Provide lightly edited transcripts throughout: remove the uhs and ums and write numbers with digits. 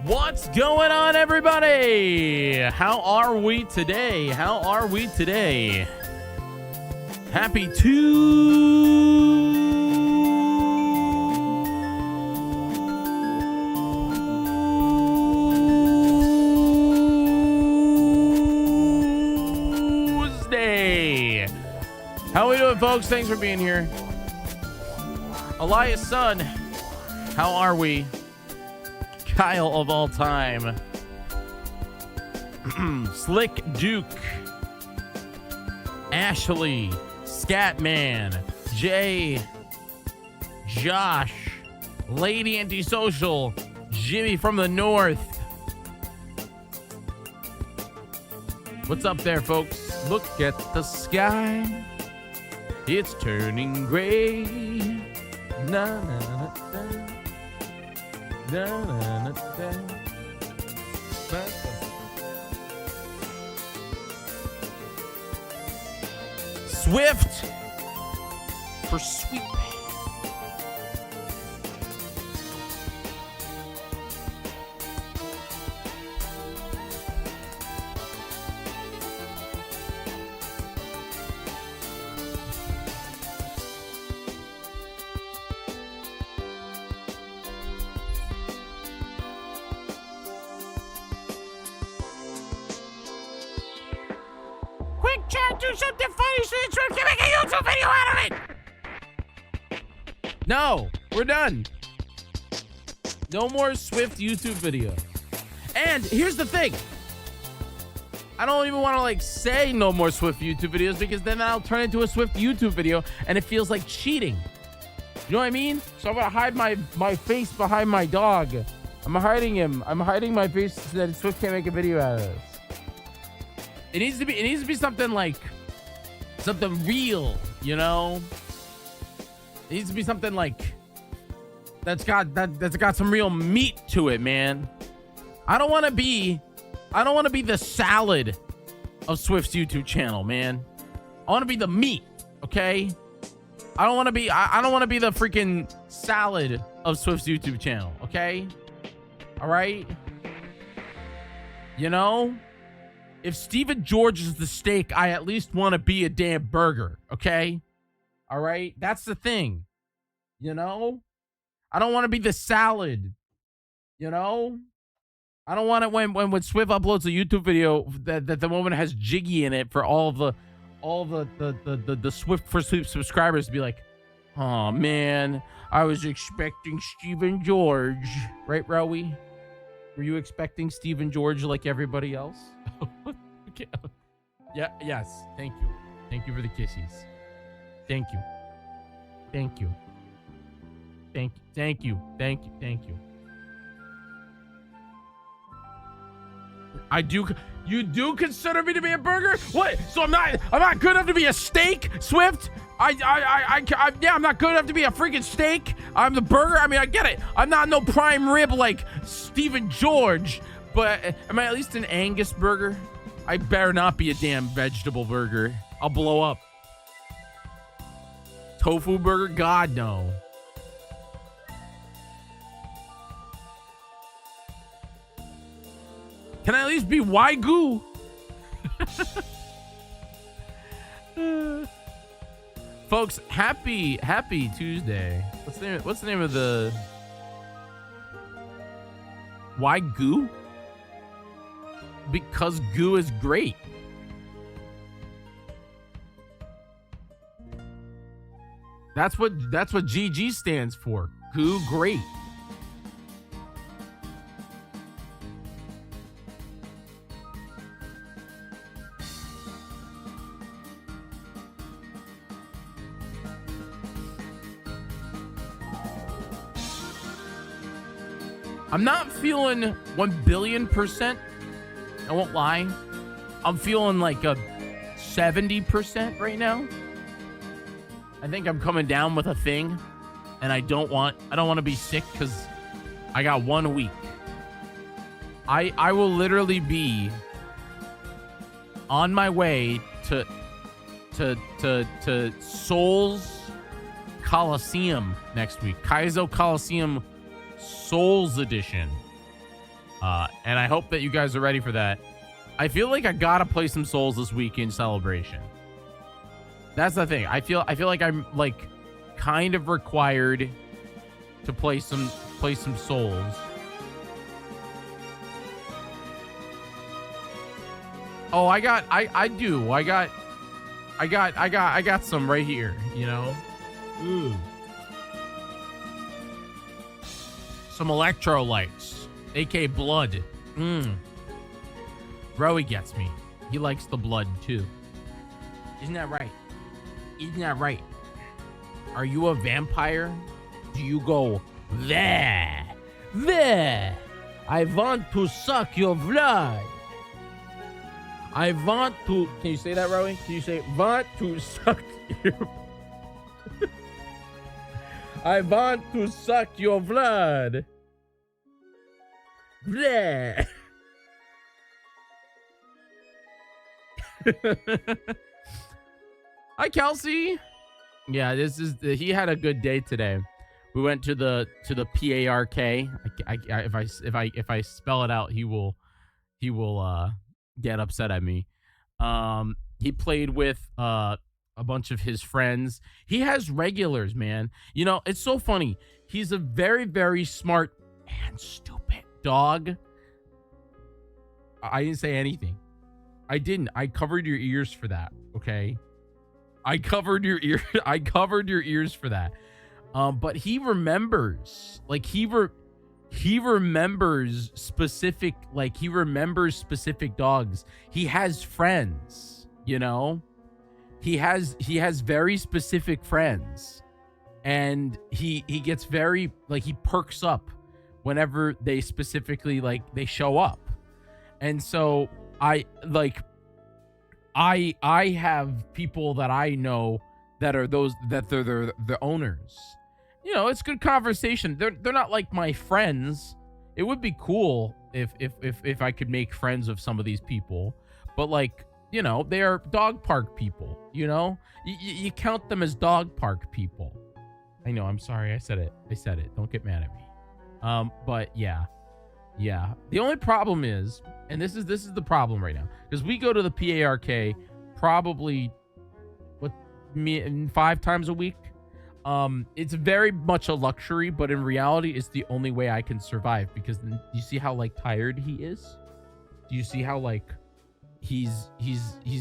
What's going on, everybody? How are we today? Happy Tuesday. How we doing, folks? Thanks for being here. Elias' son, how are we? Kyle of all time. Slick Duke. Ashley. Scatman. Jay. Josh. Lady Antisocial. Jimmy from the North. What's up there, folks? Look at the sky. It's turning gray. Na na na na. Da, da, da, da. Swift for Sweet Pea. Chat, do something funny so that Swift can make a YouTube video out of it. No, we're done. No more Swift YouTube video. And here's the thing. I don't even want to say no more Swift YouTube videos, because then I'll turn into a Swift YouTube video and it feels like cheating. You know what I mean? So I'm gonna hide my face behind my dog. I'm hiding him. I'm hiding my face so that Swift can't make a video out of this. It needs to be something real, you know? It needs to be something that's got some real meat to it, man. I don't want to be the salad of Swift's YouTube channel, man. I want to be the meat, okay? I don't want to be the freaking salad of Swift's YouTube channel, okay? All right? You know? If Stephen George is the steak, I at least want to be a damn burger, okay? All right? That's the thing, you know? I don't want to be the salad, you know? I don't want it when Swift uploads a YouTube video that the moment has Jyggy in it for all the Swift for Sleep subscribers to be like, oh man, I was expecting Stephen George. Right, Rowie? Were you expecting Stephen George like everybody else? Okay. Yeah, yes. Thank you. Thank you for the kisses. Thank you. Thank you. Thank you. Thank you. Thank you. Thank you. You do consider me to be a burger? What? So I'm not good enough to be a steak, Swift? I'm not good enough to be a freaking steak. I'm the burger. I mean, I get it. I'm not no prime rib like Stephen George, but am I at least an Angus burger? I better not be a damn vegetable burger. I'll blow up. Tofu burger? God, no. Can I at least be Wagyu? Folks, happy Tuesday. What's the name of the Wagyu? Because goo is great. That's what GG stands for. Goo great. I'm not feeling 1,000,000,000%. I won't lie. I'm feeling like a 70% right now. I think I'm coming down with a thing, and I don't want to be sick because I got 1 week. I will literally be on my way to Souls Coliseum next week. Kaizo Coliseum Souls Edition. And I hope that you guys are ready for that. I feel like I gotta play some Souls this week in celebration. That's the thing. I feel like I'm like kind of required to play some Souls. Oh, I got some right here, you know. Ooh. Some electrolytes, aka blood. Rowie gets me. He likes the blood too. Isn't that right? Isn't that right? Are you a vampire? Do you go there? There. I want to suck your blood. I want to. Can you say that, Rowie? Can you say want to suck your? I want to suck your blood. Bleh. Hi, Kelsey. Yeah, he had a good day today. We went to the PARK. If I spell it out, he will get upset at me. He played with a bunch of his friends. He has regulars, man. You know, it's so funny. He's a very, very smart and stupid dog. I didn't say anything. I didn't. I covered your ears for that, okay? I covered your ears for that. But he remembers. Like he remembers specific dogs. He has friends, you know? He has very specific friends. And he gets very, like, he perks up whenever they specifically, like, they show up. And so I have people that I know that are those, that they're the owners. You know, it's good conversation. They're not like my friends. It would be cool if I could make friends with some of these people, but, like, you know, they are dog park people. You know, you count them as dog park people. I know. I'm sorry. I said it. Don't get mad at me. But yeah. The only problem is, and this is the problem right now, because we go to the PARK probably 5 times a week. It's very much a luxury, but in reality, it's the only way I can survive, because you see how, like, tired he is? Do you see how, like, he's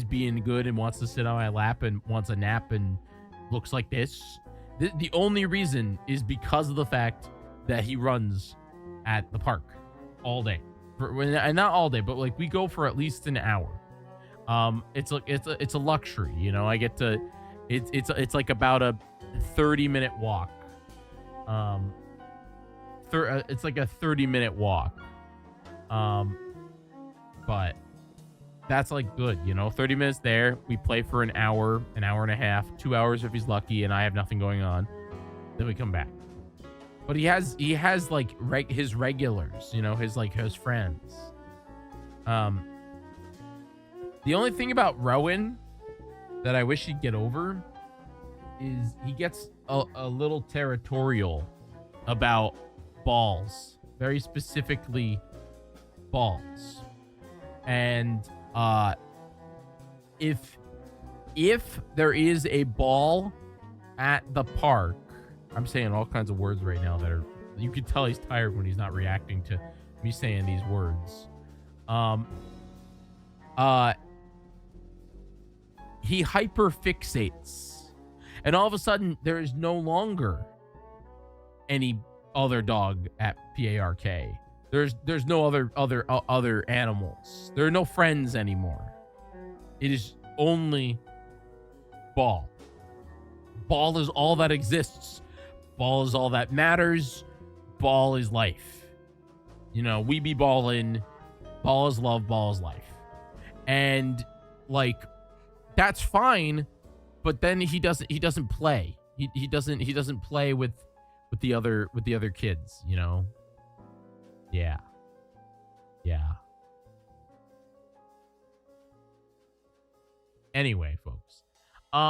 being good and wants to sit on my lap and wants a nap and looks like this? The only reason is because of the fact that he runs at the park all day, and not all day, but, like, we go for at least an hour. It's a luxury, you know. I get to, it's like about a 30-minute walk. It's like a 30-minute walk. But that's, like, good, you know. 30 minutes there, we play for an hour and a half, 2 hours if he's lucky and I have nothing going on, then we come back. But he has like his regulars, you know, his friends. The only thing about Rowan that I wish he'd get over is he gets a little territorial about balls, very specifically balls. And if there is a ball at the park, I'm saying all kinds of words right now that are, you can tell he's tired when he's not reacting to me saying these words. He hyperfixates, and all of a sudden there is no longer any other dog at PARK. There's no other animals. There are no friends anymore. It is only ball. Ball is all that exists. Ball is all that matters. Ball is life. You know, we be ballin', ball is love, ball is life. And like that's fine, but then he doesn't play. He doesn't play with the other kids, you know? Yeah. Yeah. Anyway, folks.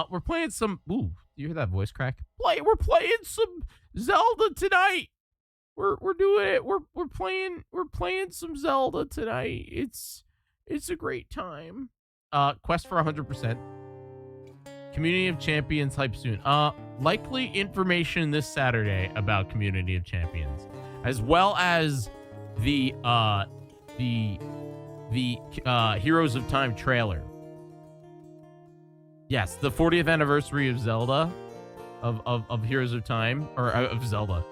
We're playing some ooh, do you hear that voice crack? We're playing some Zelda tonight. We're doing it. We're playing some Zelda tonight. It's a great time. Quest for 100%. Community of Champions hype soon. Likely information this Saturday about Community of Champions, as well as the Heroes of Time trailer. Yes, the 40th anniversary of Zelda, of Heroes of Time, or of Zelda.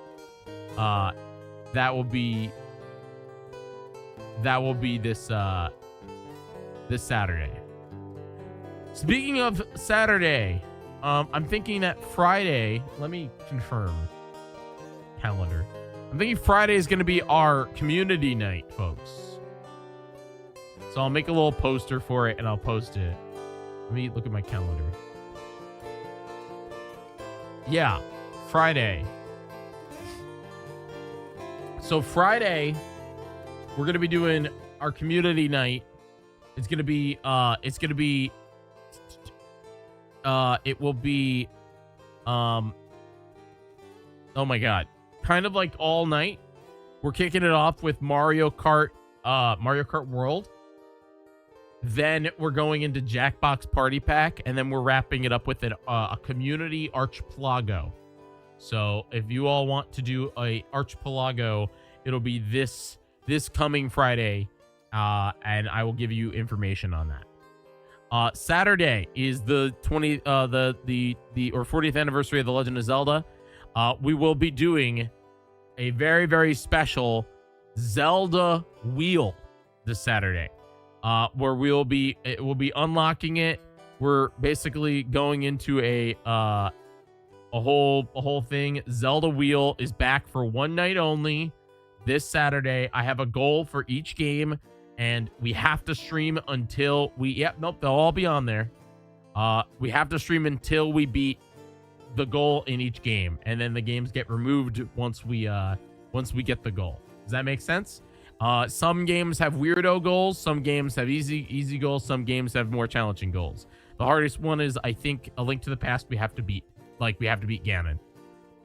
That will be this Saturday. Speaking of Saturday, I'm thinking that Friday, let me confirm calendar. I'm thinking Friday is going to be our community night, folks. So I'll make a little poster for it and I'll post it. Let me look at my calendar. Yeah, Friday. So Friday, we're going to be doing our community night. It will be, oh my God, kind of like all night. We're kicking it off with Mario Kart World. Then we're going into Jackbox Party Pack, and then we're wrapping it up with a community archipelago. So if you all want to do a archipelago, it'll be this coming Friday, and I will give you information on that. Saturday is the 40th anniversary of The Legend of Zelda. We will be doing a very, very special Zelda wheel this Saturday, where we'll be unlocking it. We're basically going into a whole thing. Zelda wheel is back for one night only this Saturday. I have a goal for each game, and we have to stream until they'll all be on there. We have to stream until we beat the goal in each game, and then the games get removed once we get the goal. Does that make sense? Some games have weirdo goals, some games have easy goals, some games have more challenging goals. The hardest one is, I think, A Link to the Past. We have to beat Ganon.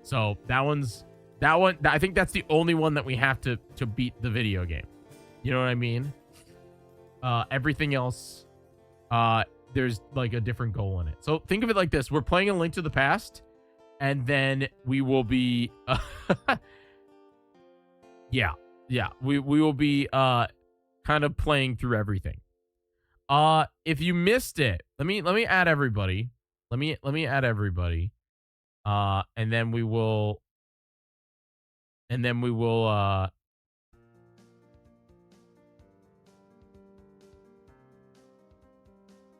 So that one, I think that's the only one that we have to beat the video game. You know what I mean? Everything else, there's like a different goal in it. So think of it like this. We're playing A Link to the Past, and then we will be we will be kind of playing through everything. If you missed it, let me add everybody. Let me add everybody. And then we will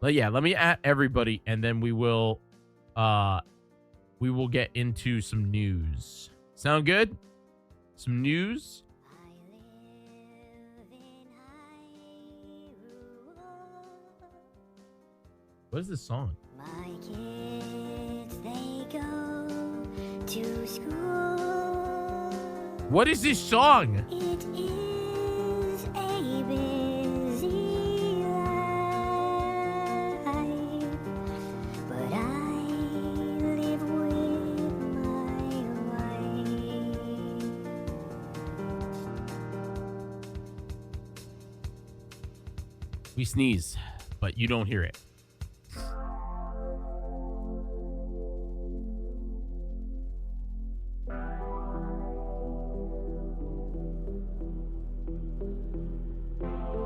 let me add everybody, and then we will get into some news. Sound good? Some news? What is this song? My kids, they go to school. What is this song? It is a busy life, but I live with my wife. We sneeze, but you don't hear it.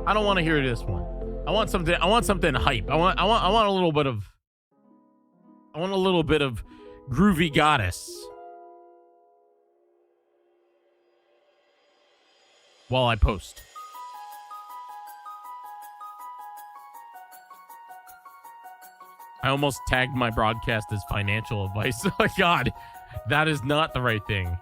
I don't want to hear this one. I want something hype. I want a little bit of groovy goddess. While I post. I almost tagged my broadcast as financial advice. Oh my God, that is not the right thing.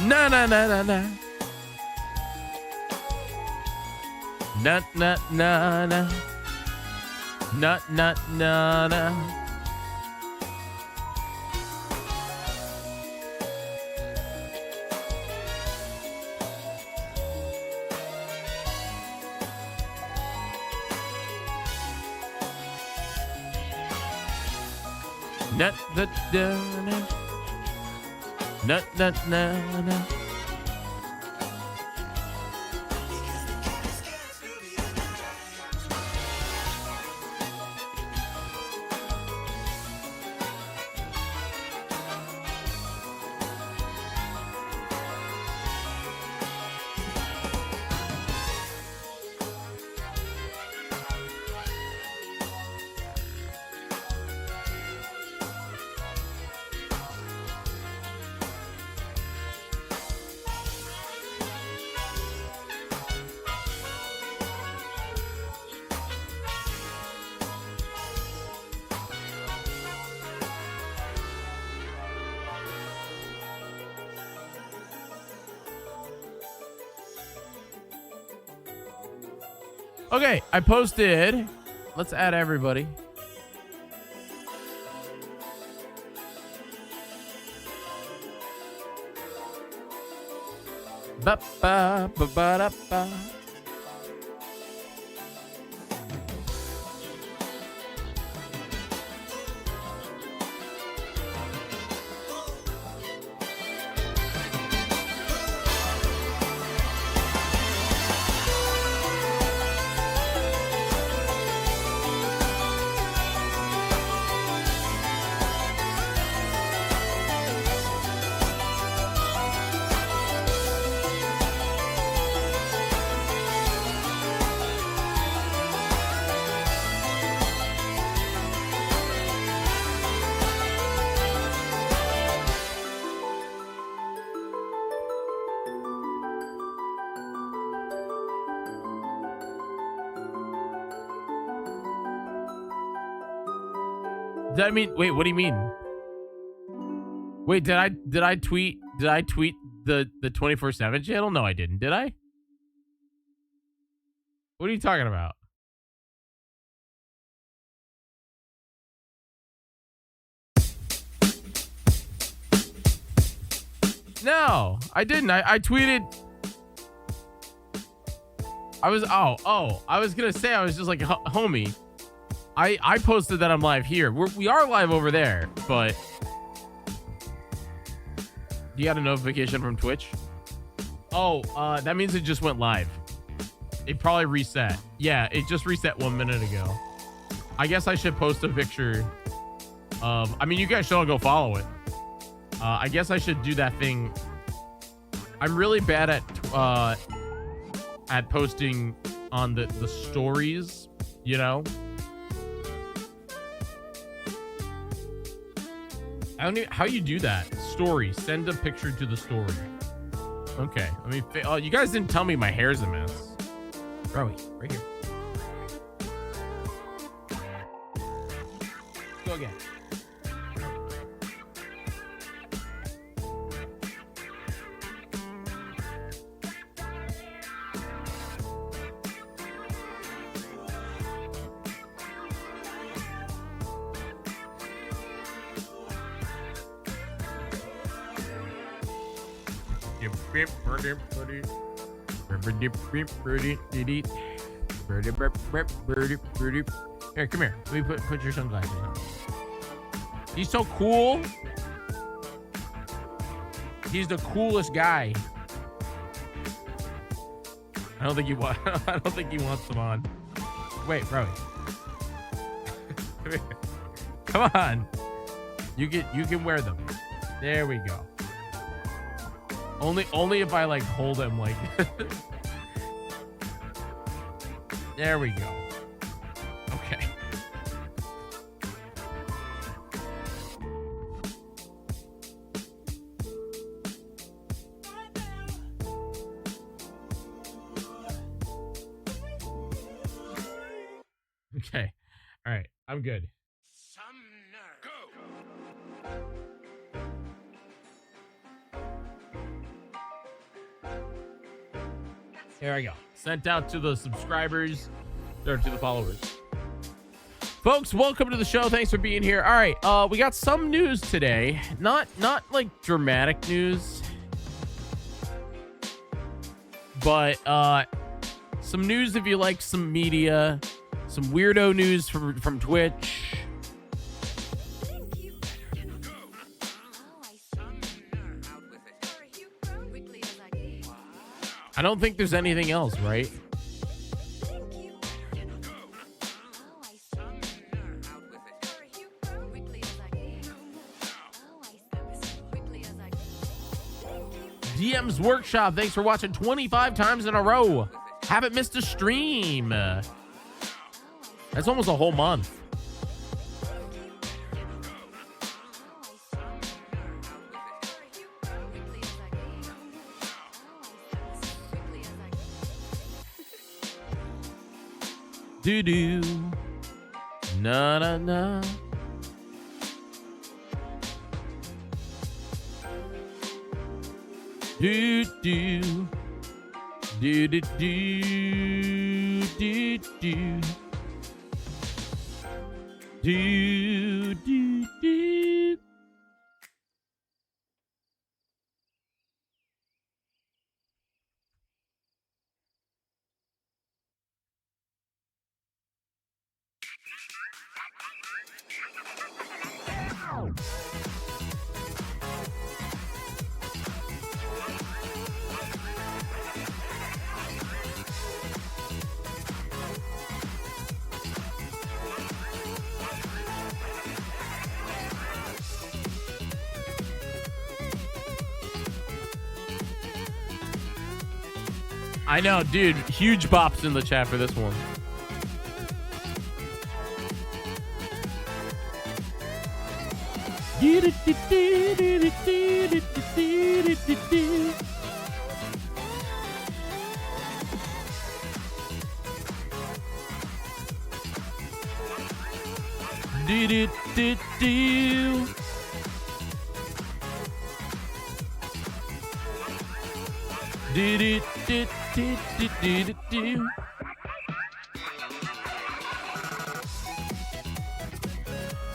Na na na na na. Na na na na. Na na na na. Na na na na. Na na na na. Okay, I posted. Let's add everybody. Ba ba ba ba da ba. Did I mean? Wait, what do you mean? Wait, did I tweet the 24/7 channel? No, I didn't. Did I? What are you talking about? No, I didn't. I tweeted. I was I was gonna say I was just like homie. I posted that I'm live here. We are live over there, but you got a notification from Twitch? Oh, that means it just went live. It probably reset. Yeah, it just reset 1 minute ago. I guess I should post a picture of. I mean, you guys should all go follow it. I guess I should do that thing. I'm really bad at posting on the stories, you know. I don't even how you do that. Story. Send a picture to the story. Okay. Let me. Oh, you guys didn't tell me my hair's a mess. Rowie, right here. Go again. Here, come here. Let me put your sunglasses on. He's so cool. He's the coolest guy. I don't think he wants. I don't think he wants them on. Wait, Rowie. Come on. You can wear them. There we go. Only if I like hold him like. There we go. Okay. Okay. All right. I'm good. Here I go. Sent out to the subscribers or to the followers. Folks, welcome to the show. Thanks for being here. All right, we got some news today. Not like dramatic news, but some news if you like some media, some weirdo news from Twitch. I don't think there's anything else, right? DM's Workshop, thanks for watching 25 times in a row. Haven't missed a stream. That's almost a whole month. Do-do. Na-na-na. Do do do do do do do do do do. I know, dude. Huge bops in the chat for this one.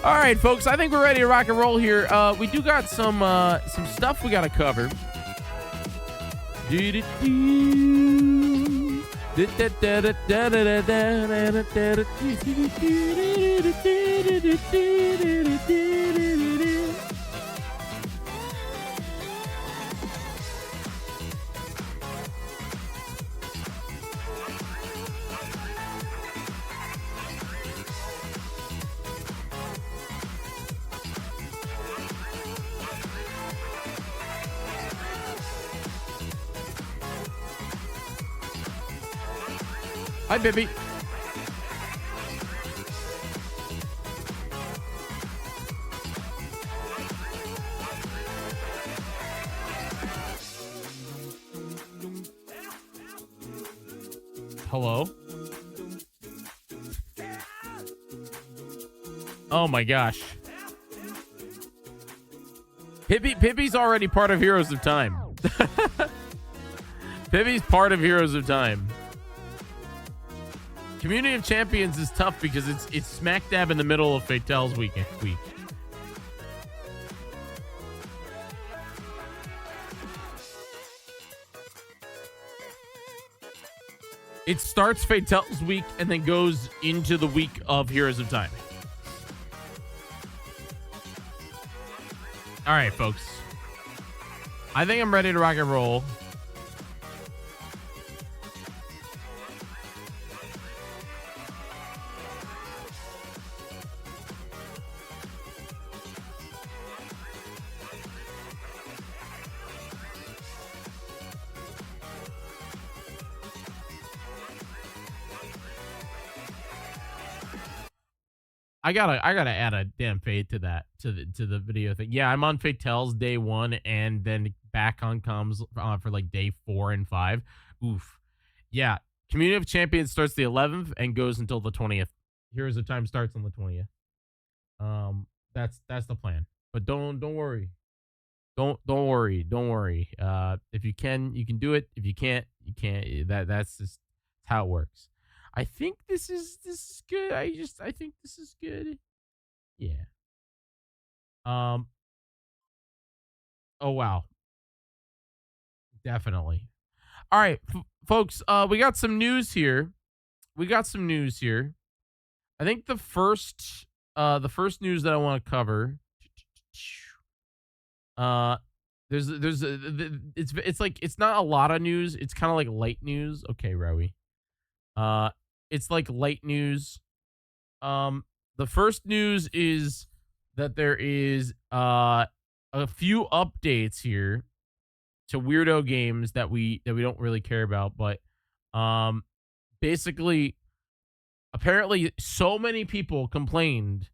All right, folks, I think we're ready to rock and roll here. We do got some stuff we got to cover. Hi, baby. Hello? Oh my gosh. Pippi's already part of Heroes of Time. Pippi's part of Heroes of Time. Community of Champions is tough because it's smack dab in the middle of Fatel's week. It starts Fatel's week and then goes into the week of Heroes of Time. All right, folks. I think I'm ready to rock and roll. I gotta add a damn fade to that to the video thing. Yeah, I'm on Fatel's day 1 and then back on comms for like day 4 and 5. Oof. Yeah, Community of Champions starts the 11th and goes until the 20th. Heroes of Time starts on the 20th. That's the plan. But don't worry. Don't worry. If you can, you can do it. If you can't, You can't. That's just how it works. I think this is good. I think this is good. Yeah. Um. Oh wow. Definitely. All right, folks. We got some news here. I think the first news that I want to cover. Uh, it's like it's not a lot of news. It's kind of like light news. Okay, Rowie. It's like light news. The first news is that there is a few updates here to weirdo games that we don't really care about, but basically apparently so many people complained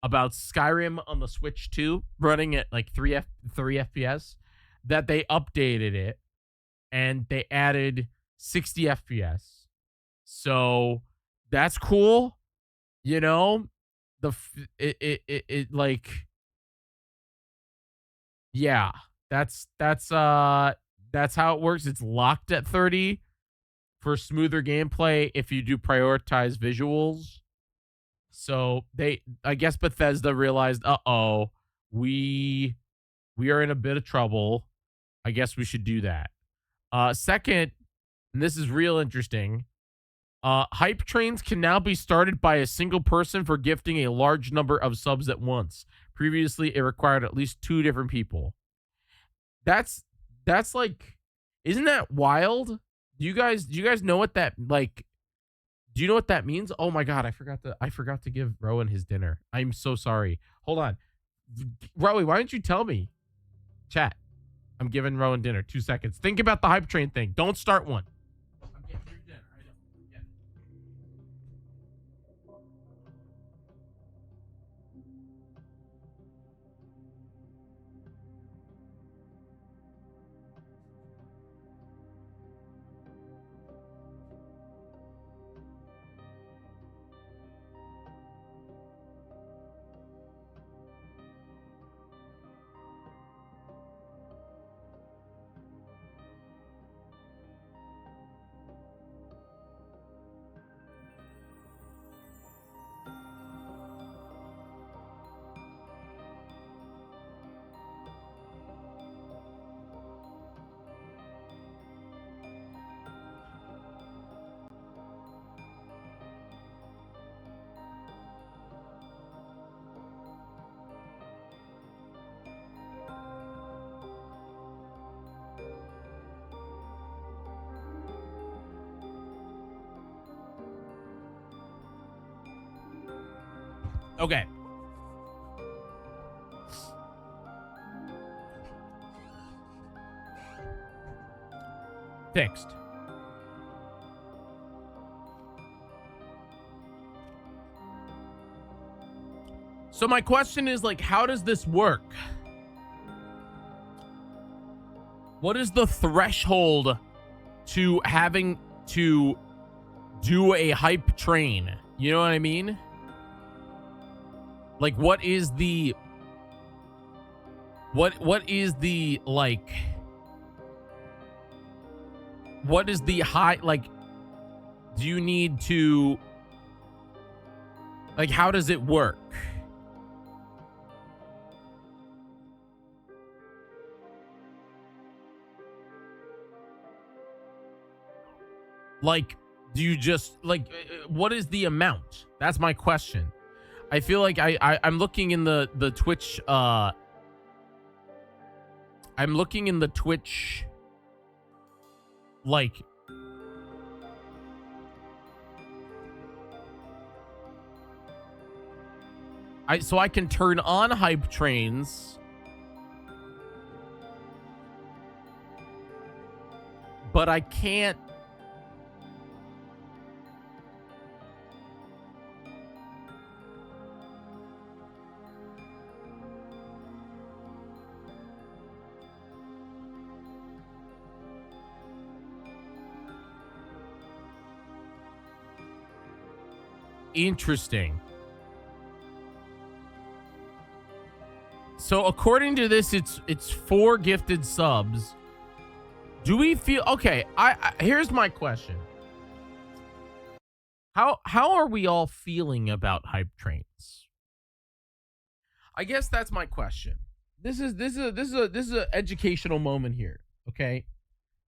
about Skyrim on the Switch 2 running at like 3 FPS that they updated it and they added 60 FPS. So that's cool, you know. Like, yeah, that's how it works. It's locked at 30 for smoother gameplay if you do prioritize visuals. So I guess Bethesda realized, uh-oh, we are in a bit of trouble. I guess we should do that. Second, and this is real interesting, hype trains can now be started by a single person for gifting a large number of subs at once. Previously, it required at least 2 different people. That's like, isn't that wild? Do you guys know what that, like, do you know what that means? Oh my god, I forgot to give Rowan his dinner. I'm so sorry. Hold on. Rowan, why don't you tell me? Chat. I'm giving Rowan dinner. 2 seconds. Think about the hype train thing. Don't start one. I'm getting your dinner. I know. I'm getting Okay. Fixed. So my question is, like, how does this work? What is the threshold to having to do a hype train? You know what I mean? Like, what is the like, what is the high, like, do you need to, like, how does it work? Like, do you just, like, what is the amount? That's my question. I feel like I'm looking in the Twitch, I'm looking in the Twitch, like, so I can turn on hype trains, but I can't. Interesting. So according to this, it's 4 gifted subs, Do we feel okay? Here's my question. How are we all feeling about hype trains? I guess that's my question. This is an educational moment here. Okay,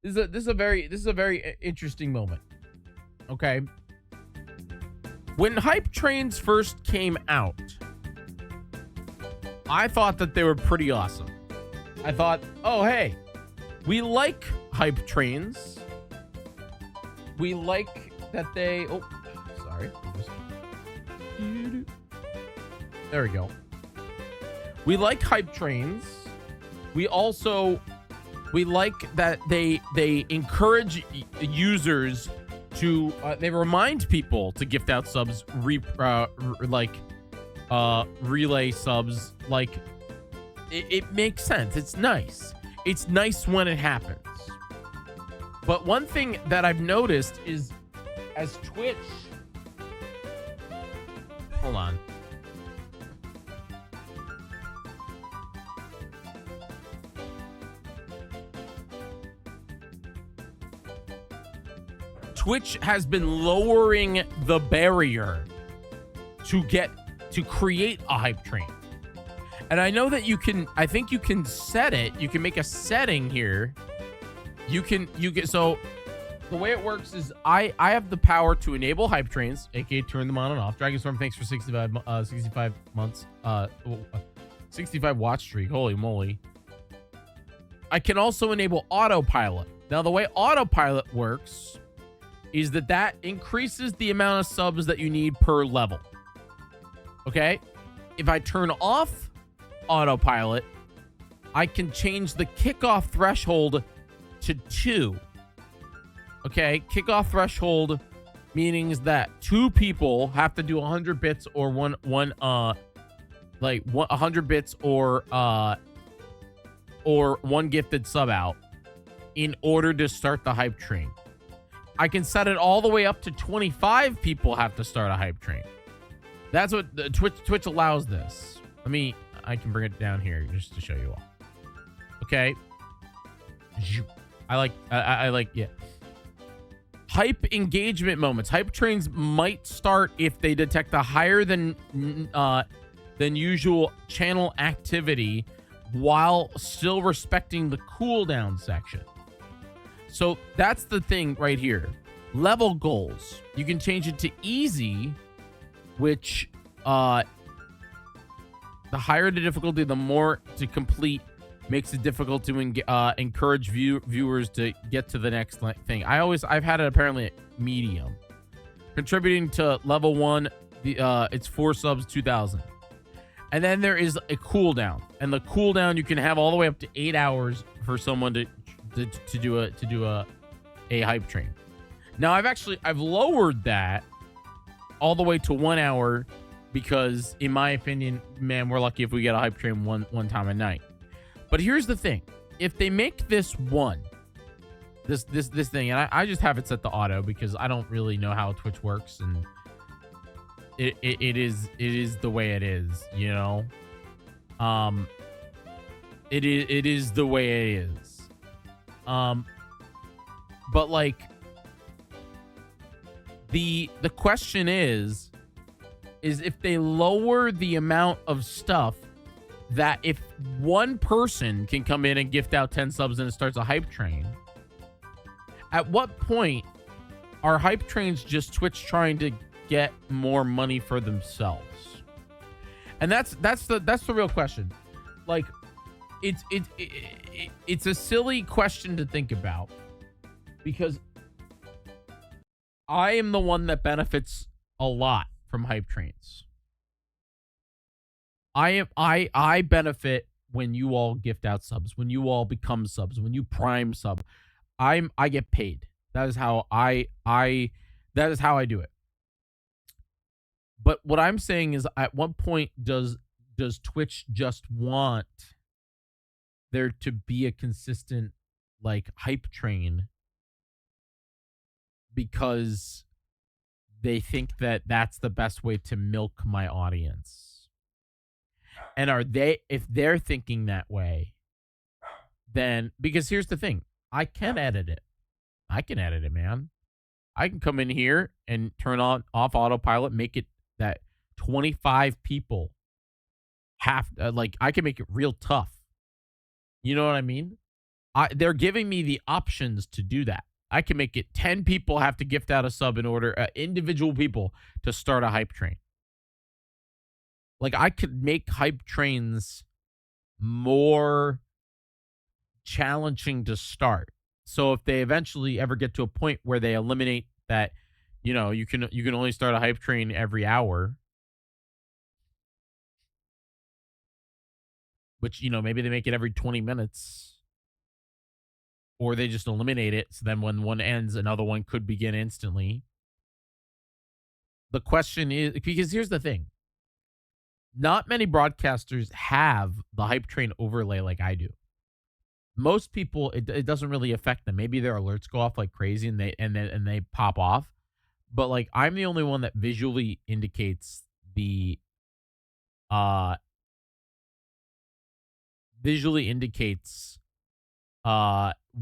this is a very interesting moment. Okay, when hype trains first came out, I thought that they were pretty awesome. I thought, oh hey, we like hype trains. We like that they. Oh, sorry. There we go. We like hype trains. We like that they encourage users to they remind people to gift out subs, relay subs. Like it makes sense. It's nice. It's nice when it happens. But one thing that I've noticed is as Twitch, hold on. Twitch has been lowering the barrier to create a hype train. And I know that I think you can set it. You can make a setting here. So the way it works is I have the power to enable hype trains, aka turn them on and off. Dragonstorm, thanks for 65 months, 65 watch streak. Holy moly. I can also enable autopilot. Now the way autopilot works is that increases the amount of subs that you need per level. Okay? If I turn off autopilot, I can change the kickoff threshold to 2. Okay? Kickoff threshold meaning is that 2 people have to do 100 bits or 100 bits or 1 gifted sub out in order to start the hype train. I can set it all the way up to 25 people have to start a hype train. That's what the Twitch allows this. I can bring it down here just to show you all. Okay. I like, yeah. Hype engagement moments. Hype trains might start if they detect a higher than usual channel activity while still respecting the cooldown section. So that's the thing right here. Level goals. You can change it to easy, which the higher the difficulty, the more to complete makes it difficult to encourage viewers to get to the next thing. I've had it apparently at medium. Contributing to level 1, it's 4 subs, 2,000. And then there is a cooldown, and the cooldown you can have all the way up to 8 hours for someone to do a hype train. Now I've lowered that all the way to 1 hour because in my opinion, man, we're lucky if we get a hype train one time a night. But here's the thing. If they make this thing, and I just have it set to auto because I don't really know how Twitch works, and it is the way it is, you know? It is the way it is. But like the question is if they lower the amount of stuff that if one person can come in and gift out 10 subs and it starts a hype train, at what point are hype trains just Twitch trying to get more money for themselves? And that's the real question. Like it's a silly question to think about because I am the one that benefits a lot from hype trains. I benefit when you all gift out subs, when you all become subs, when you prime sub. I get paid. That is how I do it. But what I'm saying is, at what point does Twitch just want there to be a consistent like hype train because they think that that's the best way to milk my audience? And if they're thinking that way, then, because here's the thing, I can edit it. I can edit it, man. I can come in here and turn on off autopilot, make it that 25 people have like I can make it real tough. You know what I mean? They're giving me the options to do that. I can make it 10 people have to gift out a sub in order, individual people to start a hype train. Like I could make hype trains more challenging to start. So if they eventually ever get to a point where they eliminate that, you can only start a hype train every hour, which maybe they make it every 20 minutes, or they just eliminate it. So then when one ends, another one could begin instantly. The question is, because here's the thing. Not many broadcasters have the hype train overlay like I do. Most people, it doesn't really affect them. Maybe their alerts go off like crazy and they pop off. But like I'm the only one that visually indicates the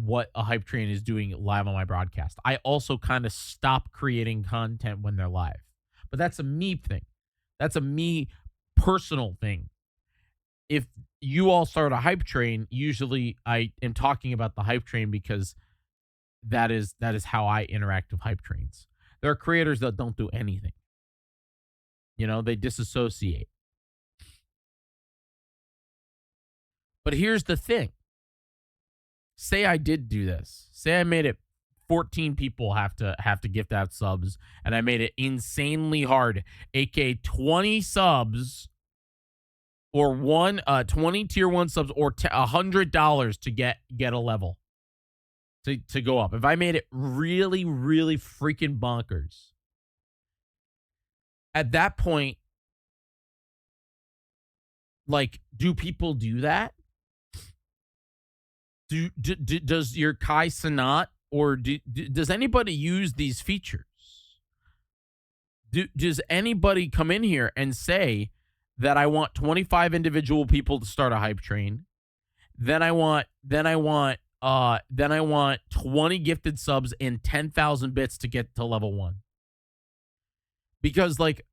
what a hype train is doing live on my broadcast. I also kind of stop creating content when they're live. But that's a me thing. That's a me personal thing. If you all start a hype train, usually I am talking about the hype train because that is how I interact with hype trains. There are creators that don't do anything. They disassociate. But here's the thing. Say I did do this. Say I made it 14 people have to gift out subs, and I made it insanely hard, aka 20 subs or 20 tier 1 subs or $100 to get a level to go up. If I made it really, really freaking bonkers, at that point, like, do people do that? Does your Kai Sanat or does anybody use these features? Does anybody come in here and say that I want 25 individual people to start a hype train? Then I want 20 gifted subs and 10,000 bits to get to level 1. Because like,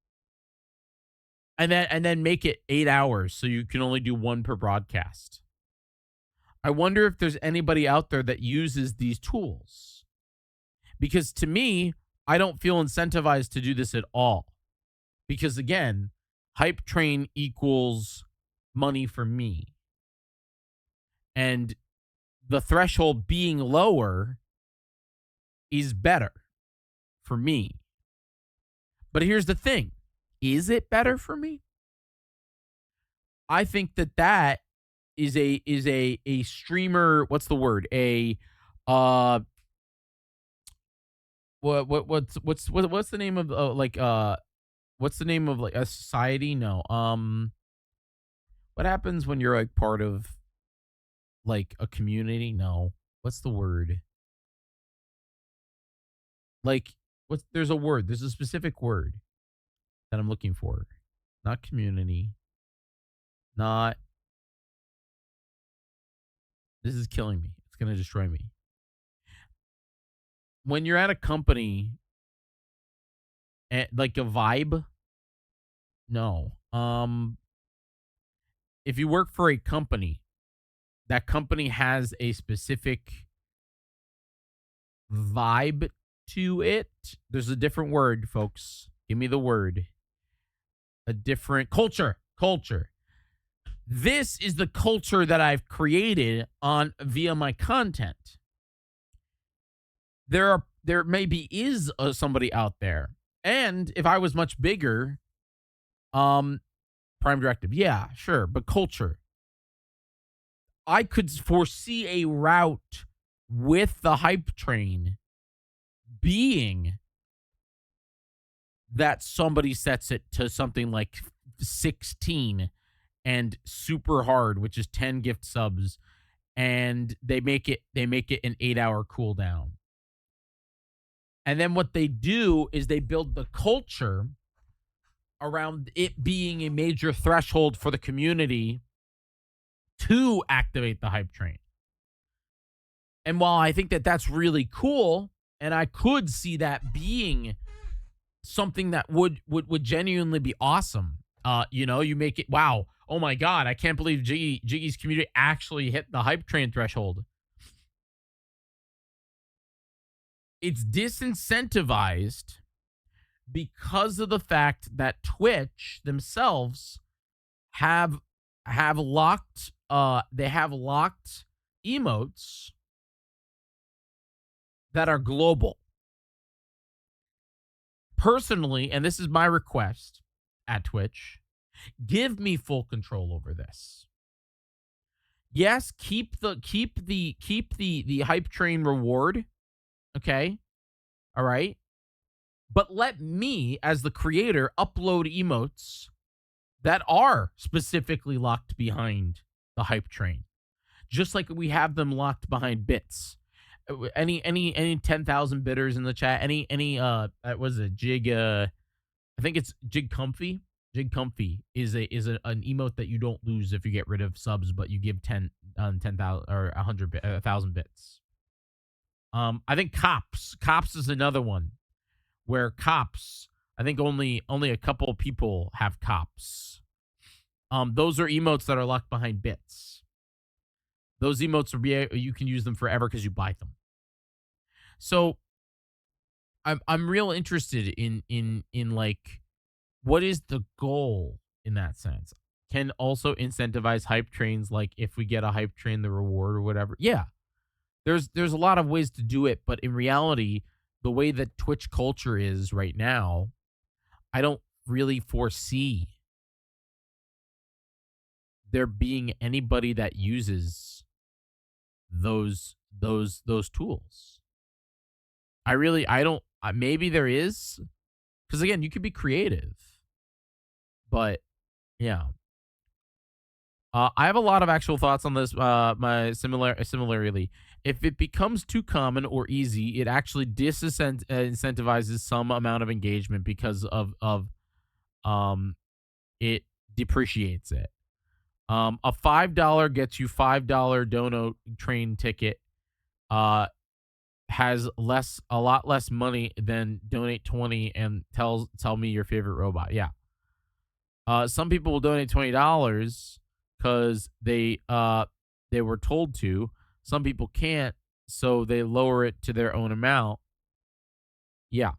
and then make it 8 hours so you can only do one per broadcast. I wonder if there's anybody out there that uses these tools. Because to me, I don't feel incentivized to do this at all. Because again, hype train equals money for me. And the threshold being lower is better for me. But here's the thing. Is it better for me? I think that is a streamer, what's the word? What's the name of what's the name of like a society? No. What happens when you're like part of like a community? No. What's the word? Like there's a word. There's a specific word that I'm looking for. Not community. Not This is killing me. It's going to destroy me. When you're at a company, like a vibe, no. If you work for a company, that company has a specific vibe to it. There's a different word, folks. Give me the word. A different culture. This is the culture that I've created via my content. There maybe is somebody out there, and if I was much bigger, Prime Directive, yeah, sure, but culture, I could foresee a route with the hype train being that somebody sets it to something like 16 and super hard, which is 10 gift subs, and they make it an 8-hour cooldown. And then what they do is they build the culture around it being a major threshold for the community to activate the hype train. And while I think that that's really cool, and I could see that being something that would genuinely be awesome. You make it, wow, oh my god, I can't believe Jiggy's community actually hit the hype train threshold. It's disincentivized because of the fact that Twitch themselves have locked emotes that are global. Personally, and this is my request at Twitch, give me full control over this. Yes, keep the hype train reward. Okay? All right? But let me, as the creator, upload emotes that are specifically locked behind the hype train. Just like we have them locked behind bits. Any 10,000 bitters in the chat? What was it? I think it's Jig Comfy. Jig Comfy is an emote that you don't lose if you get rid of subs, but you give 10,000 or 1,000 bits. I think Cops is another one where Cops, I think only a couple of people have Cops. Those are emotes that are locked behind bits. Those emotes you can use them forever because you buy them. So I'm real interested in like, what is the goal in that sense? Can also incentivize hype trains, like if we get a hype train, the reward or whatever. Yeah, there's a lot of ways to do it, but in reality, the way that Twitch culture is right now, I don't really foresee there being anybody that uses those tools. I don't. Maybe there is, because again, you could be creative, but yeah. I have a lot of actual thoughts on this. Similarly, if it becomes too common or easy, it actually incentivizes some amount of engagement because of it depreciates it. A $5 gets you $5 dono train ticket. Has a lot less money than donate 20 and tell me your favorite robot. Yeah. Some people will donate $20 because they were told to. Some people can't, so they lower it to their own amount. Yeah,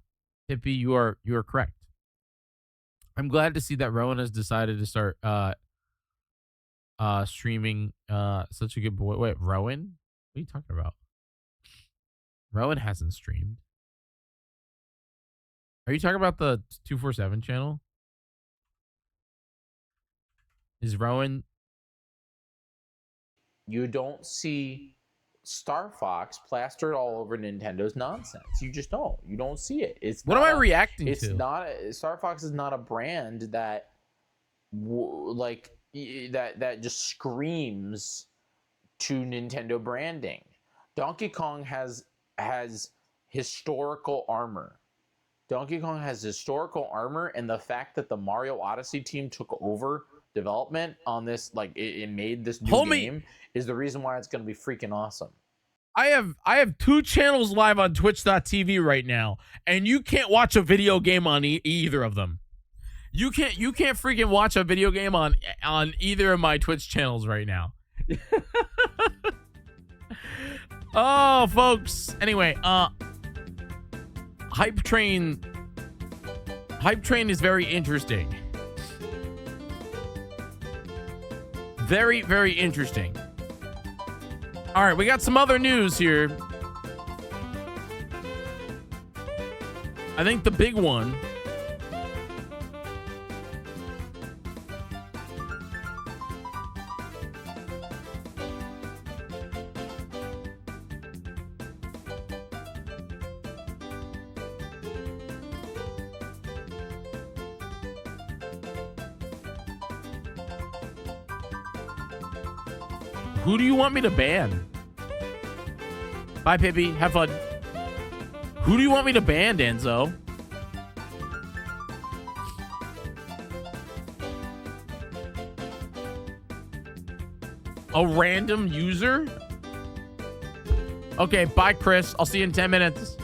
Hippie, you are correct. I'm glad to see that Rowan has decided to start streaming. Such a good boy. Wait, Rowan? What are you talking about? Rowan hasn't streamed. Are you talking about the 247 channel? Is Rowan? You don't see Star Fox plastered all over Nintendo's nonsense. You just don't. You don't see it. It's what am I reacting to? It's not. Star Fox is not a brand that that just screams to Nintendo branding. Donkey Kong has historical armor. Donkey Kong has historical armor, and the fact that the Mario Odyssey team took over development on this, like it made this new game, is the reason why it's going to be freaking awesome. I have 2 channels live on twitch.tv right now, and you can't watch a video game on either of them. You can't freaking watch a video game on either of my Twitch channels right now. Oh, folks. Anyway, Hype Train is very interesting. Very, very interesting. All right, we got some other news here. I think the big one. Who do you want me to ban? Bye, Pippi. Have fun. Who do you want me to ban, Danzo? A random user? Okay, bye, Chris. I'll see you in 10 minutes.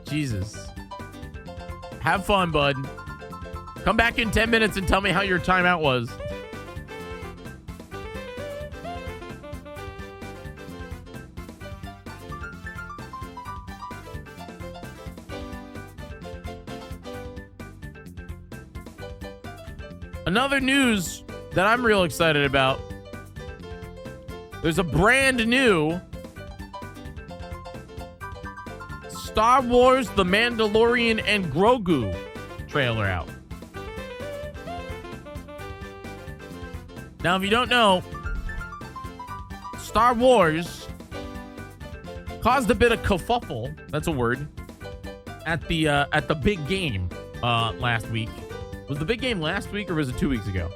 Jesus. Have fun, bud. Come back in 10 minutes and tell me how your timeout was. Another news that I'm real excited about. There's a brand new Star Wars The Mandalorian and Grogu trailer out. Now, if you don't know, Star Wars caused a bit of kerfuffle, that's a word, at the big game last week. Was the big game last week or was it 2 weeks ago?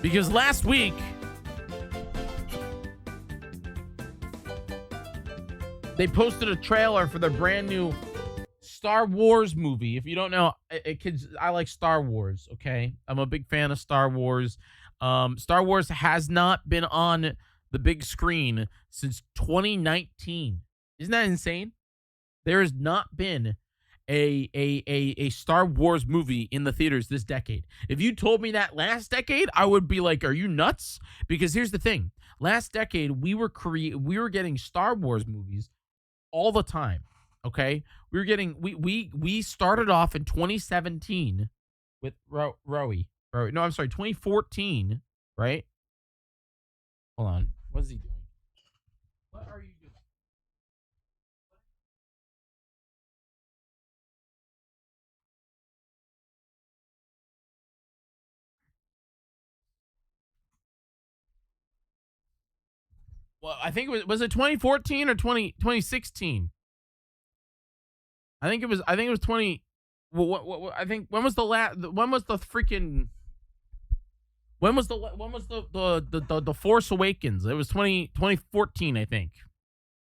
Because last week, they posted a trailer for their brand new Star Wars movie. If you don't know, kids, I like Star Wars, okay? I'm a big fan of Star Wars. Star Wars has not been on the big screen since 2019. Isn't that insane? There has not been a Star Wars movie in the theaters this decade. If you told me that last decade, I would be like, are you nuts? Because here's the thing. Last decade, we were getting Star Wars movies all the time. Okay? We started off in 2017 with Rowie. No, I'm sorry, 2014, right? Hold on. What is he doing? What are you doing? Well, I think was it 2014 or 2016? I think it was 20. Well, what I think when was the Force Awakens? It was 2014, I think.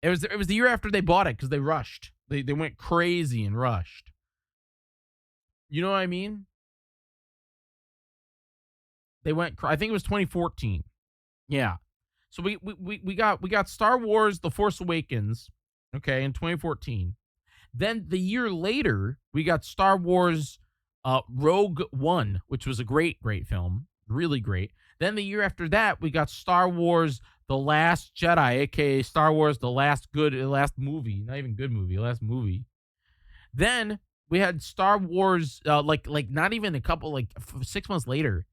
It was the year after they bought it because they rushed. They went crazy and rushed. You know what I mean? I think it was 2014. Yeah. So we got Star Wars The Force Awakens, okay, in 2014. Then the year later, we got Star Wars Rogue One, which was a great film. Really great. Then the year after that, we got Star Wars The Last Jedi, aka Star Wars The Last Movie. Not even good movie, last movie. Then we had Star Wars, like not even a couple, 6 months later,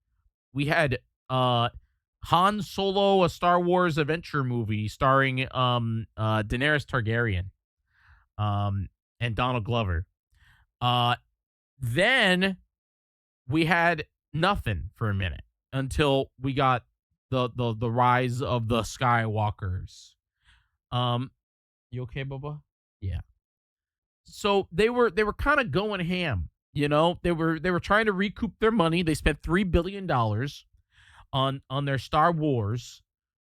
we had Han Solo, a Star Wars adventure movie starring Daenerys Targaryen. And Donald Glover. Then we had nothing for a minute until we got the rise of the Skywalkers. You okay, Bubba? Yeah. So they were kind of going ham, you know? They were trying to recoup their money. They spent $3 billion on their Star Wars.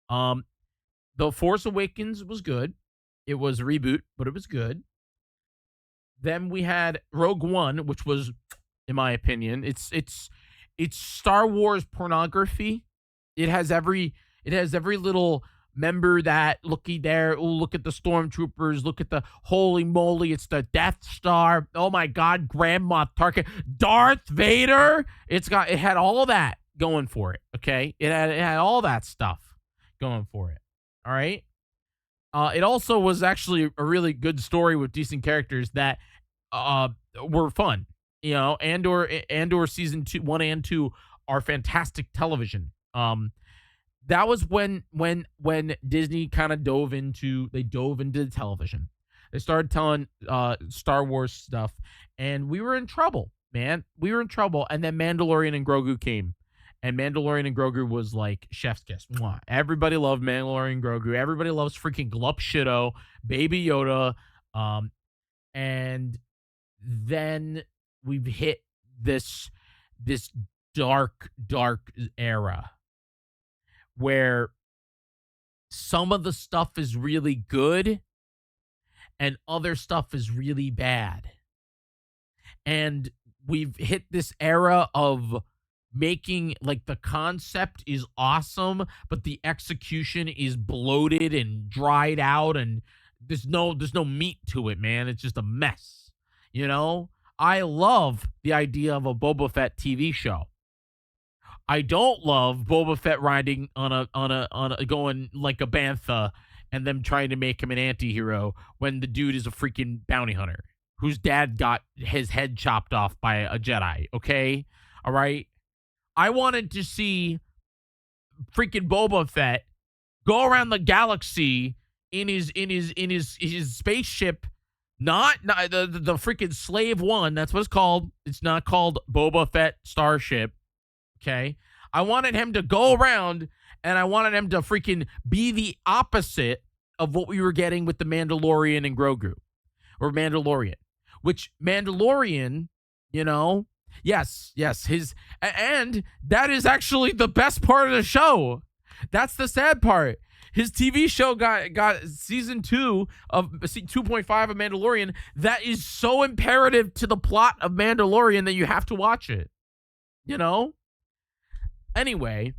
The Force Awakens was good. It was a reboot, but it was good. Then we had Rogue One, which was, in my opinion, it's Star Wars pornography. It has every little member that looky there. Ooh, look at the stormtroopers. Look at the holy moly. It's the Death Star. Oh my God, Grand Moff Tarkin, Darth Vader. It had all that going for it. Okay, it had all that stuff going for it. All right. It also was actually a really good story with decent characters that were fun, you know. Andor season 1 and 2 are fantastic television. That was when Disney kind of dove into the television. They started telling Star Wars stuff, and we were in trouble, man. We were in trouble, and then Mandalorian and Grogu came. And Mandalorian and Grogu was like chef's kiss. Mwah. Everybody loved Mandalorian and Grogu. Everybody loves freaking Glup Shido, Baby Yoda. And then we've hit this dark era where some of the stuff is really good and other stuff is really bad. And we've hit this era of making, like, the concept is awesome, but the execution is bloated and dried out, and there's no meat to it, man. It's just a mess. You know? I love the idea of a Boba Fett TV show. I don't love Boba Fett riding on a going like a bantha and them trying to make him an anti-hero when the dude is a freaking bounty hunter whose dad got his head chopped off by a Jedi, okay? All right? I wanted to see freaking Boba Fett go around the galaxy in his spaceship, not the freaking Slave One. That's what it's called. It's not called Boba Fett Starship. Okay. I wanted him to go around, and I wanted him to freaking be the opposite of what we were getting with the Mandalorian and Grogu, or Mandalorian, which Mandalorian, you know, yes, and that is actually the best part of the show. That's the sad part. His TV show got season 2 of 2.5 of Mandalorian. That is so imperative to the plot of Mandalorian that you have to watch it. You know? Anyway,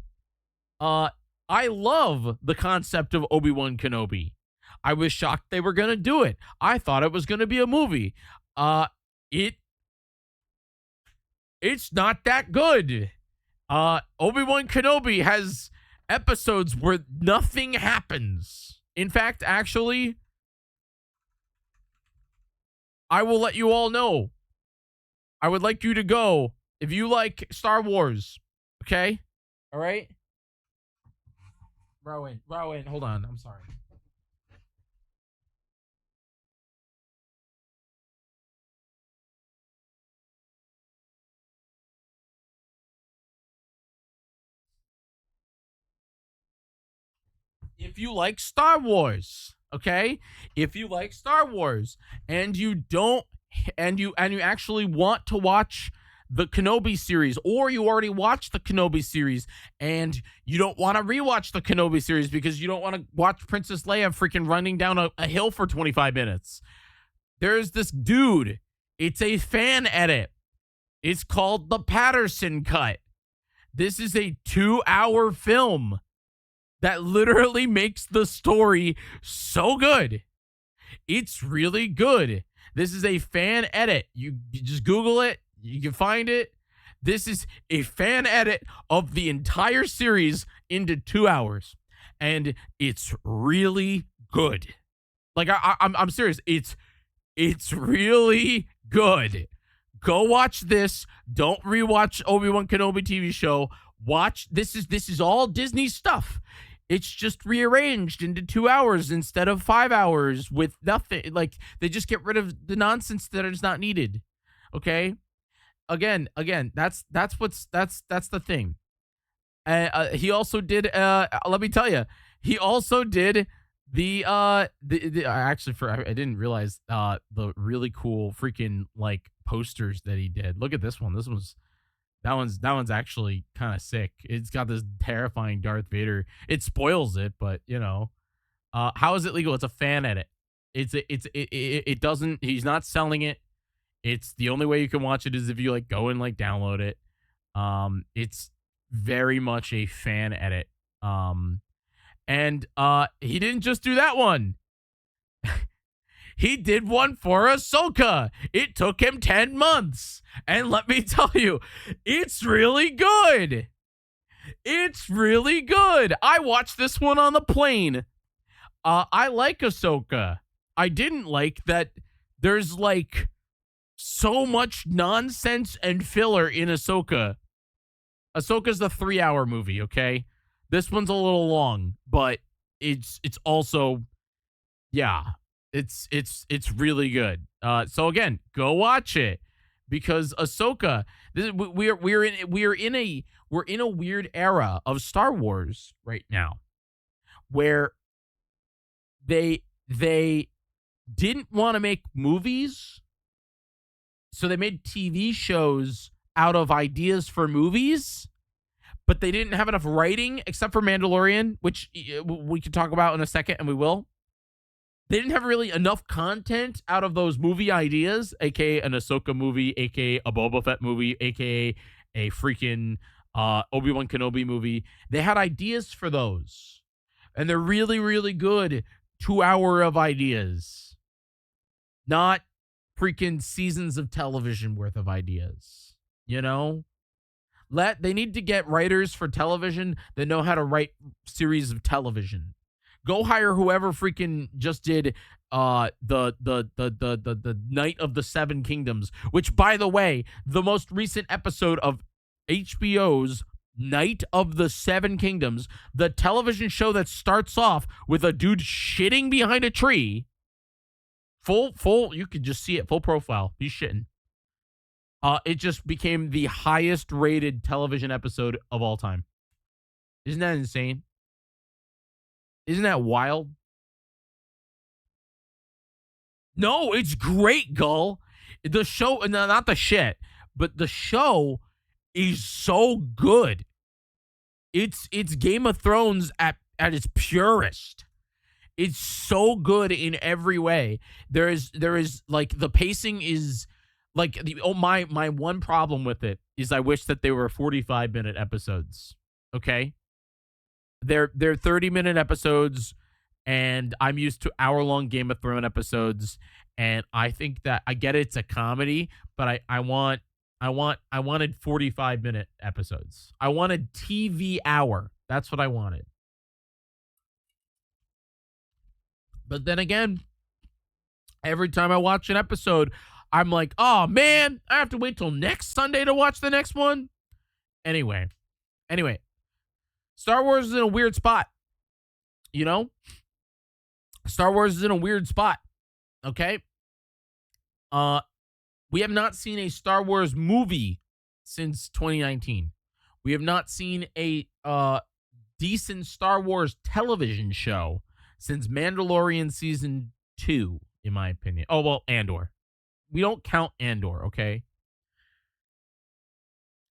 I love the concept of Obi-Wan Kenobi. I was shocked they were going to do it. I thought it was going to be a movie. It's not that good. Obi-Wan Kenobi has episodes where nothing happens. In fact, actually, I will let you all know. I would like you to go if you like Star Wars. Okay? All right? Rowan, hold on. I'm sorry. If you like Star Wars, okay? If you like Star Wars and you don't and you actually want to watch the Kenobi series, or you already watched the Kenobi series and you don't want to rewatch the Kenobi series because you don't want to watch Princess Leia freaking running down a hill for 25 minutes. There's this dude. It's a fan edit. It's called the Patterson Cut. This is a 2-hour film that literally makes the story so good. It's really good. This is a fan edit. You just Google it. You can find it. This is a fan edit of the entire series into 2 hours. And it's really good. Like, I'm serious. It's really good. Go watch this. Don't rewatch Obi-Wan Kenobi TV show. Watch. This is all Disney stuff. It's just rearranged into 2 hours instead of 5 hours with nothing. Like, they just get rid of the nonsense that is not needed. Okay? Again, that's the thing. He also did, let me tell you, he also did the actually, I didn't realize the really cool freaking like posters that he did. Look at this one. That one's actually kind of sick. It's got this terrifying Darth Vader. It spoils it, but you know, how is it legal? It's a fan edit. It doesn't. He's not selling it. It's the only way you can watch it is if you like go and like download it. It's very much a fan edit. And he didn't just do that one. He did one for Ahsoka. It took him 10 months. And let me tell you, it's really good. It's really good. I watched this one on the plane. I like Ahsoka. I didn't like that there's like so much nonsense and filler in Ahsoka. Ahsoka's the 3-hour movie, okay? This one's a little long, but it's also, yeah, it's really good. So again, go watch it because Ahsoka. We're in a weird era of Star Wars right now, where they didn't want to make movies, so they made TV shows out of ideas for movies, but they didn't have enough writing except for Mandalorian, which we could talk about in a second, and we will. they didn't have really enough content out of those movie ideas, aka an Ahsoka movie, aka a Boba Fett movie, aka a freaking Obi-Wan Kenobi movie. They had ideas for those, and they're really, really good 2 hour of ideas, not freaking seasons of television worth of ideas. You know, they need to get writers for television that know how to write series of television. Go hire whoever freaking just did the Night of the Seven Kingdoms, which, by the way, the most recent episode of HBO's Night of the Seven Kingdoms, the television show that starts off with a dude shitting behind a tree, full, you could just see it, full profile, he's shitting. It just became the highest rated television episode of all time. Isn't that insane? Isn't that wild? No, it's great, Gull. The show, no, not the shit, but the show is so good. It's Game of Thrones at its purest. It's so good in every way. There is like, the pacing is like, my one problem with it is I wish that they were 45-minute episodes. Okay? They're 30-minute episodes, and I'm used to hour-long Game of Thrones episodes, and I think that I get it's a comedy, but I wanted 45-minute episodes. I wanted TV hour. That's what I wanted. But then again, every time I watch an episode, I'm like, oh man, I have to wait till next Sunday to watch the next one. Anyway, Star Wars is in a weird spot. You know? Star Wars is in a weird spot. Okay? We have not seen a Star Wars movie since 2019. We have not seen a decent Star Wars television show since Mandalorian Season 2, in my opinion. Oh, well, Andor. We don't count Andor, okay?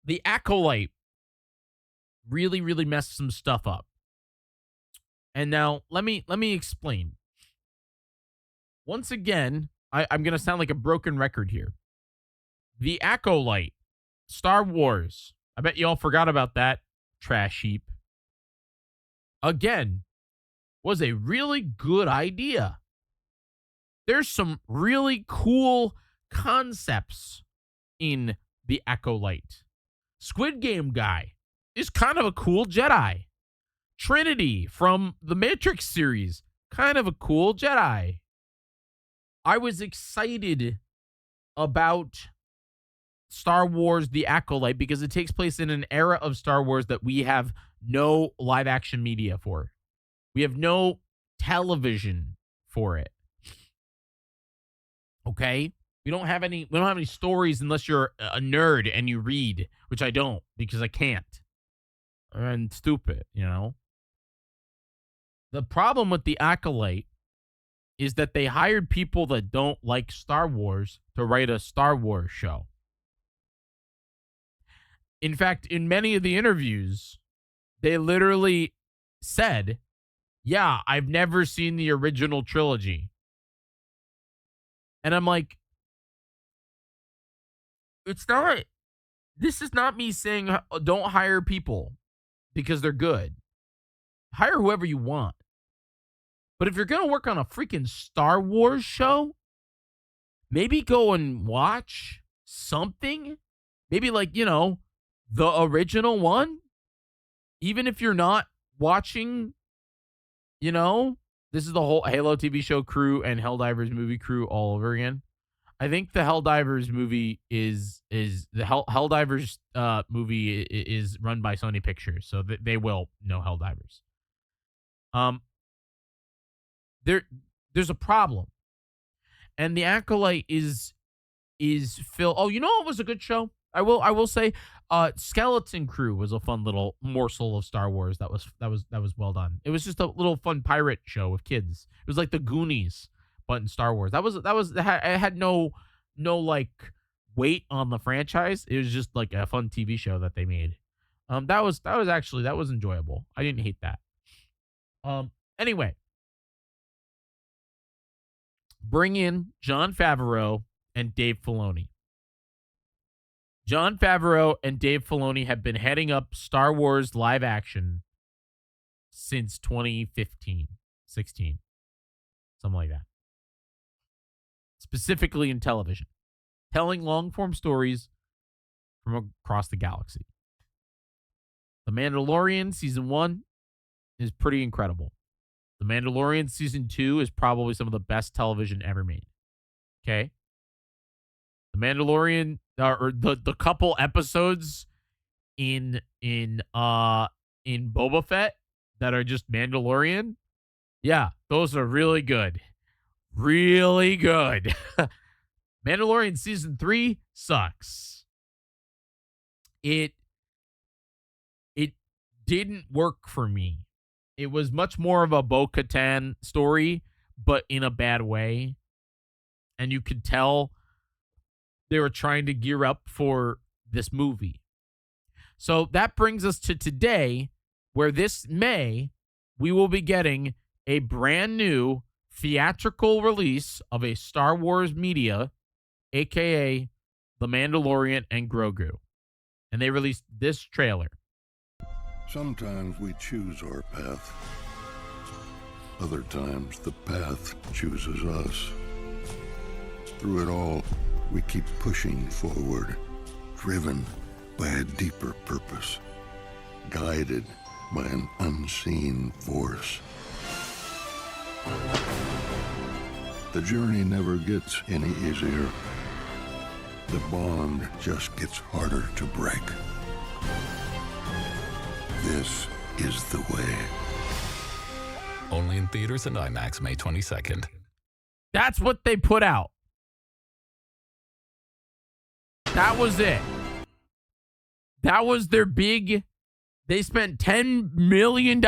The Acolyte really, really messed some stuff up. And now, let me explain. Once again, I'm going to sound like a broken record here. The Acolyte, Star Wars. I bet you all forgot about that, trash heap. Again, was a really good idea. There's some really cool concepts in the Acolyte. Squid Game guy is kind of a cool Jedi. Trinity from the Matrix series, kind of a cool Jedi. I was excited about Star Wars The Acolyte because it takes place in an era of Star Wars that we have no live action media for. We have no television for it. Okay? We don't have any stories unless you're a nerd and you read, which I don't because I can't. And stupid, you know? The problem with The Acolyte is that they hired people that don't like Star Wars to write a Star Wars show. In fact, in many of the interviews, they literally said, yeah, I've never seen the original trilogy. And I'm like, this is not me saying don't hire people because they're good. Hire whoever you want. But if you're going to work on a freaking Star Wars show, maybe go and watch something. Maybe like, the original one. Even if you're not watching, this is the whole Halo TV show crew and Helldivers movie crew all over again. I think the Helldivers movie is the Helldivers movie is run by Sony Pictures, so they will know Helldivers. There's a problem, and The Acolyte is Phil. Oh, you know what was a good show? I will say, Skeleton Crew was a fun little morsel of Star Wars that was well done. It was just a little fun pirate show with kids. It was like the Goonies, but in Star Wars. It had no like weight on the franchise. It was just like a fun TV show that they made. That was enjoyable. I didn't hate that. Anyway, bring in Jon Favreau and Dave Filoni. Jon Favreau and Dave Filoni have been heading up Star Wars live action since 2015, 16, something like that. Specifically in television, telling long-form stories from across the galaxy. The Mandalorian Season 1 is pretty incredible. The Mandalorian Season 2 is probably some of the best television ever made. Okay? The Mandalorian, or the couple episodes in Boba Fett that are just Mandalorian, yeah, those are really good. Really good. Mandalorian Season 3 sucks. It didn't work for me. It was much more of a Bo-Katan story, but in a bad way. And you could tell they were trying to gear up for this movie. So that brings us to today, where this May, we will be getting a brand new theatrical release of a Star Wars media, aka The Mandalorian and Grogu. And they released this trailer. Sometimes we choose our path. Other times the path chooses us. Through it all, we keep pushing forward, driven by a deeper purpose, guided by an unseen force. The journey never gets any easier. The bond just gets harder to break. This is the way. Only in theaters and IMAX May 22nd. That's what they put out. That was it. That was their big... They spent $10 million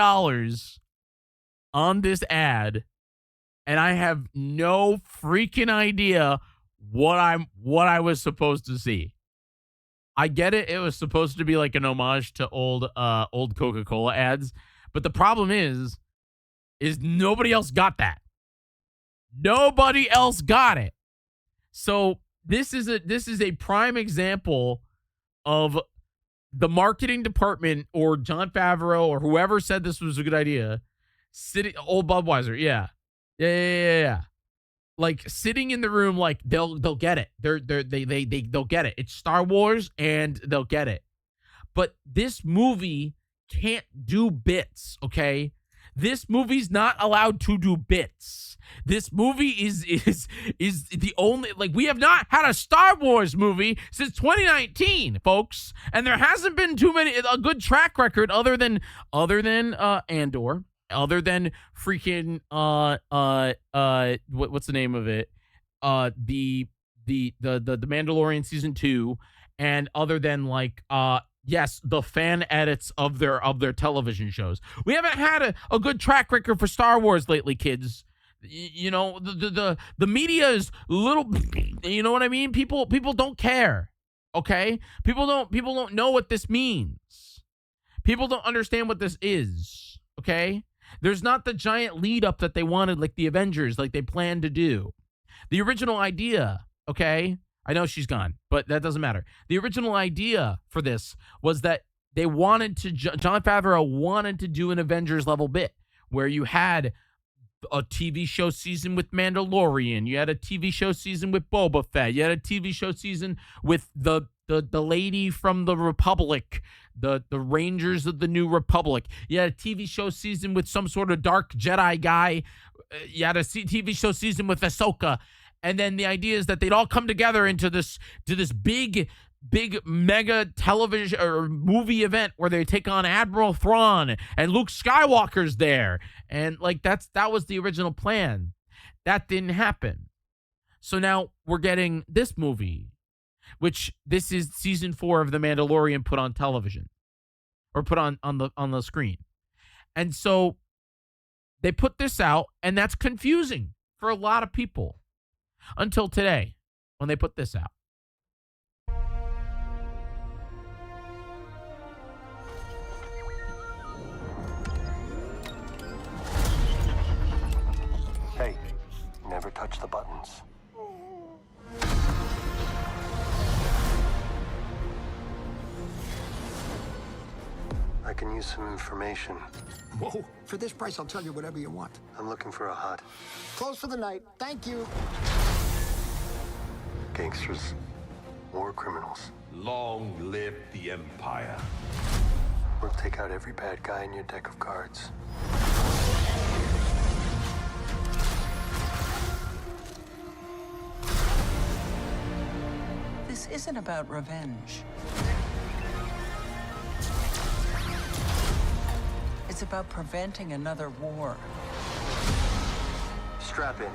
on this ad, and I have no freaking idea what I was supposed to see. I get it. It was supposed to be like an homage to old Coca-Cola ads, but the problem is nobody else got that. Nobody else got it. So this is a prime example of the marketing department or Jon Favreau or whoever said this was a good idea. Old Budweiser, yeah. Like sitting in the room, like they'll get it. They'll get it. It's Star Wars, and they'll get it. But this movie can't do bits. Okay, this movie's not allowed to do bits. This movie is the only, like, we have not had a Star Wars movie since 2019, folks, and there hasn't been a good track record other than Andor. Other than freaking what's the name of it? The Mandalorian Season 2, and other than yes, the fan edits of their television shows. We haven't had a good track record for Star Wars lately, kids. You know, the media is little, you know what I mean? People don't care. Okay? People don't know what this means. People don't understand what this is. Okay? There's not the giant lead up that they wanted, like the Avengers, like they planned to do. The original idea, okay? I know she's gone, but that doesn't matter. The original idea for this was that they wanted to, Jon Favreau wanted to do an Avengers level bit where you had a TV show season with Mandalorian, you had a TV show season with Boba Fett, you had a TV show season with the lady from the Republic, the Rangers of the New Republic. You had a TV show season with some sort of dark Jedi guy. You had a TV show season with Ahsoka. And then the idea is that they'd all come together into this big mega television or movie event where they take on Admiral Thrawn and Luke Skywalker's there. And that was the original plan. That didn't happen. So now we're getting this movie, which this is season 4 of The Mandalorian put on television, or put on the screen. And so they put this out, and that's confusing for a lot of people until today when they put this out. Hey, never touch the buttons. I can use some information. Whoa. For this price, I'll tell you whatever you want. I'm looking for a hut. Close for the night. Thank you. Gangsters. War criminals. Long live the Empire. We'll take out every bad guy in your deck of cards. This isn't about revenge. It's about preventing another war. Strap in.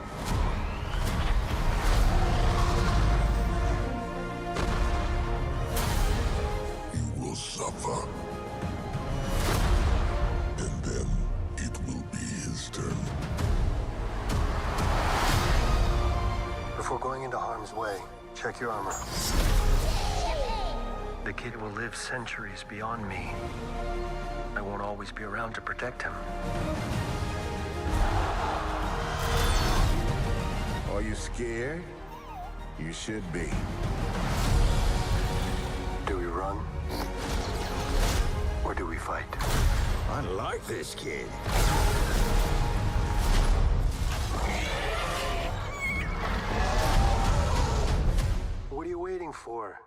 You will suffer. And then it will be his turn. Before going into harm's way, check your armor. The kid will live centuries beyond me. I won't always be around to protect him. Are you scared? You should be. Do we run? Or do we fight? I like this kid. What are you waiting for?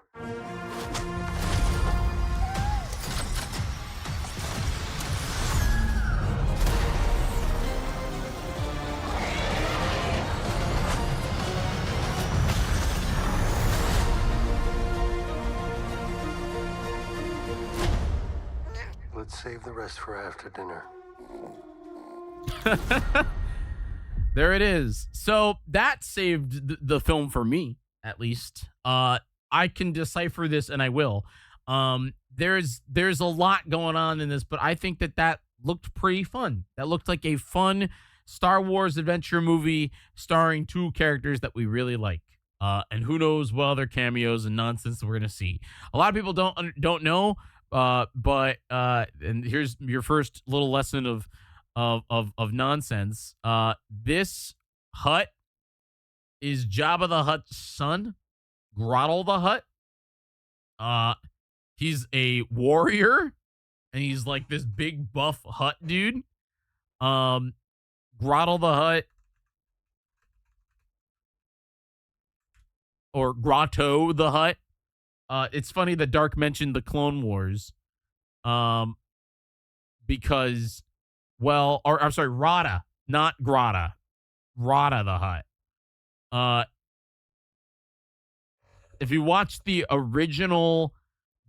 Let's save the rest for after dinner. There it is. So that saved the film for me, at least. I can decipher this, and I will. There's a lot going on in this, but I think that looked pretty fun. That looked like a fun Star Wars adventure movie starring two characters that we really like. And who knows what other cameos and nonsense that we're gonna see. A lot of people don't know. But and here's your first little lesson of nonsense. This hut is Jabba the Hutt's son, Grottle the Hutt. He's a warrior, and he's like this big buff Hutt dude. Grottle the Hutt, or Grotto the Hutt. It's funny that Dark mentioned the Clone Wars, because, well, or I'm sorry, Rada, not Grata, Rada the Hutt. If you watch the original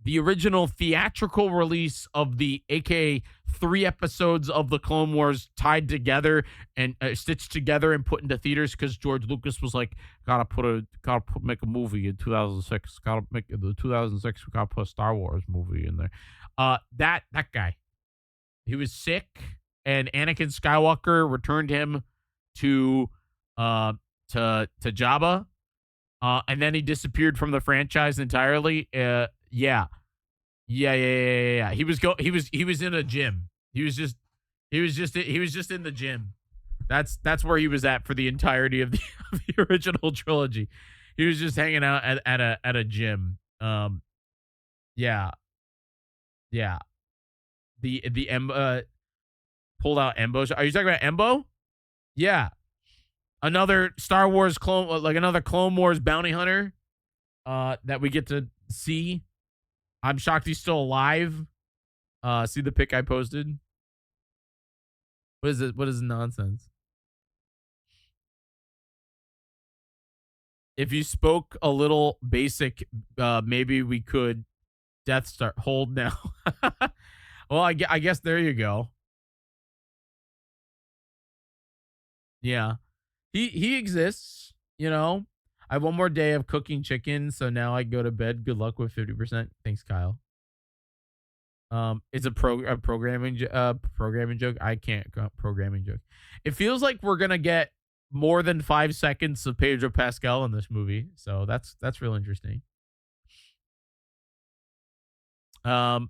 theatrical release of the AKA 3 episodes of the Clone Wars tied together and stitched together and put into theaters, because George Lucas was like, make a movie in 2006. Gotta make the 2006. We gotta put a Star Wars movie in there. That guy, he was sick, and Anakin Skywalker returned him to Jabba, and then he disappeared from the franchise entirely. Yeah. He was in a gym. He was just in the gym. That's where he was at for the entirety of the original trilogy. He was just hanging out at a gym. Yeah. The pulled out Embo. Are you talking about Embo? Yeah. Another Star Wars clone, like another Clone Wars bounty hunter that we get to see. I'm shocked he's still alive. See the pic I posted? What is it? What is nonsense? If you spoke a little basic, maybe we could Death Star. Hold now. Well, I guess there you go. Yeah. He exists, you know. I have one more day of cooking chicken, so now I go to bed. Good luck with 50%. Thanks, Kyle. It's a programming joke. I can't programming joke. It feels like we're gonna get more than 5 seconds of Pedro Pascal in this movie, so that's real interesting. I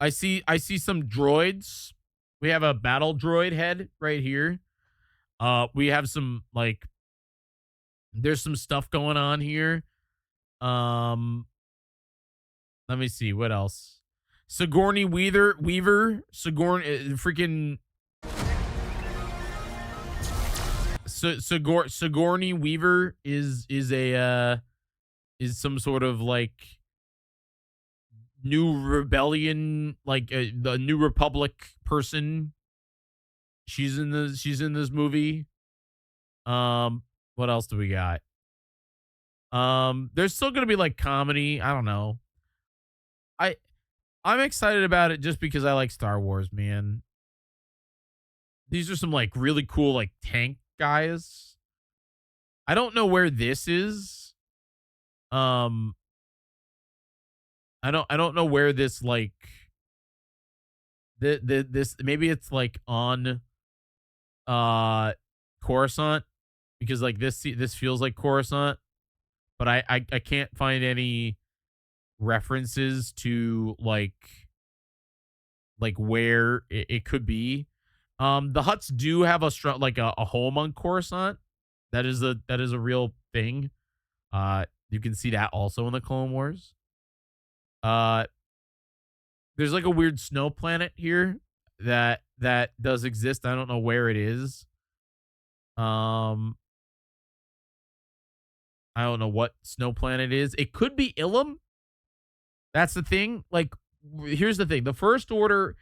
see some droids. We have a battle droid head right here. We have some like there's some stuff going on here. Um, let me see what else. Sigourney Weaver, freaking Sigourney Weaver is some sort of like new rebellion, like the New Republic person. She's in this movie. What else do we got? There's still gonna be like comedy. I don't know. I'm excited about it just because I like Star Wars, man. These are some like really cool like tank guys. I don't know where this is. I don't know where this like this maybe it's like on Coruscant, because like this feels like Coruscant, but I can't find any references to like where it could be. The Hutts do have a strong like a home on Coruscant. That is a real thing. You can see that also in the Clone Wars. There's like a weird snow planet here that does exist. I don't know where it is. I don't know what snow planet it is. It could be Ilum. That's the thing. Like, here's the thing. The First Order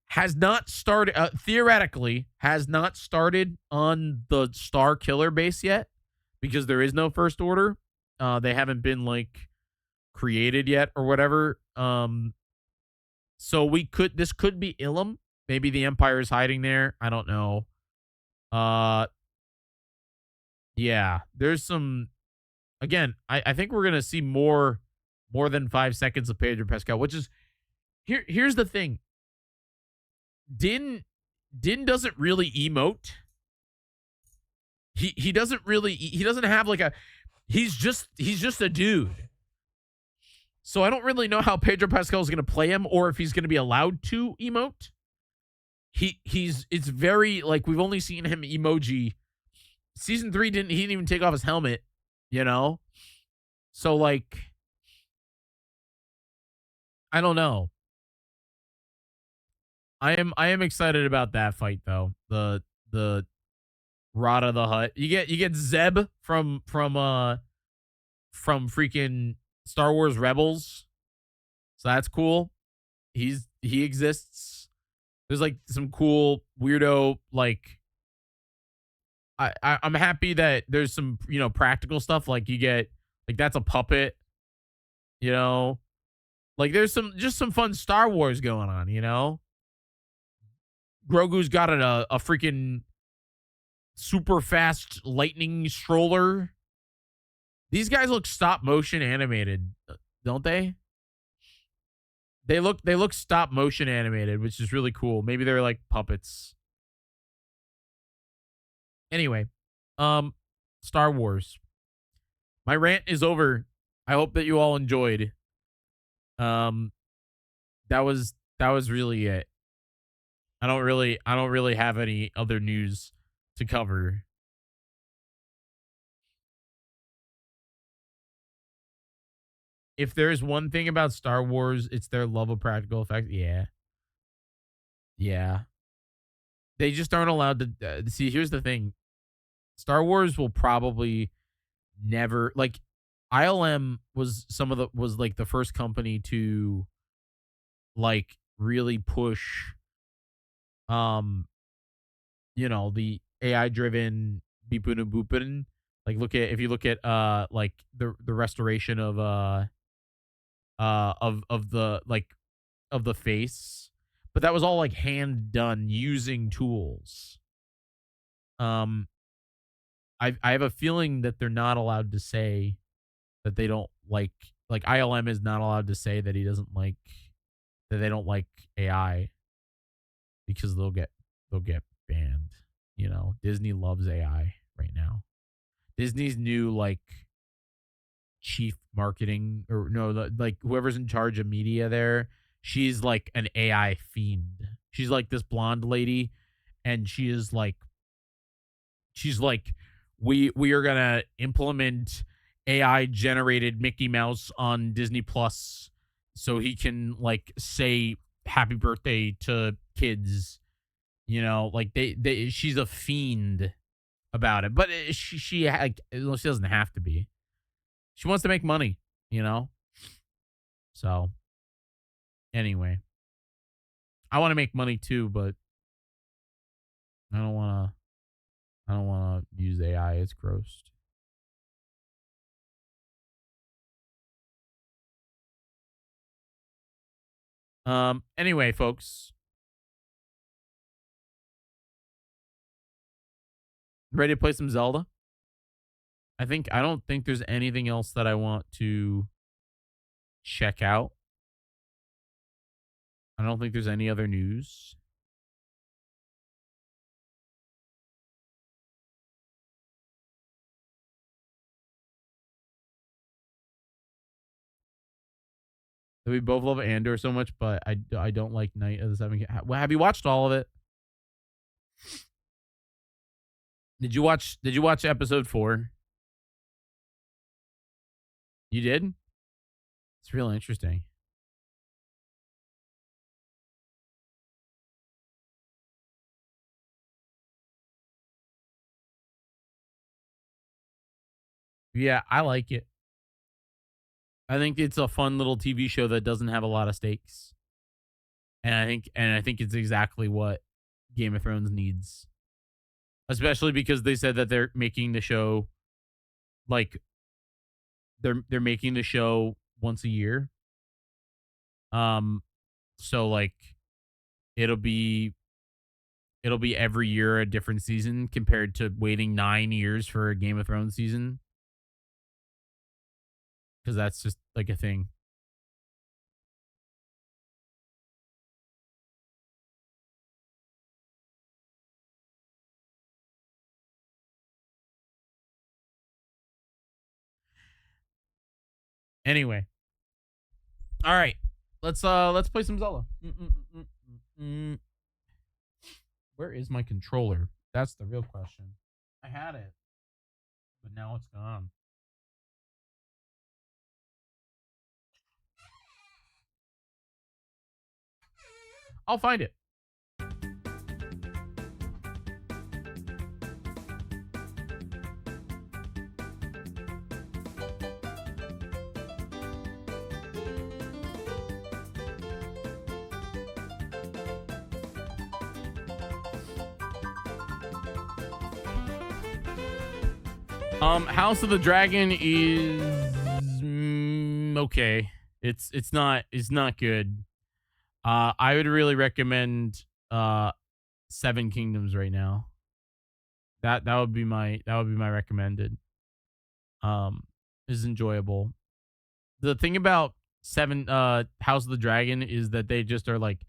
has not started, theoretically, has not started on the Star Killer base yet, because there is no First Order. They haven't been, like, created yet or whatever. So this could be Ilum. Maybe the Empire is hiding there. I don't know. Yeah, there's some, again, I think we're going to see more than 5 seconds of Pedro Pascal, which is, here's the thing. Din doesn't really emote. He doesn't have like he's just a dude. So I don't really know how Pedro Pascal is going to play him, or if he's going to be allowed to emote. It's very like, we've only seen him emoji. Season 3 he didn't even take off his helmet, you know? So like, I don't know. I am excited about that fight though. The Rada the Hutt. You get Zeb from freaking Star Wars Rebels. So that's cool. He exists. There's like some cool weirdo like, I'm happy that there's some, you know, practical stuff, like you get like, that's a puppet, you know? Like there's some fun Star Wars going on, you know? Grogu's got a freaking super fast lightning stroller. These guys look stop motion animated, don't they? They look stop motion animated, which is really cool. Maybe they're like puppets. Anyway, Star Wars. My rant is over. I hope that you all enjoyed. That was really it. I don't really have any other news to cover. If there's one thing about Star Wars, it's their love of practical effects. Yeah. Yeah. They just aren't allowed to see. Here's the thing. Star Wars will probably never, like, ILM was like the first company to like really push you know, the AI driven beepin and boopin. Like if you look at like the restoration of the face, but that was all like hand done using tools. I have a feeling that they're not allowed to say that they don't like ILM is not allowed to say that they don't like AI, because they'll get banned. You know, Disney loves AI right now. Disney's new like chief marketing, or no, like whoever's in charge of media there, she's like an AI fiend. She's like this blonde lady, and she is like she's like, we are gonna implement AI generated Mickey Mouse on Disney Plus so he can like say happy birthday to kids. You know, like she's a fiend about it, but well, she doesn't have to be. She wants to make money, you know. So anyway, I want to make money too, but I don't want to. I don't want to use AI. It's gross. Anyway, folks, ready to play some Zelda? I don't think there's anything else that I want to check out. I don't think there's any other news. We both love Andor so much, but I don't like Night of the Seven Kingdoms. Well, have you watched all of it? Did you watch episode 4? You did? It's real interesting. Yeah, I like it. I think it's a fun little TV show that doesn't have a lot of stakes. And I think it's exactly what Game of Thrones needs. Especially because they said that they're making the show like they're making the show once a year. So like it'll be every year a different season compared to waiting 9 years for a Game of Thrones season. Because that's just like a thing. Anyway. All right. Let's play some Zelda. Where is my controller? That's the real question. I had it, but now it's gone. I'll find it. House of the Dragon is okay. It's not good. I would really recommend Seven Kingdoms right now. That would be my recommended. Is enjoyable. The thing about House of the Dragon is that they just are like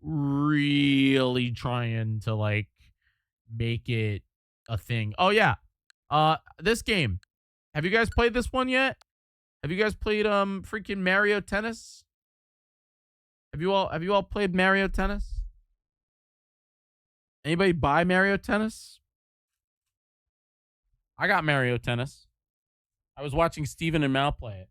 really trying to like make it a thing. Oh yeah. This game. Have you guys played this one yet? Have you guys played freaking Mario Tennis? Have you all played Mario Tennis? Anybody buy Mario Tennis? I got Mario Tennis. I was watching Steven and Mal play it.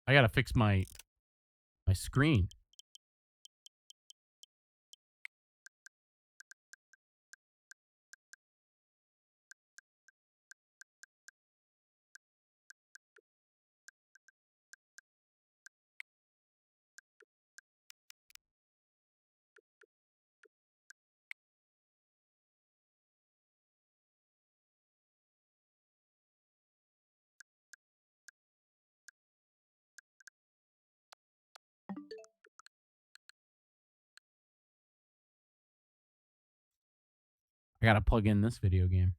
I gotta fix my screen. I gotta plug in this video game.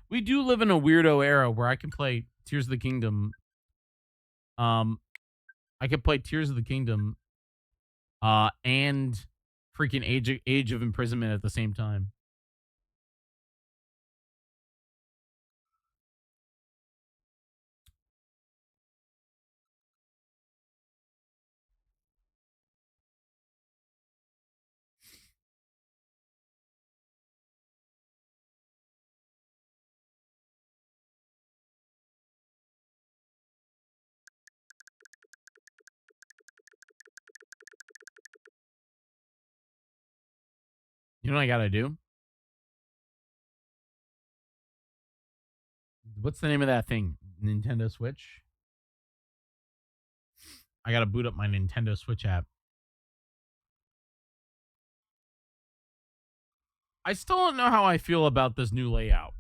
We do live in a weirdo era where I can play Tears of the Kingdom. I could play Tears of the Kingdom, and freaking Age of Imprisonment at the same time. You know what I gotta do? What's the name of that thing? Nintendo Switch? I gotta boot up my Nintendo Switch app. I still don't know how I feel about this new layout.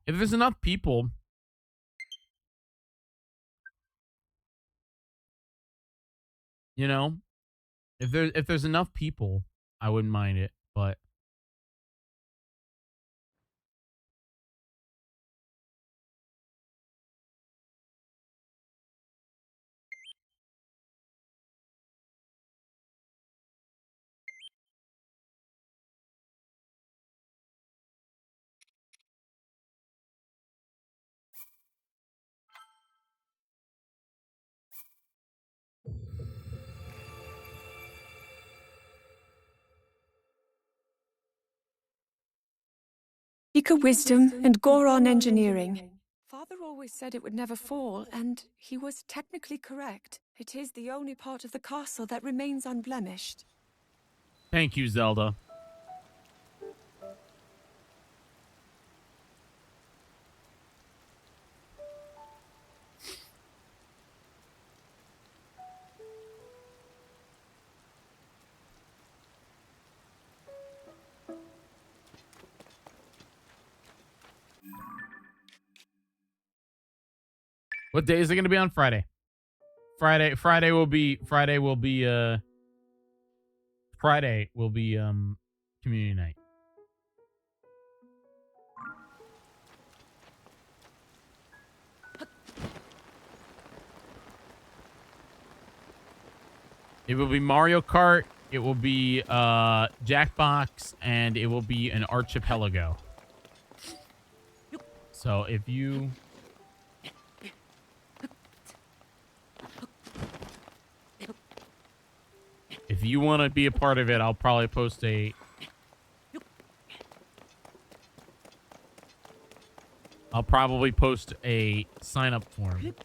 If there's enough people, you know, if there's enough people, I wouldn't mind it, but Ika wisdom and Goron engineering. Father always said it would never fall, and he was technically correct. It is the only part of the castle that remains unblemished. thank you, Zelda. What day is it going to be on? Friday. Friday will be community night. It will be Mario Kart, it will be Jackbox, and it will be an archipelago. So if you want to be a part of it, I'll probably post a sign up form.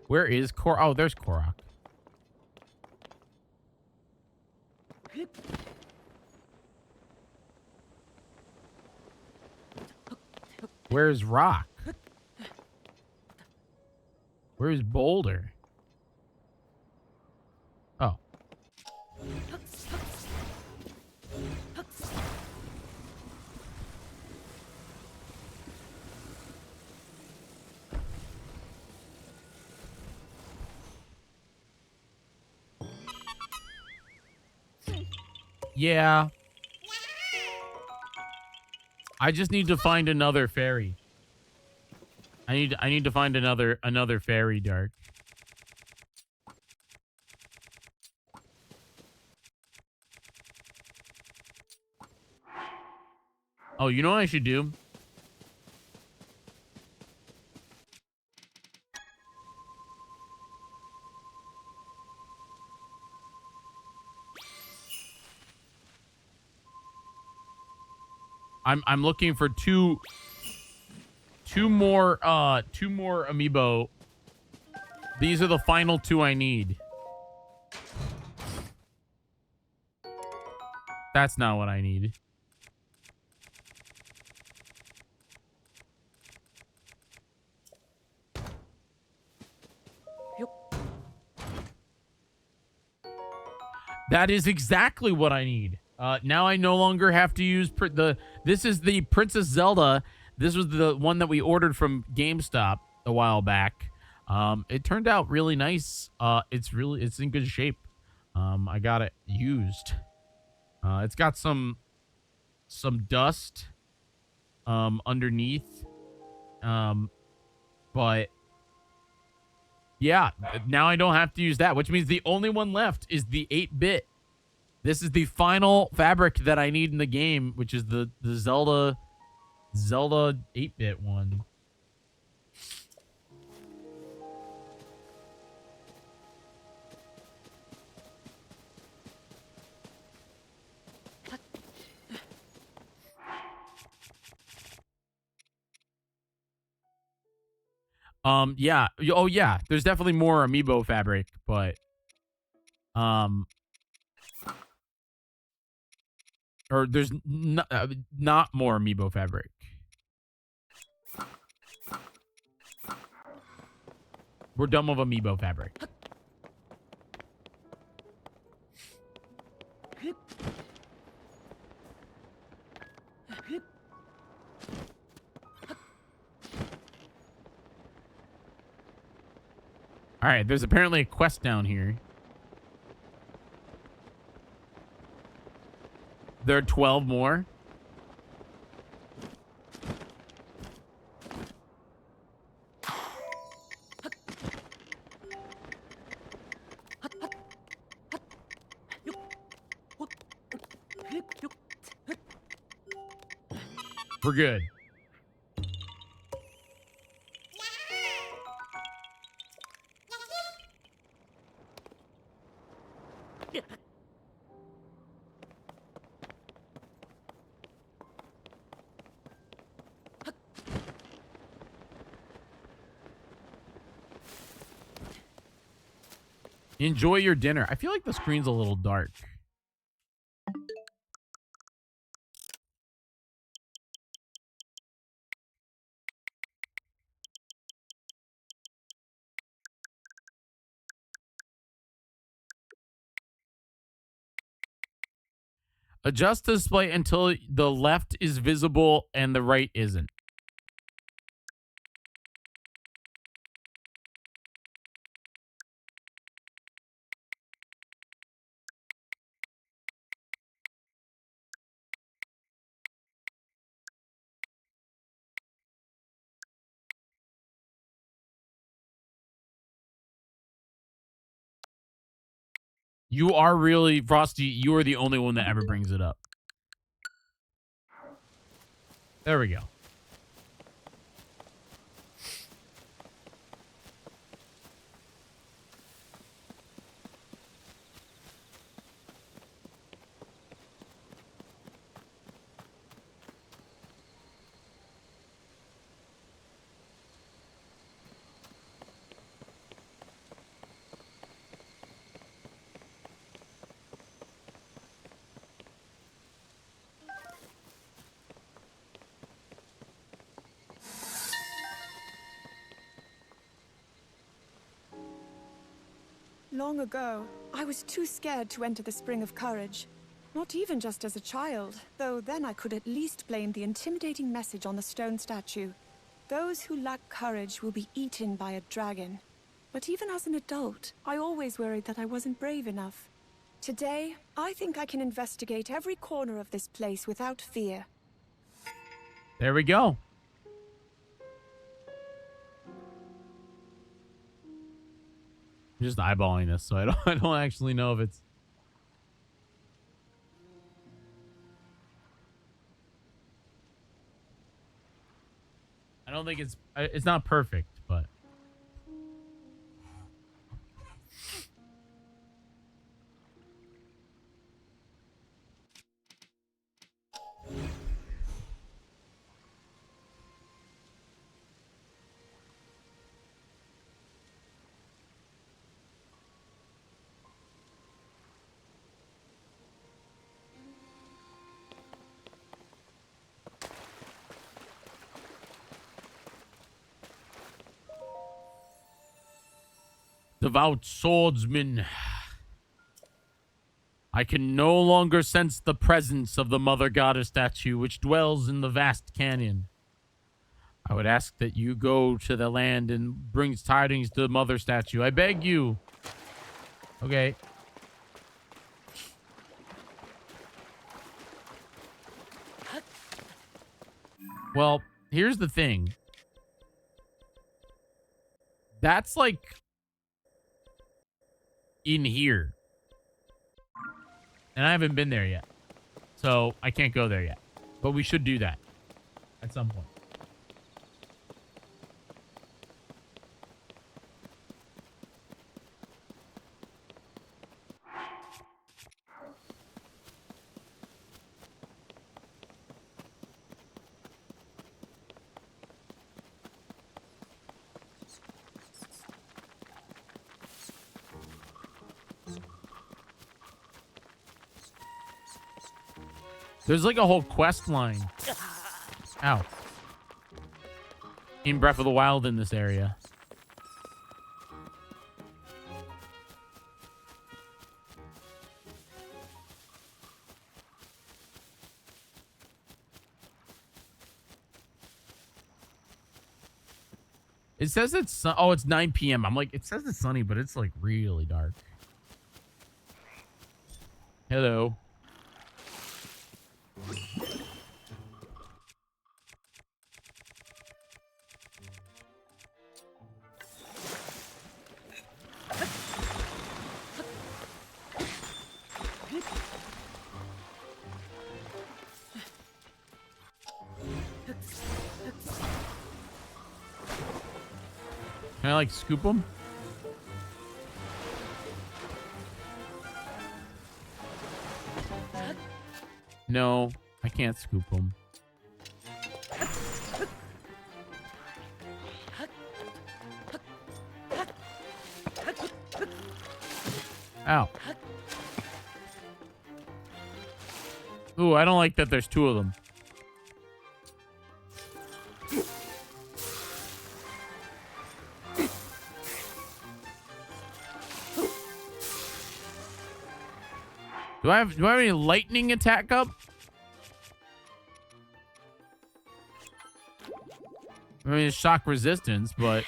Where is Korok? Oh, there's Korok. Where's Rock? Where's Boulder? Oh. Yeah. I just need to find another fairy. I need to find another fairy, Dark. Oh, you know what I should do? I'm looking for two more amiibo. These are the final two I need. That's not what I need. That is exactly what I need. Now I no longer have to use this is the Princess Zelda. This was the one that we ordered from GameStop a while back. It turned out really nice. It's in good shape. I got it used. It's got some dust underneath. But yeah, now I don't have to use that, which means the only one left is the 8-bit. This is the final fabric that I need in the game, which is the Zelda 8-bit one. Yeah. Oh, yeah. There's definitely more amiibo fabric, but or there's not more amiibo fabric. We're done with amiibo fabric. All right, there's apparently a quest down here. There are 12 more. We're good. Enjoy your dinner. I feel like the screen's a little dark. Adjust the display until the left is visible and the right isn't. You are really, Frosty, you are the only one that ever brings it up. There we go. Long ago, I was too scared to enter the Spring of Courage. Not even just as a child, though then I could at least blame the intimidating message on the stone statue. Those who lack courage will be eaten by a dragon. But even as an adult, I always worried that I wasn't brave enough. Today, I think I can investigate every corner of this place without fear. There we go. I'm just eyeballing this, so I don't actually know if it's. I don't think it's not perfect, but. Devout swordsman. I can no longer sense the presence of the Mother Goddess statue which dwells in the vast canyon. I would ask that you go to the land and bring tidings to the Mother statue. I beg you. Okay. Well, here's the thing. That's like in here. And I haven't been there yet. So I can't go there yet. But we should do that at some point. There's like a whole quest line. Ow. In Breath of the Wild in this area. It says it's... Oh, it's 9 p.m. I'm like, it says it's sunny, but it's like really dark. Hello. Can I, like, scoop them? No, I can't scoop them. Ow. Ooh, I don't like that there's two of them. Do I have any lightning attack up? I mean, it's shock resistance, but...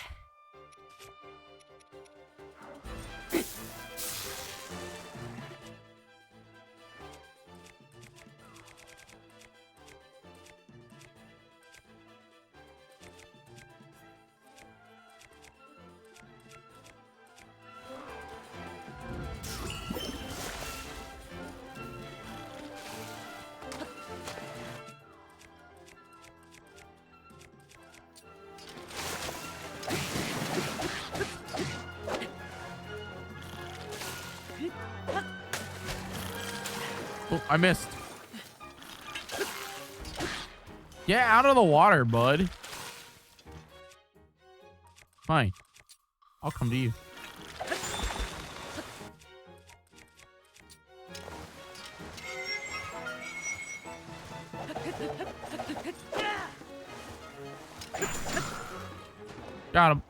Oh, I missed. Get out of the water, bud. Fine. I'll come to you. Got him.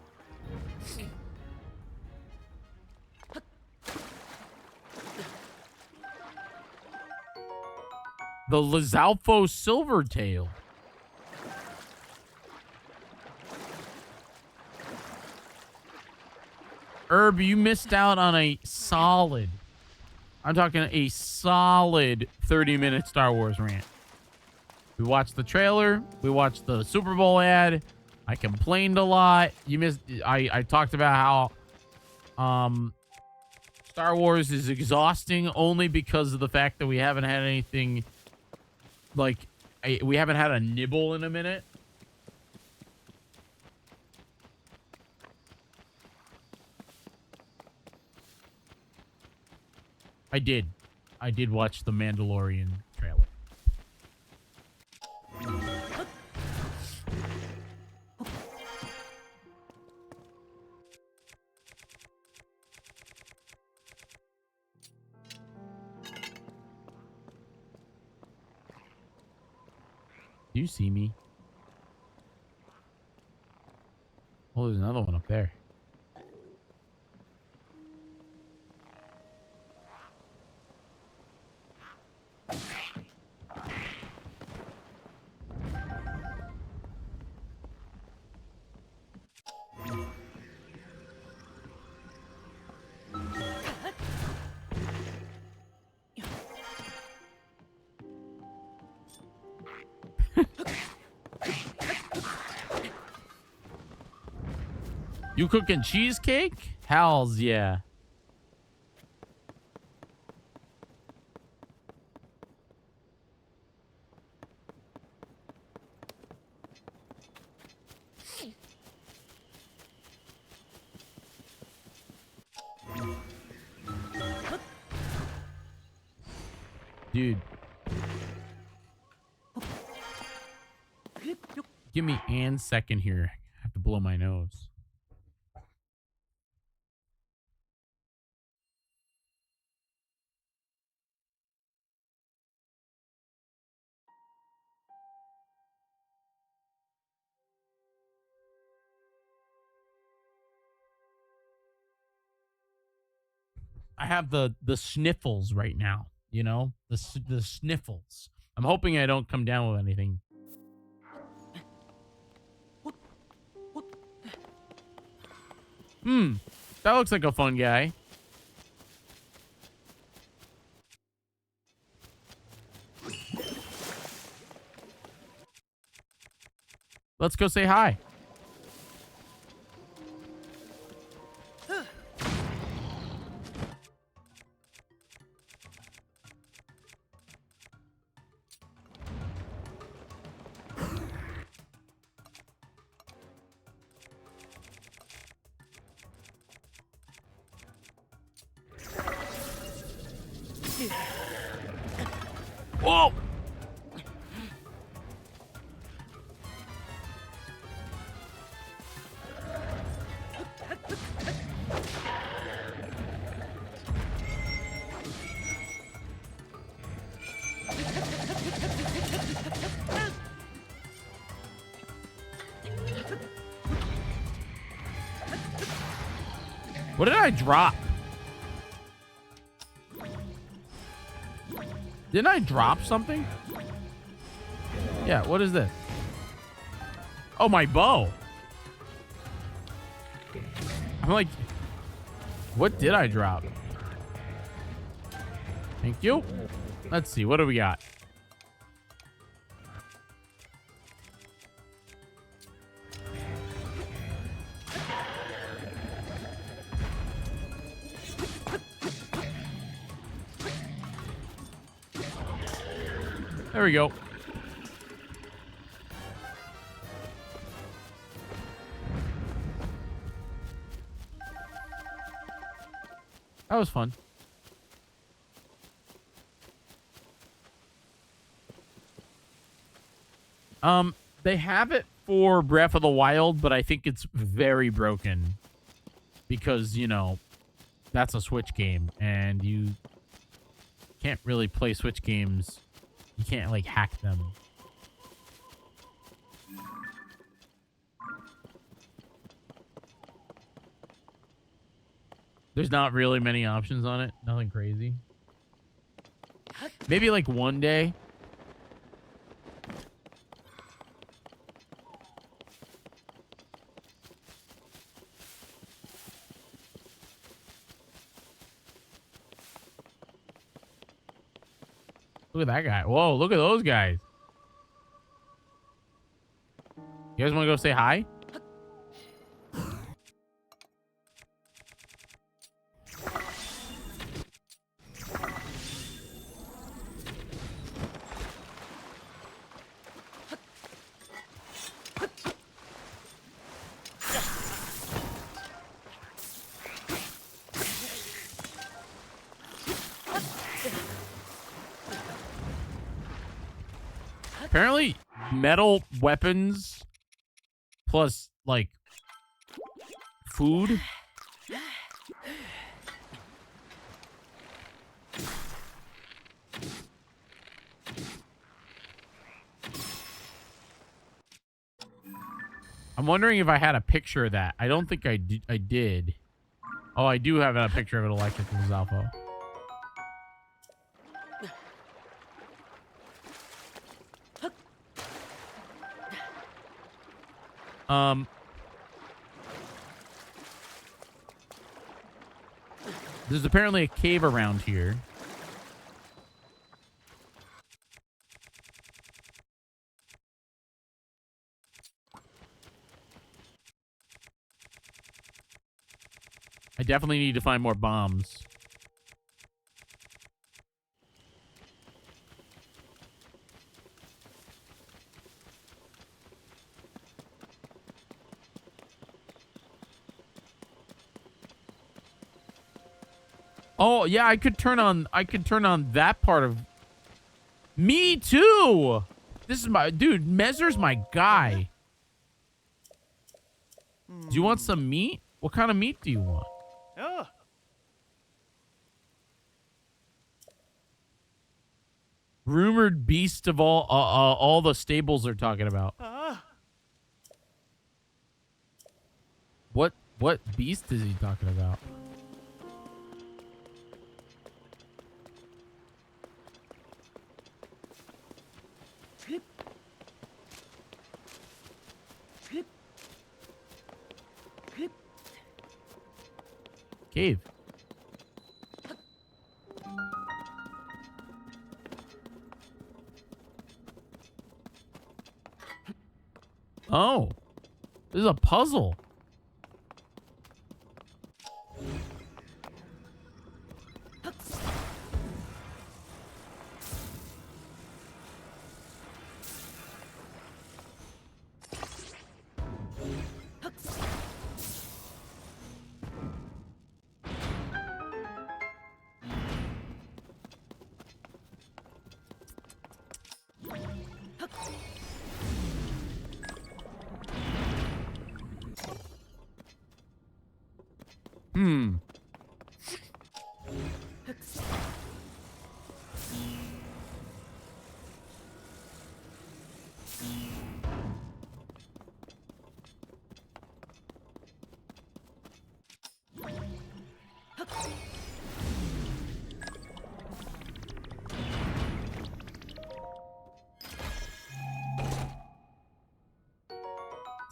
The Lizalfo Silvertail. Herb, you missed out on a solid, I'm talking a solid 30-minute Star Wars rant. We watched the trailer. We watched the Super Bowl ad. I complained a lot. You missed. I talked about how Star Wars is exhausting only because of the fact that we haven't had anything like we haven't had a nibble in a minute. I did watch the Mandalorian trailer. Do you see me? Oh, there's another one up there. You cooking cheesecake? Hells yeah. Dude. Give me a second here. I have to blow my nose. I have the sniffles right now, you know? The sniffles. I'm hoping I don't come down with anything. That looks like a fun guy. Let's go say hi. Whoa! What did I drop? Didn't I drop something? Yeah, what is this? Oh, my bow. I'm like, what did I drop? Thank you. Let's see, what do we got? There we go. That was fun. They have it for Breath of the Wild, but I think it's very broken because, you know, that's a Switch game and you can't really play Switch games. You can't, like, hack them. There's not really many options on it. Nothing crazy. Maybe, like, one day. Look at that guy. Whoa, look at those guys. You guys want to go say hi? Apparently, metal weapons plus, like, food. I'm wondering if I had a picture of that. I don't think I did. Oh, I do have a picture of an electrical Zalfo. There's apparently a cave around here. I definitely need to find more bombs. Oh, yeah, I could turn on that part of me too. This is my dude, Mezzer's my guy. Do you want some meat? What kind of meat do you want? Rumored beast of all the stables are talking about. What beast is he talking about? Cave. Oh, this is a puzzle.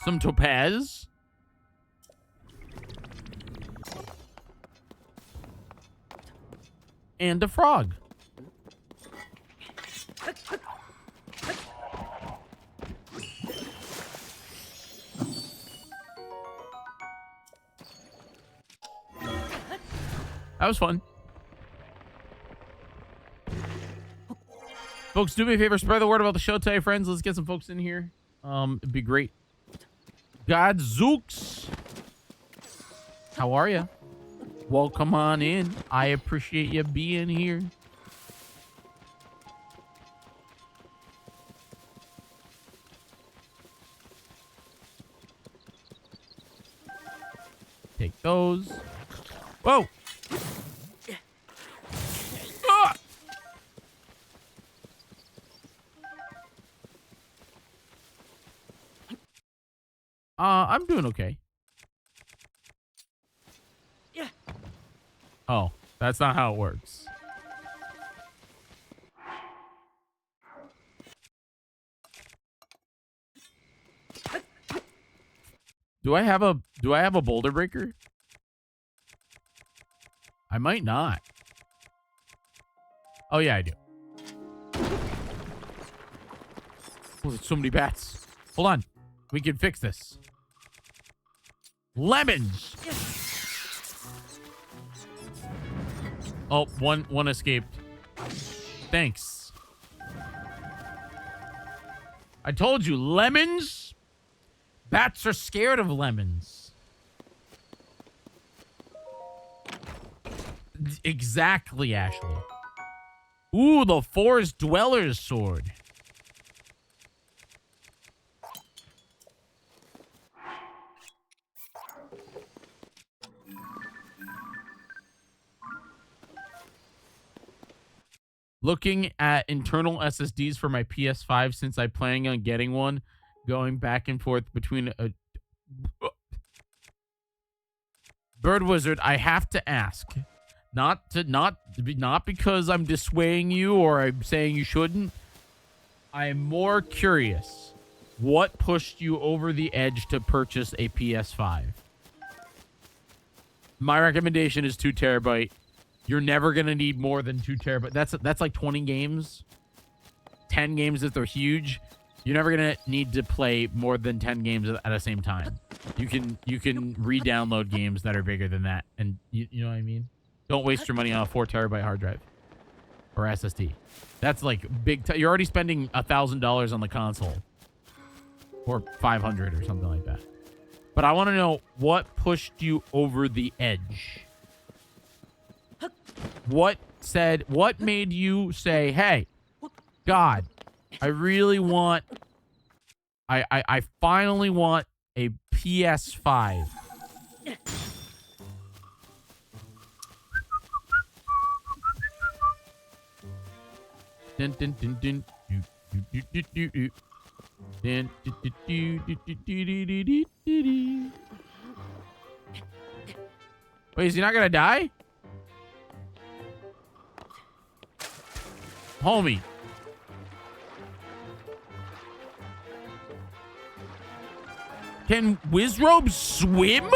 Some topaz. And a frog. That was fun. Folks, do me a favor, spread the word about the show. Tell your friends. Let's get some folks in here. It'd be great. Godzooks. How are you? Welcome on in. I appreciate you being here. Take those. Whoa. Ah! I'm doing okay. Yeah. Oh, that's not how it works. Do I have a boulder breaker? I might not. Oh yeah, I do. Oh, there's so many bats. Hold on. We can fix this. Lemons. Oh, one escaped. Thanks. I told you, lemons. Bats are scared of lemons. Exactly, Ashley. Ooh, the Forest Dweller's sword. Looking at internal SSDs for my PS5 since I'm planning on getting one, going back and forth between a Bird Wizard. I have to ask, not because I'm dissuading you or I'm saying you shouldn't. I am more curious. What pushed you over the edge to purchase a PS5? My recommendation is 2 terabyte. You're never going to need more than 2 terabyte. That's like 20 games. 10 games if they're huge. You're never going to need to play more than 10 games at the same time. You can re-download games that are bigger than that, and you know what I mean. Don't waste your money on a 4 terabyte hard drive or SSD. That's like big. You're already spending $1,000 on the console, or 500 or something like that. But I want to know what pushed you over the edge. What made you say, "Hey, God, I really want. I finally want a PS5." Dun, dun, dun, dun. Do, do, do, do, do. Dun, do, do, do, do, do, do, do, do, do, do. Wait, is he not gonna die? Homie. Can Wizrobe swim?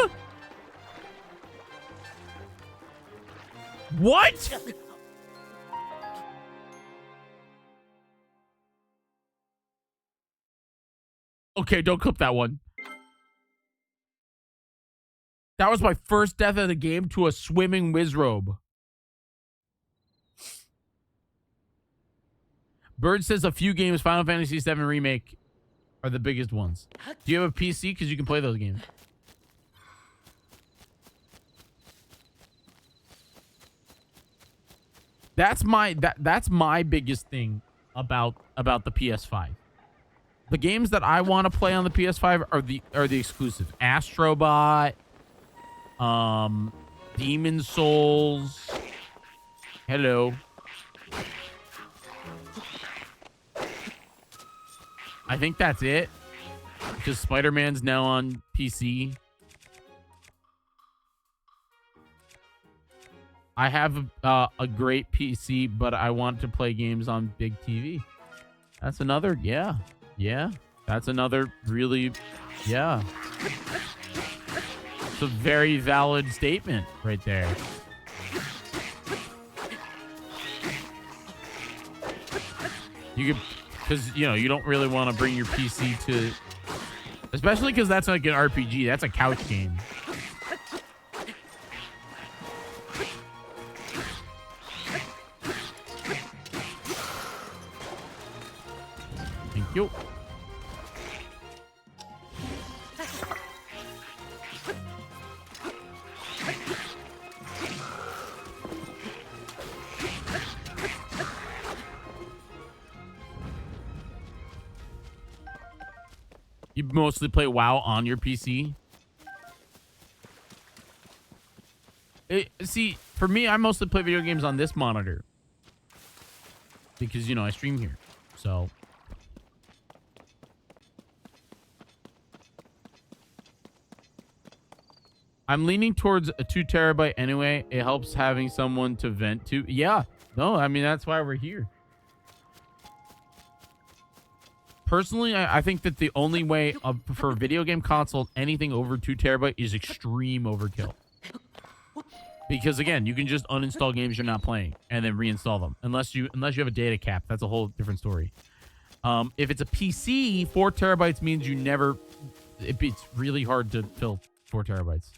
What? Okay, don't clip that one. That was my first death of the game to a swimming Wizrobe. Bird says a few games, Final Fantasy VII Remake, are the biggest ones. Do you have a PC? Because you can play those games. That's my biggest thing about the PS5. The games that I want to play on the PS5 are the exclusive. Astrobot, Demon Souls. Hello. I think that's it. Because Spider-Man's now on PC. I have a great PC, but I want to play games on big TV. That's another, yeah. That's another really, yeah. It's a very valid statement right there. You could, because, you know, you don't really want to bring your PC to, especially because that's like an RPG. That's a couch game. Thank you. You mostly play WoW on your PC? See, for me, I mostly play video games on this monitor. Because, you know, I stream here. So. I'm leaning towards a 2 terabyte anyway. It helps having someone to vent to. Yeah. No, I mean, that's why we're here. Personally, I think that the only way for a video game console, anything over 2 terabyte is extreme overkill. Because again, you can just uninstall games you're not playing and then reinstall them. Unless you have a data cap. That's a whole different story. If it's a PC, 4 terabytes means you never... It's really hard to fill 4 terabytes.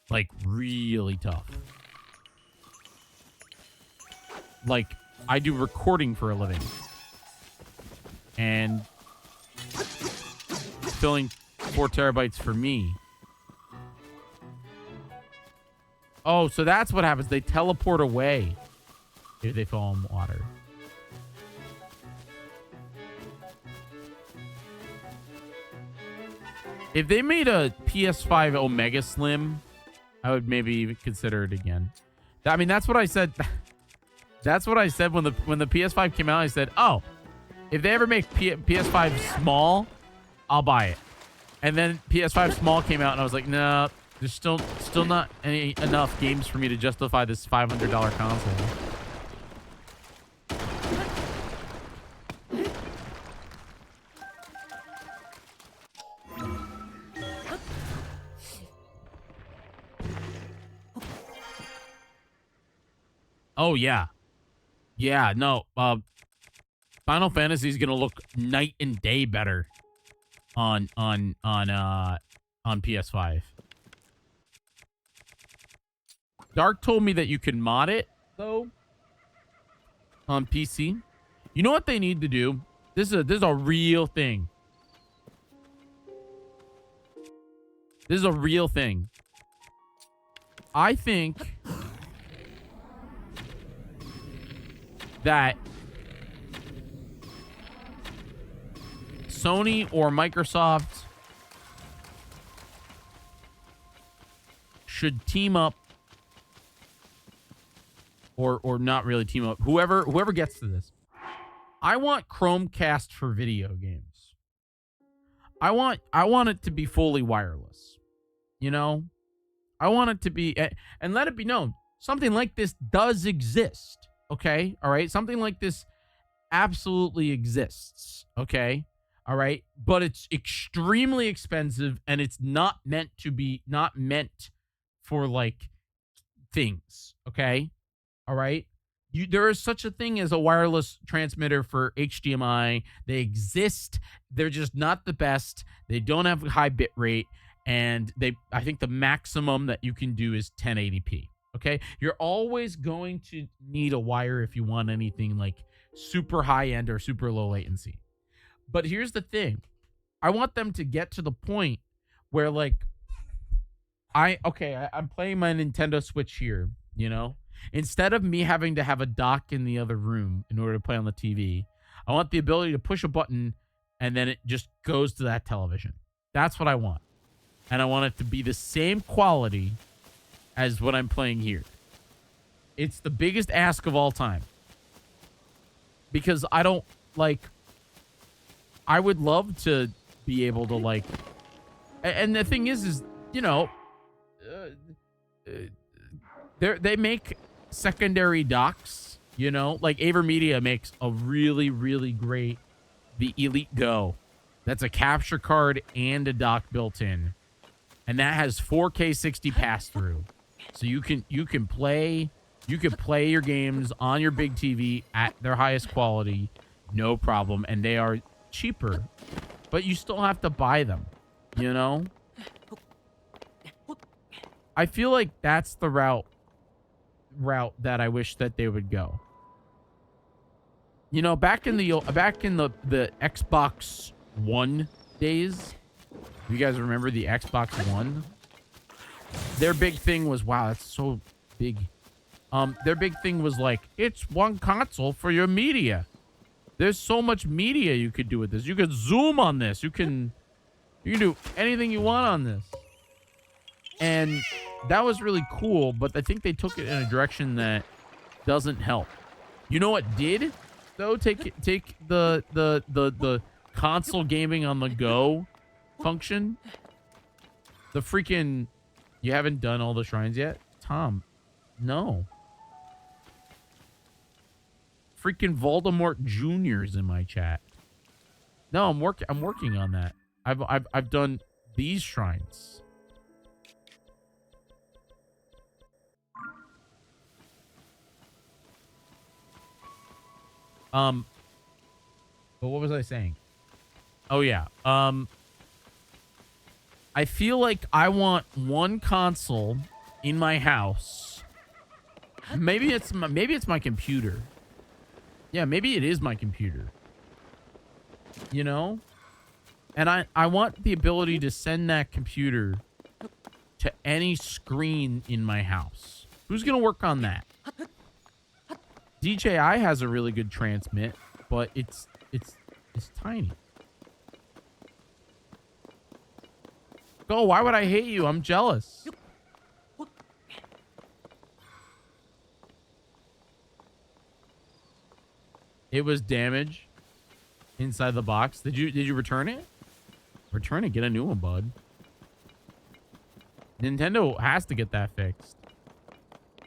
Like, really tough. Like, I do recording for a living. And filling 4 terabytes for me. Oh, so that's what happens. They teleport away if they fall in water. If they made a PS5 Omega Slim, I would maybe even consider it again. I mean, that's what I said. That's what I said when the PS5 came out. I said, oh, if they ever make PS5 small, I'll buy it. And then PS5 small came out, and I was like, no, there's still not enough games for me to justify this $500 console. Oh yeah, yeah. No, Final Fantasy is gonna look night and day better on on PS5. Dark told me that you can mod it, though, on PC. You know what they need to do? This is a real thing. This is a real thing. I think that Sony or Microsoft should team up, or not really team up. Whoever gets to this. I want Chromecast for video games. I want it to be fully wireless. You know? I want it to be, and let it be known, something like this does exist. Okay? All right? Something like this absolutely exists. Okay? All right? But it's extremely expensive, and it's not meant for like things. Okay? All right? There is such a thing as a wireless transmitter for HDMI. They exist. They're just not the best. They don't have a high bit rate. And I think the maximum that you can do is 1080p. Okay? You're always going to need a wire if you want anything like super high end or super low latency. But here's the thing. I want them to get to the point where like I'm playing my Nintendo Switch here, you know? Instead of me having to have a dock in the other room in order to play on the TV, I want the ability to push a button and then it just goes to that television. That's what I want. And I want it to be the same quality as what I'm playing here. It's the biggest ask of all time. Because I don't, like... I would love to be able to, like... And the thing is you know... they make secondary docks, you know? Like, AverMedia makes a really, really great... The Elite Go. That's a capture card and a dock built in. And that has 4K 60 pass-through. So you can play your games on your big TV at their highest quality, no problem. And they are cheaper. But you still have to buy them, you know? I feel like that's the route that I wish that they would go. You know, back in the Xbox One days, you guys remember the Xbox One? Their big thing was, wow, that's so big. Their big thing was like, it's one console for your media. There's so much media you could do with this. You could zoom on this. You can do anything you want on this. And that was really cool, but I think they took it in a direction that doesn't help. You know what did, though? Take the console gaming on the go function. The freaking... You haven't done all the shrines yet? Tom, no. Freaking Voldemort Jr.'s in my chat. No, I'm working on that. I've done these shrines. But what was I saying? Oh yeah. I feel like I want one console in my house. Maybe it's my computer. Yeah, maybe it is my computer. You know? And I want the ability to send that computer to any screen in my house. Who's going to work on that? DJI has a really good transmit, but it's tiny. Go, why would I hate you? I'm jealous. It was damaged inside the box. Did you return it? Return it. Get a new one, bud. Nintendo has to get that fixed.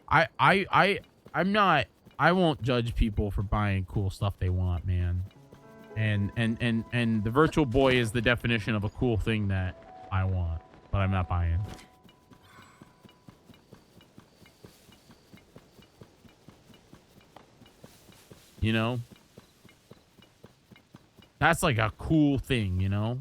I'm not. I won't judge people for buying cool stuff they want, man. And the Virtual Boy is the definition of a cool thing that I want, but I'm not buying. You know? That's like a cool thing, you know?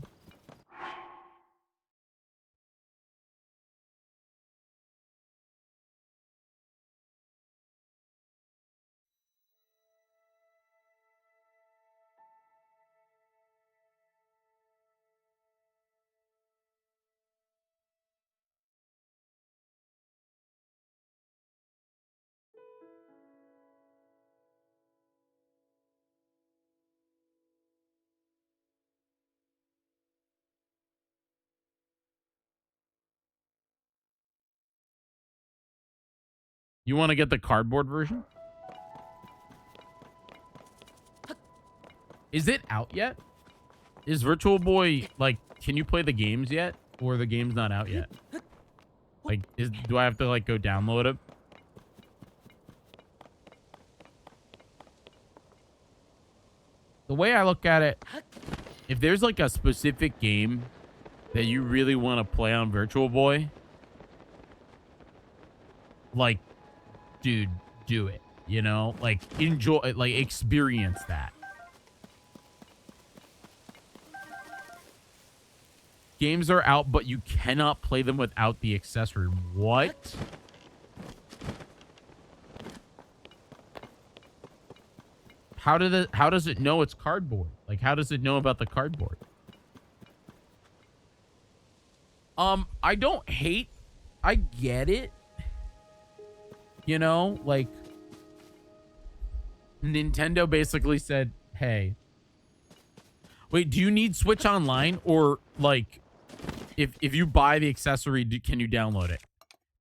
You want to get the cardboard version? Is it out yet? Is Virtual Boy, like, can you play the games yet? Or the game's not out yet? Like, do I have to, like, go download it? The way I look at it, if there's, like, a specific game that you really want to play on Virtual Boy, like, dude, do it. You know? Like, enjoy, like, experience that. Games are out, but you cannot play them without the accessory. What? How does it know it's cardboard? Like, how does it know about the cardboard? I don't hate. I get it. You know, like, Nintendo basically said, hey, wait, do you need Switch Online, or like, if you buy the accessory, can you download it?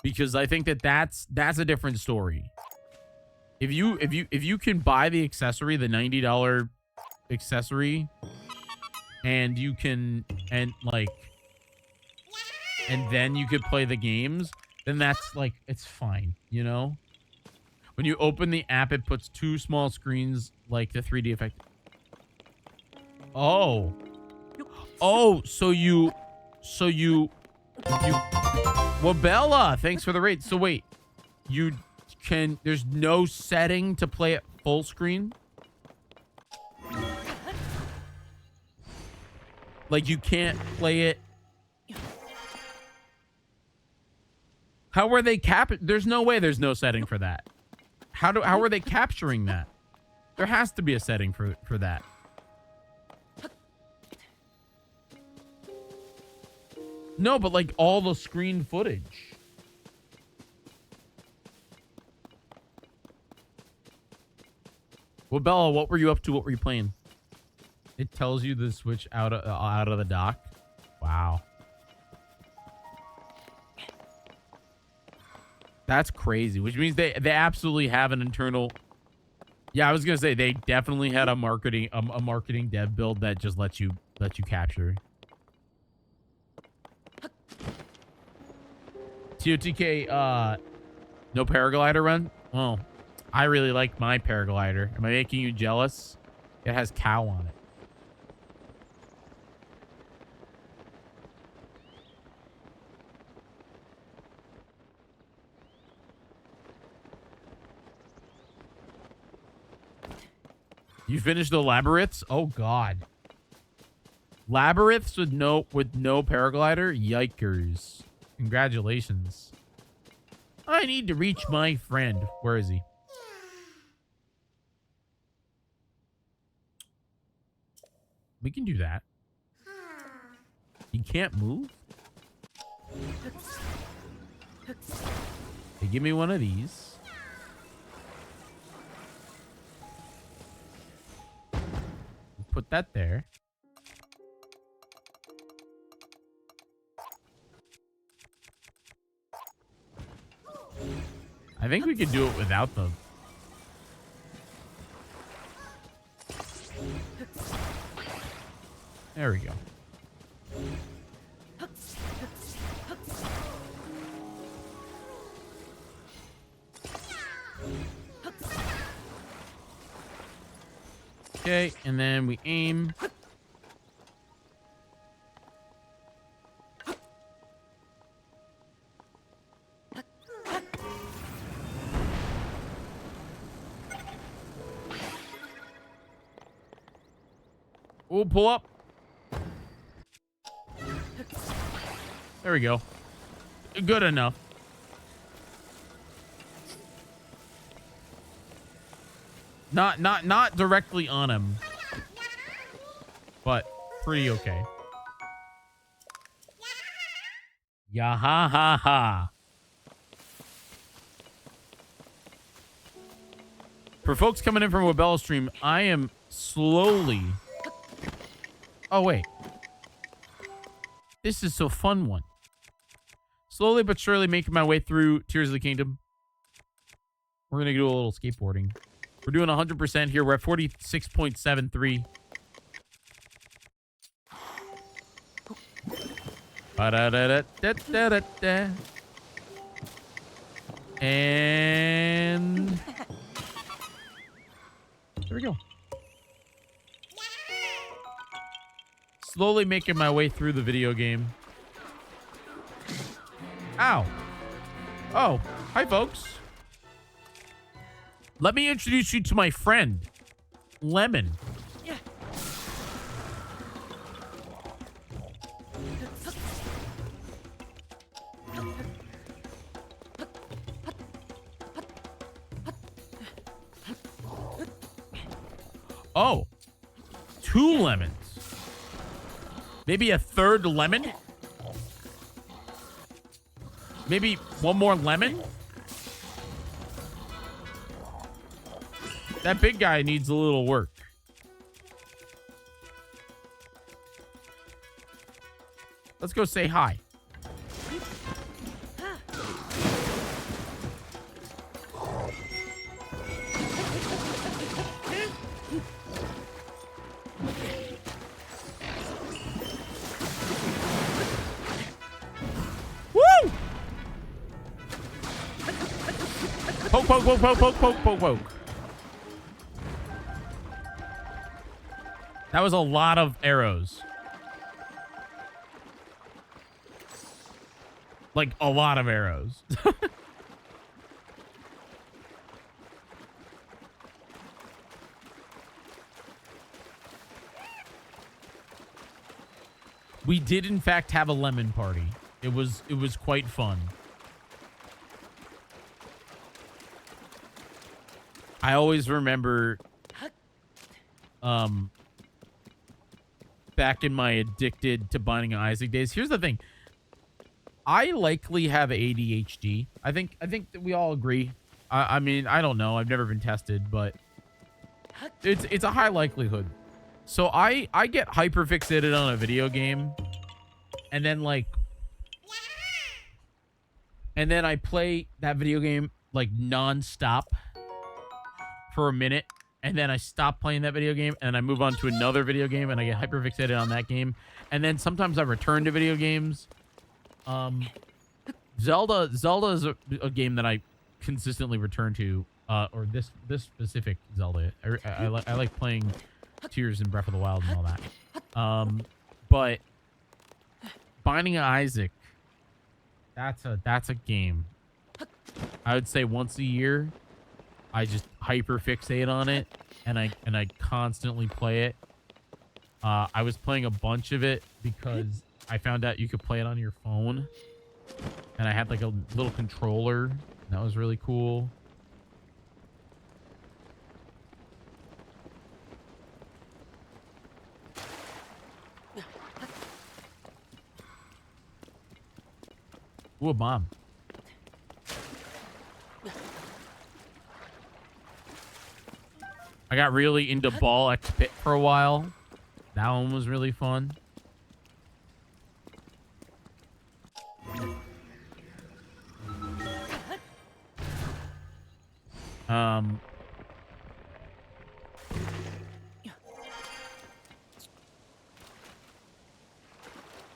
Because I think that's a different story. If you can buy the accessory, the $90 accessory, and you can, and then you could play the games, then that's like, it's fine, you know? When you open the app, it puts two small screens, like the 3D effect. Oh, so you, well, Bella, thanks for the raid. So wait, there's no setting to play it full screen? Like, you can't play it. How were they there's no way there's no setting for that. How are they capturing that? There has to be a setting for that. No, but like all the screen footage. Well, Bella, what were you up to? What were you playing? It tells you the Switch out of the dock. Wow. That's crazy, which means they absolutely have an internal. Yeah, I was gonna say they definitely had a marketing dev build that just lets you capture. TOTK, no paraglider run? Oh, I really like my paraglider. Am I making you jealous? It has cow on it. You finished the labyrinths? Oh God. Labyrinths with no paraglider? Yikers. Congratulations. I need to reach my friend. Where is he? We can do that. He can't move? Hey, give me one of these. Put that there. I think we could do it without them. There we go. Okay, and then we aim. We'll pull up. There we go. Good enough. Not directly on him, but pretty okay. Yeah, ha ha ha. For folks coming in from a Bell stream, I am slowly. Oh wait, this is a fun one. Slowly but surely making my way through Tears of the Kingdom. We're going to do a little skateboarding. We're doing 100% here. We're at 46.73. Ba-da-da-da-da-da-da. And there we go. Slowly making my way through the video game. Ow. Oh, hi, folks. Let me introduce you to my friend, Lemon. Oh, 2 lemons. Maybe a third lemon? Maybe one more lemon? That big guy needs a little work. Let's go say hi. Woo! Poke, poke, poke, poke, poke, poke, poke, poke. That was a lot of arrows. Like, a lot of arrows. We did, in fact, have a lemon party. It was quite fun. I always remember back in my addicted to Binding of Isaac days. Here's the thing. I likely have ADHD. I think that we all agree. I mean, I don't know. I've never been tested, but it's a high likelihood. So I get hyper fixated on a video game, and then I play that video game like nonstop for a minute, and then I stop playing that video game, and I move on to another video game, and I get hyper fixated on that game, and then sometimes I return to video games. Zelda is a game that I consistently return to, or this specific Zelda. I like playing Tears in Breath of the Wild and all that. But Binding of Isaac, that's a game. I would say once a year, I just hyper fixate on it, and I constantly play it. I was playing a bunch of it because I found out you could play it on your phone, and I had like a little controller, and that was really cool. Ooh, a bomb. I got really into Ball X Pit for a while. That one was really fun.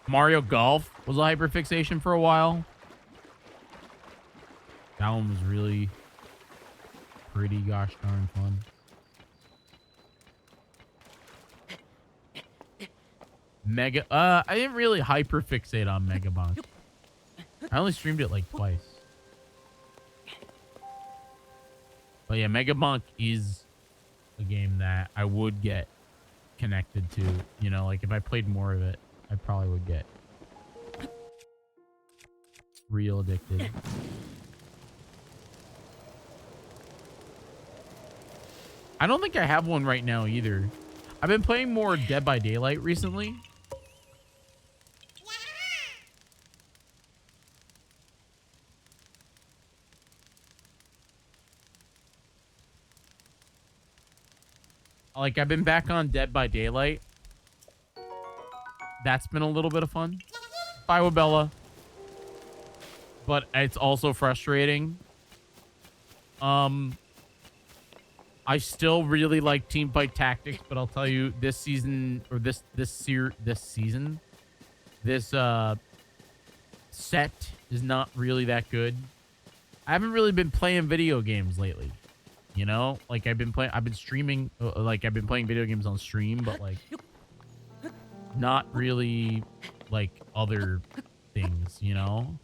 Mario Golf was a hyperfixation for a while. That one was really pretty gosh darn fun. I didn't really hyperfixate on Mega Bonk. I only streamed it like twice. But yeah, Mega Bonk is a game that I would get connected to. You know, like if I played more of it, I probably would get real addicted. I don't think I have one right now either. I've been playing more Dead by Daylight recently. Like, I've been back on Dead by Daylight. That's been a little bit of fun. Bye, Wabella. But it's also frustrating I still really like Teamfight Tactics, but I'll tell you this season or this set is not really that good. I haven't really been playing video games lately. You know, like I've been streaming, like I've been playing video games on stream, but like not really like other things, you know?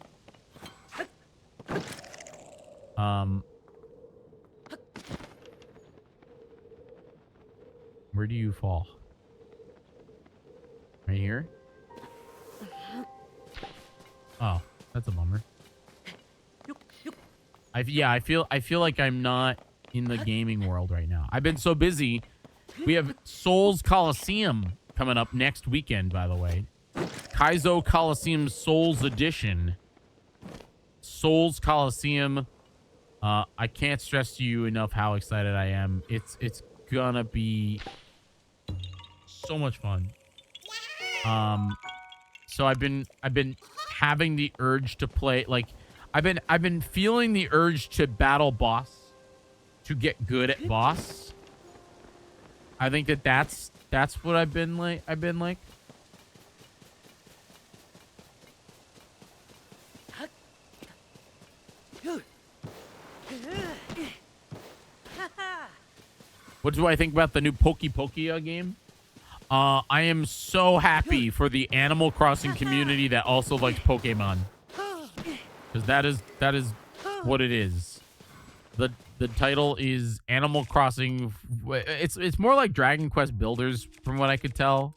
Where do you fall? Right here? Oh, that's a bummer. I feel like I'm not in the gaming world right now. I've been so busy. We have Souls Coliseum coming up next weekend, by the way. Kaizo Coliseum Souls Edition. Souls Coliseum. I can't stress to you enough how excited I am. It's gonna be so much fun. So I've been having the urge to play, like I've been feeling the urge to battle boss, to get good at boss. I think that's what I've been like. What do I think about the new Pokia game? I am so happy for the Animal Crossing community that also likes Pokemon, because that is what it is. The title is Animal Crossing. It's more like Dragon Quest Builders, from what I could tell.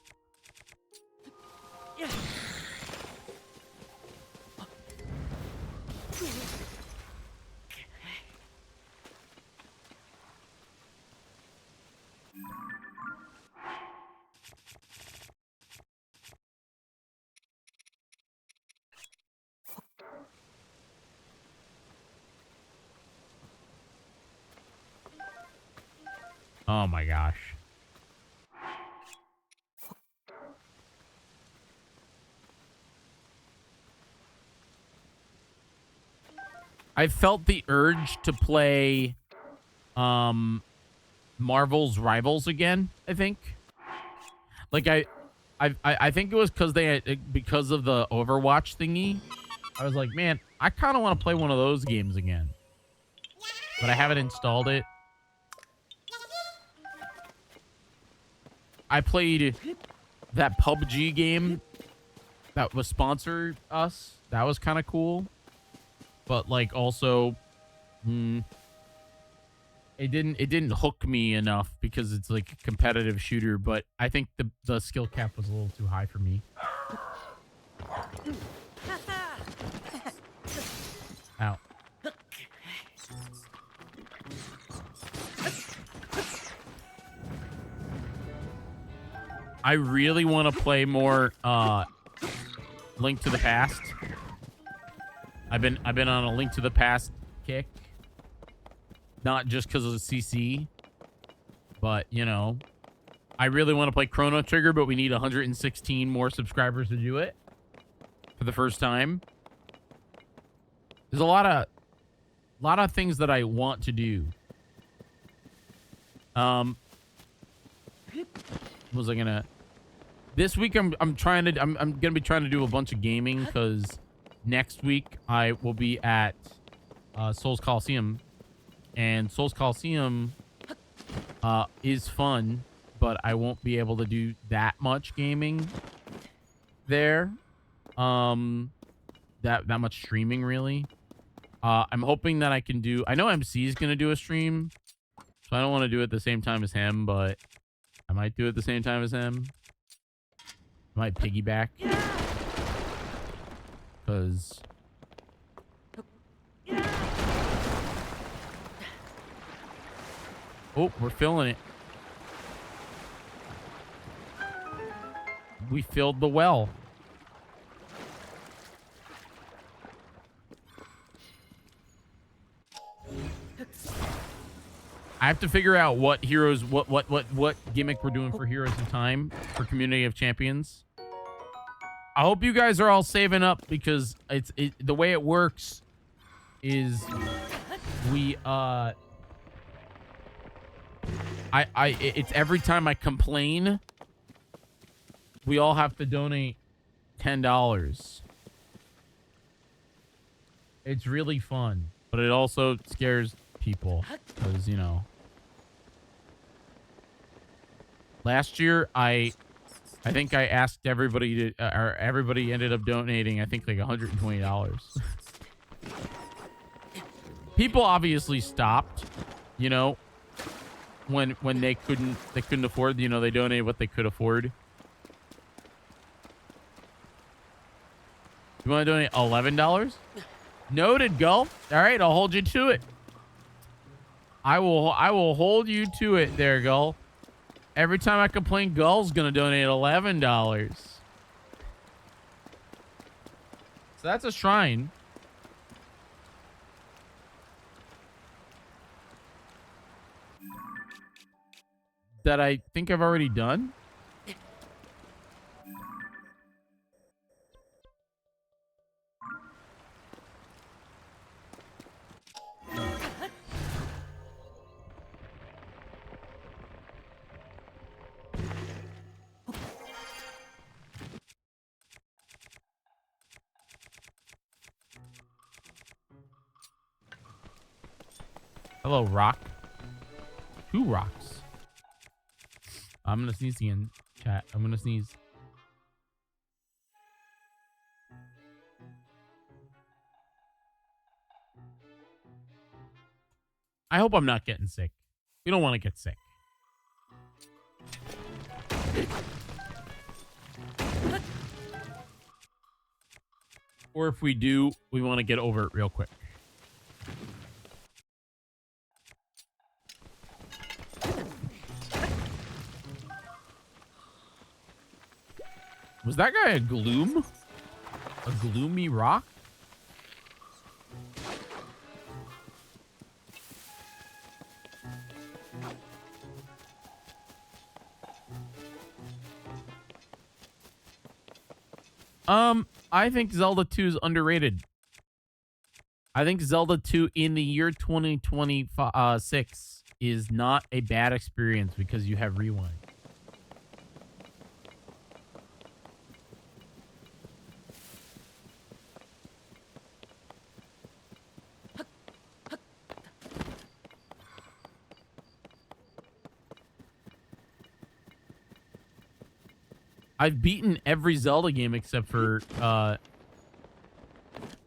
Oh my gosh. I felt the urge to play Marvel's Rivals again, I think. Like I think it was because of the Overwatch thingy. I was like, man, I kind of want to play one of those games again. But I haven't installed it. I played that PUBG game that was sponsored us. That was kind of cool. But like also, it didn't hook me enough because it's like a competitive shooter. But I think the skill cap was a little too high for me. Ow. I really want to play more Link to the Past. I've been on a Link to the Past kick. Not just because of the CC, but you know, I really want to play Chrono Trigger, but we need 116 more subscribers to do it for the first time. There's a lot of things that I want to do. What was I gonna? This week I'm gonna be trying to do a bunch of gaming, because next week I will be at Souls Coliseum, and Souls Coliseum is fun, but I won't be able to do that much gaming there. That much streaming really. I'm hoping that I can do. I know MC is gonna do a stream, so I don't want to do it at the same time as him, but I might do it at the same time as him. I might piggyback, because oh, we're filling it. We filled the well. I have to figure out what heroes, what gimmick we're doing for Heroes in Time for Community of Champions. I hope you guys are all saving up, because the way it works is it's every time I complain, we all have to donate $10. It's really fun, but it also scares people because, you know, last year I think I asked everybody to, or everybody ended up donating, I think like $120. People obviously stopped, you know, when they couldn't afford, you know, they donated what they could afford. You want to donate $11? Noted, Gull. All right, I'll hold you to it. I will hold you to it there, Gull. Every time I complain, Gull's gonna donate $11. So that's a shrine. That I think I've already done. Hello, Rock. 2 rocks. I'm gonna sneeze again, chat. I'm gonna sneeze. I hope I'm not getting sick. We don't want to get sick. Or if we do, we want to get over it real quick. Was that guy a gloom? A gloomy rock? I think Zelda 2 is underrated. I think Zelda 2 in the year 2026 is not a bad experience because you have rewind. I've beaten every Zelda game except for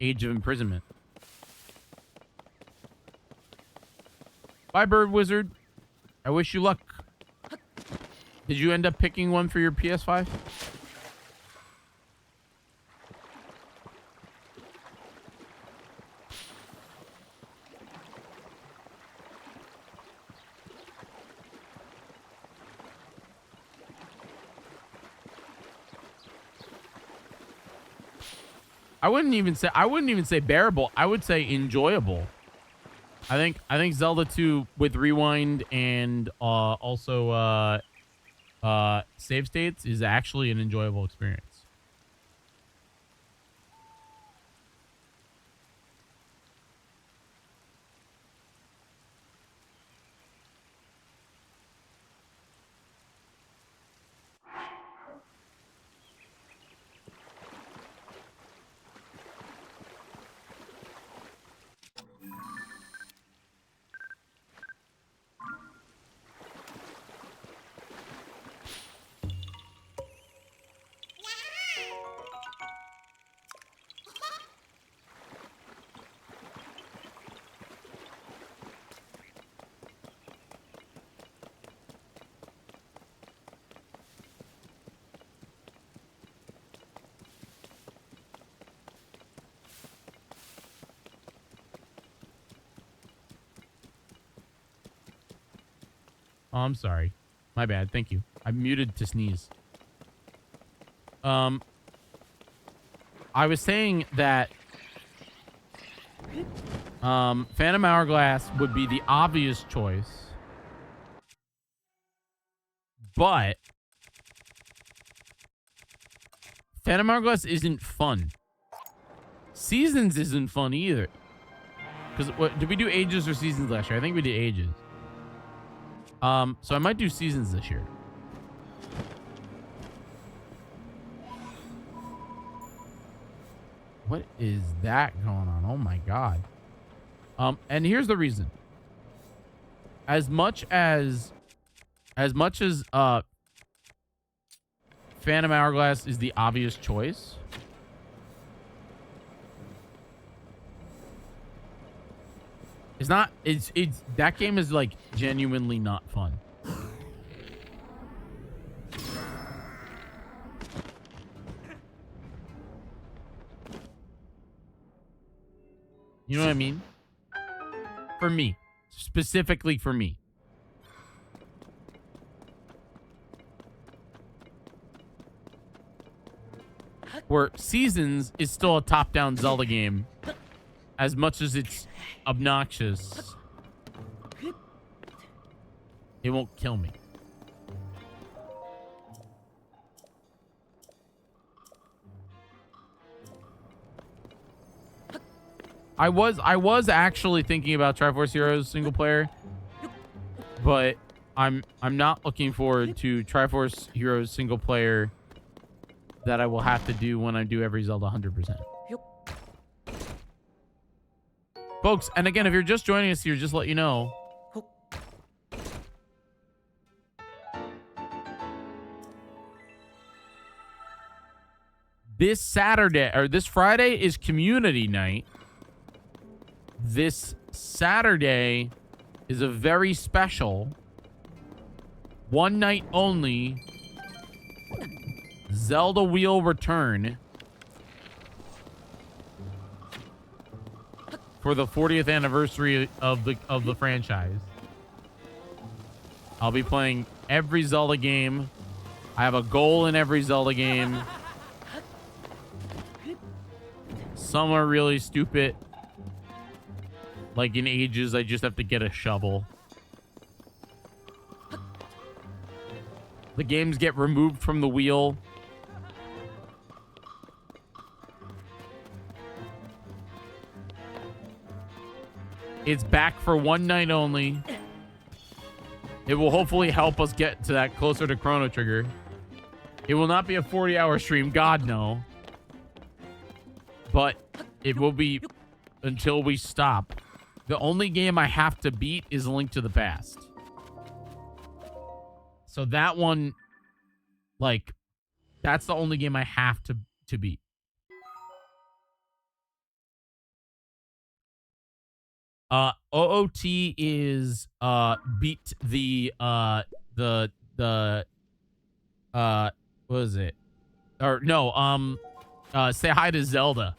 Age of Imprisonment. Bye, Bird Wizard. I wish you luck. Did you end up picking one for your PS5? I wouldn't even say bearable. I would say enjoyable. I think Zelda 2 with rewind and also save states is actually an enjoyable experience. Oh, I'm sorry. My bad. Thank you. I'm muted to sneeze. I was saying that Phantom Hourglass would be the obvious choice. But Phantom Hourglass isn't fun. Seasons isn't fun either. Because what did we do, ages or seasons last year? I think we did ages. So I might do seasons this year. What is that going on? Oh my god. And here's the reason. As much as Phantom Hourglass is the obvious choice, it's that game is like genuinely not fun. You know what I mean? For me, specifically for me. Where Seasons is still a top-down Zelda game, as much as it's obnoxious, it won't kill me. I was actually thinking about Triforce Heroes single player, but I'm not looking forward to Triforce Heroes single player that I will have to do when I do every Zelda 100%. Folks, and again, if you're just joining us here, just let you know. This Saturday, or this Friday, is community night. This Saturday is a very special, one night only Zelda Wheel Return for the 40th anniversary of the franchise. I'll be playing every Zelda game. I have a goal in every Zelda game. Some are really stupid. Like in Ages, I just have to get a shovel. The games get removed from the wheel. It's back for one night only. It will hopefully help us get to that closer to Chrono Trigger. It will not be a 40-hour stream, God no. But it will be until we stop. The only game I have to beat is Link to the Past. So that one, like, that's the only game I have to beat. OOT is beat the what is it? Or no, say hi to Zelda.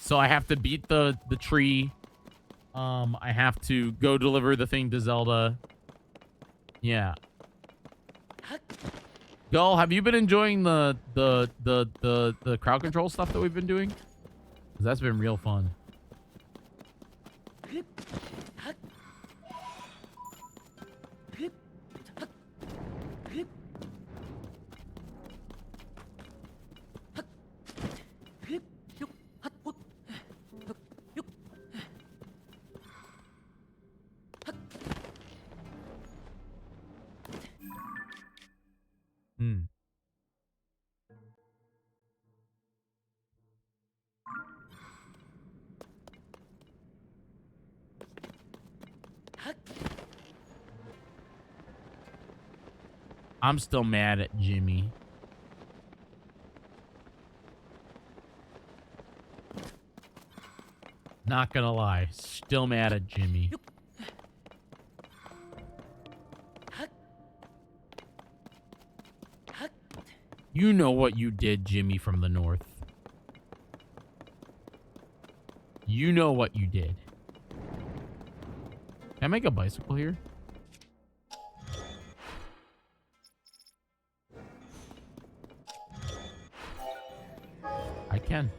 So I have to beat the tree. I have to go deliver the thing to Zelda. Yeah. Gull, have you been enjoying the crowd control stuff that we've been doing? 'Cause that's been real fun. I'm still mad at Jimmy. Not gonna lie, still mad at Jimmy. You know what you did, Jimmy from the north. You know what you did. Can I make a bicycle here? I can.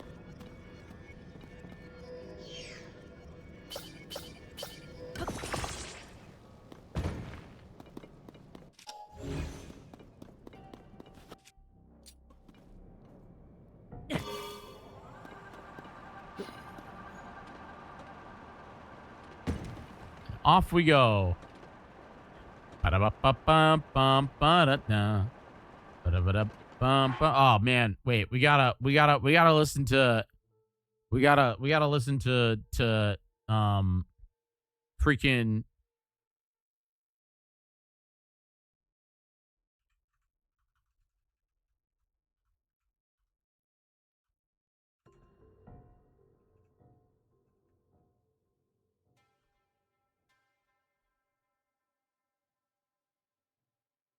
Off we go. Ba-da-ba-ba-bum-bum, ba-da-da. Ba-da-ba-da-bum-bum. Oh man, wait, we gotta listen to freaking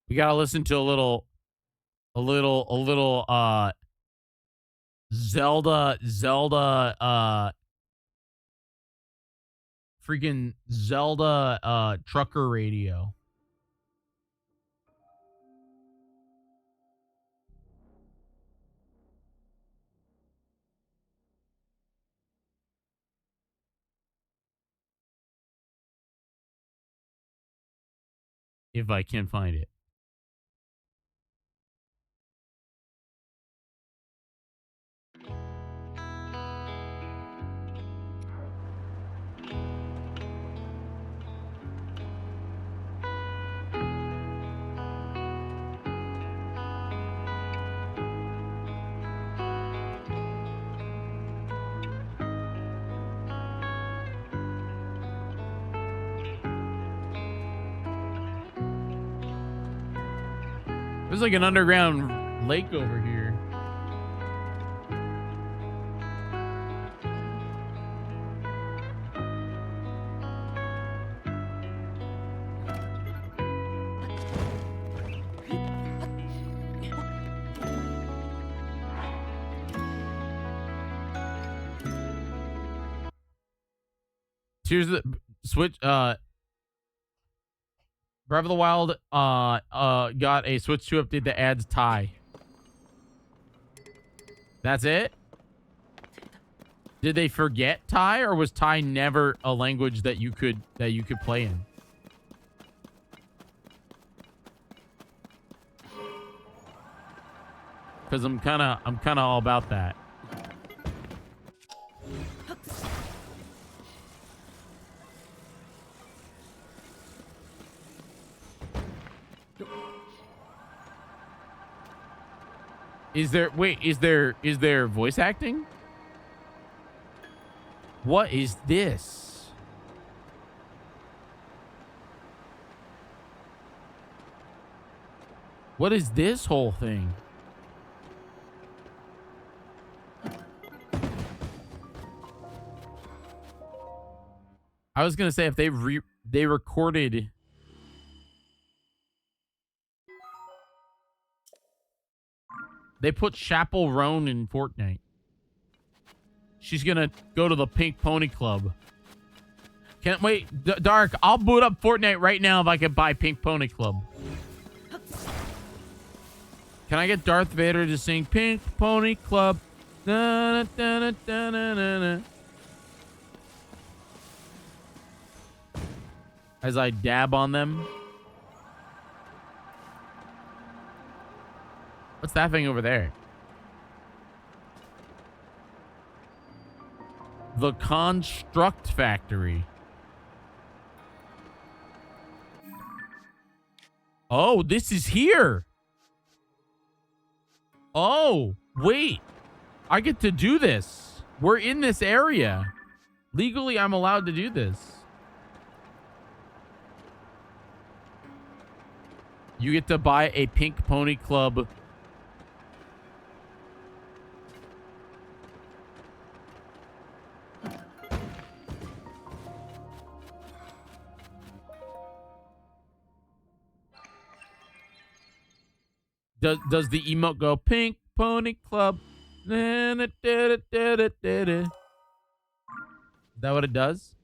we gotta listen to a little Zelda freaking Zelda trucker radio. If I can find it. There's like an underground lake over here. Here's the Switch. Breath of the Wild got a Switch 2 update that adds Thai. That's it? Did they forget Thai, or was Thai never a language that you could play in? Because I'm kind of all about that. Is there voice acting? What is this? What is this whole thing? I was gonna say if they recorded. They put Chapel Roan in Fortnite. She's gonna go to the Pink Pony Club. Can't wait, Dark. I'll boot up Fortnite right now if I can buy Pink Pony Club. Can I get Darth Vader to sing Pink Pony Club? Da, da, da, da, da, da, da. As I dab on them. What's that thing over there? The Construct Factory. Oh, this is here. Oh, wait. I get to do this. We're in this area. Legally, I'm allowed to do this. You get to buy a Pink Pony Club. Does the emote go Pink Pony Club? Is that what it does?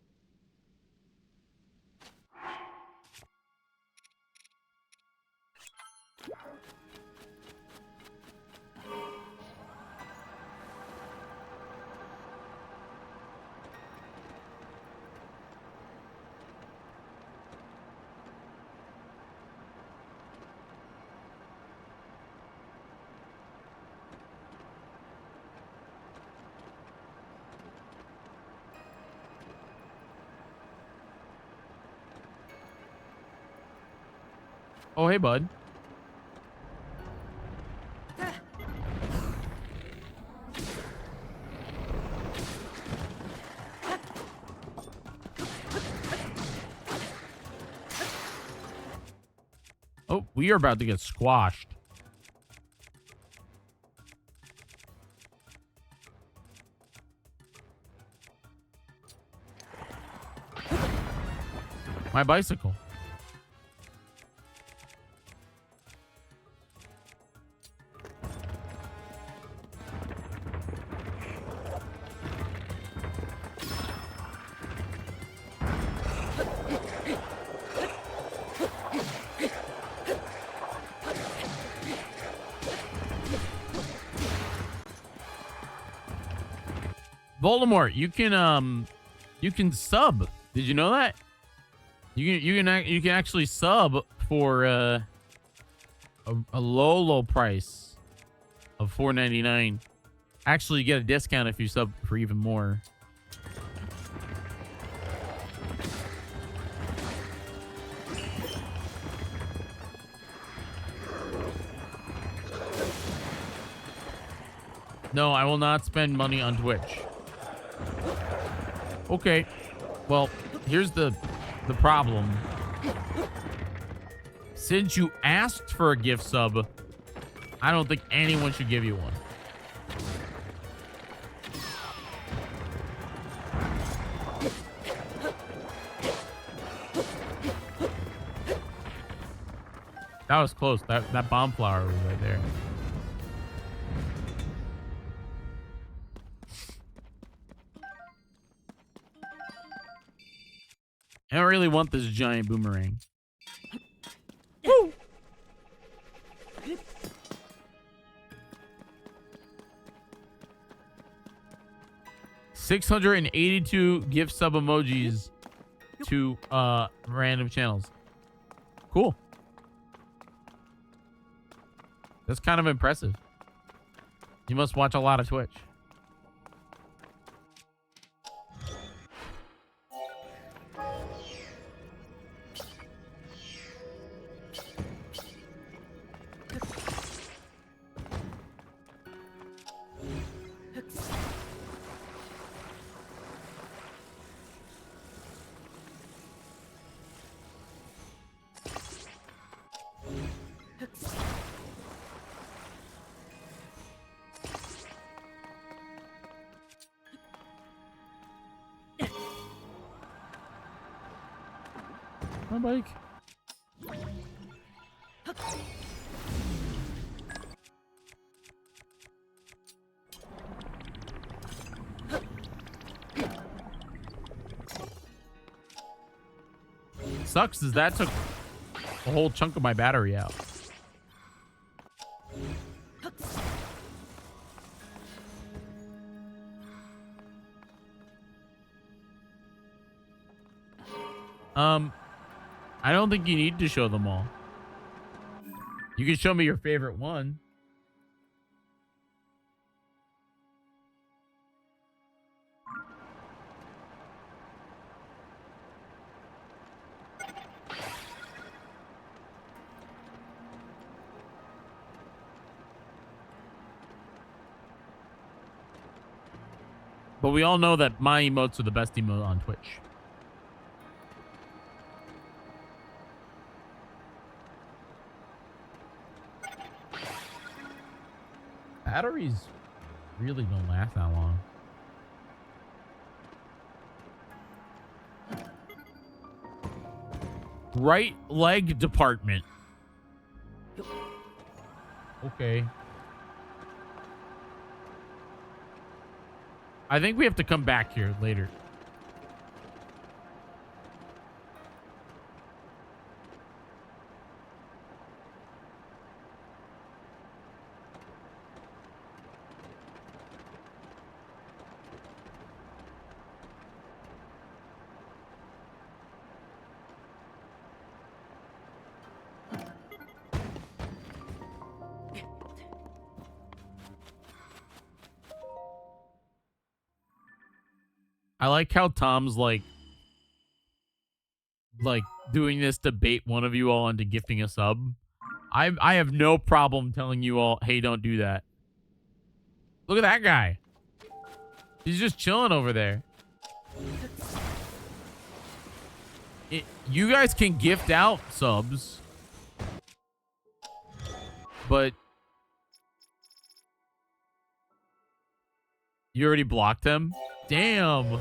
Oh, hey, bud. Oh, we are about to get squashed. My bicycle. Voldemort, you can sub. Did you know that? You can actually sub for a low price of $4.99. Actually, you get a discount if you sub for even more. No, I will not spend money on Twitch. Okay. Well, here's the problem. Since you asked for a gift sub, I don't think anyone should give you one. That was close. That bomb flower was right there. I don't really want this giant boomerang. Woo! $682 gift sub emojis to random channels. Cool. That's kind of impressive. You must watch a lot of Twitch. My bike. Sucks is that took a whole chunk of my battery out. I don't think you need to show them all. You can show me your favorite one. But we all know that my emotes are the best emote on Twitch. Batteries really don't last that long. Right leg department. Okay. I think we have to come back here later. I like how Tom's like like doing this to bait one of you all into gifting a sub. I have no problem telling you all, hey, don't do that. Look at that guy. He's just chilling over there. You guys can gift out subs, but you already blocked them? Damn.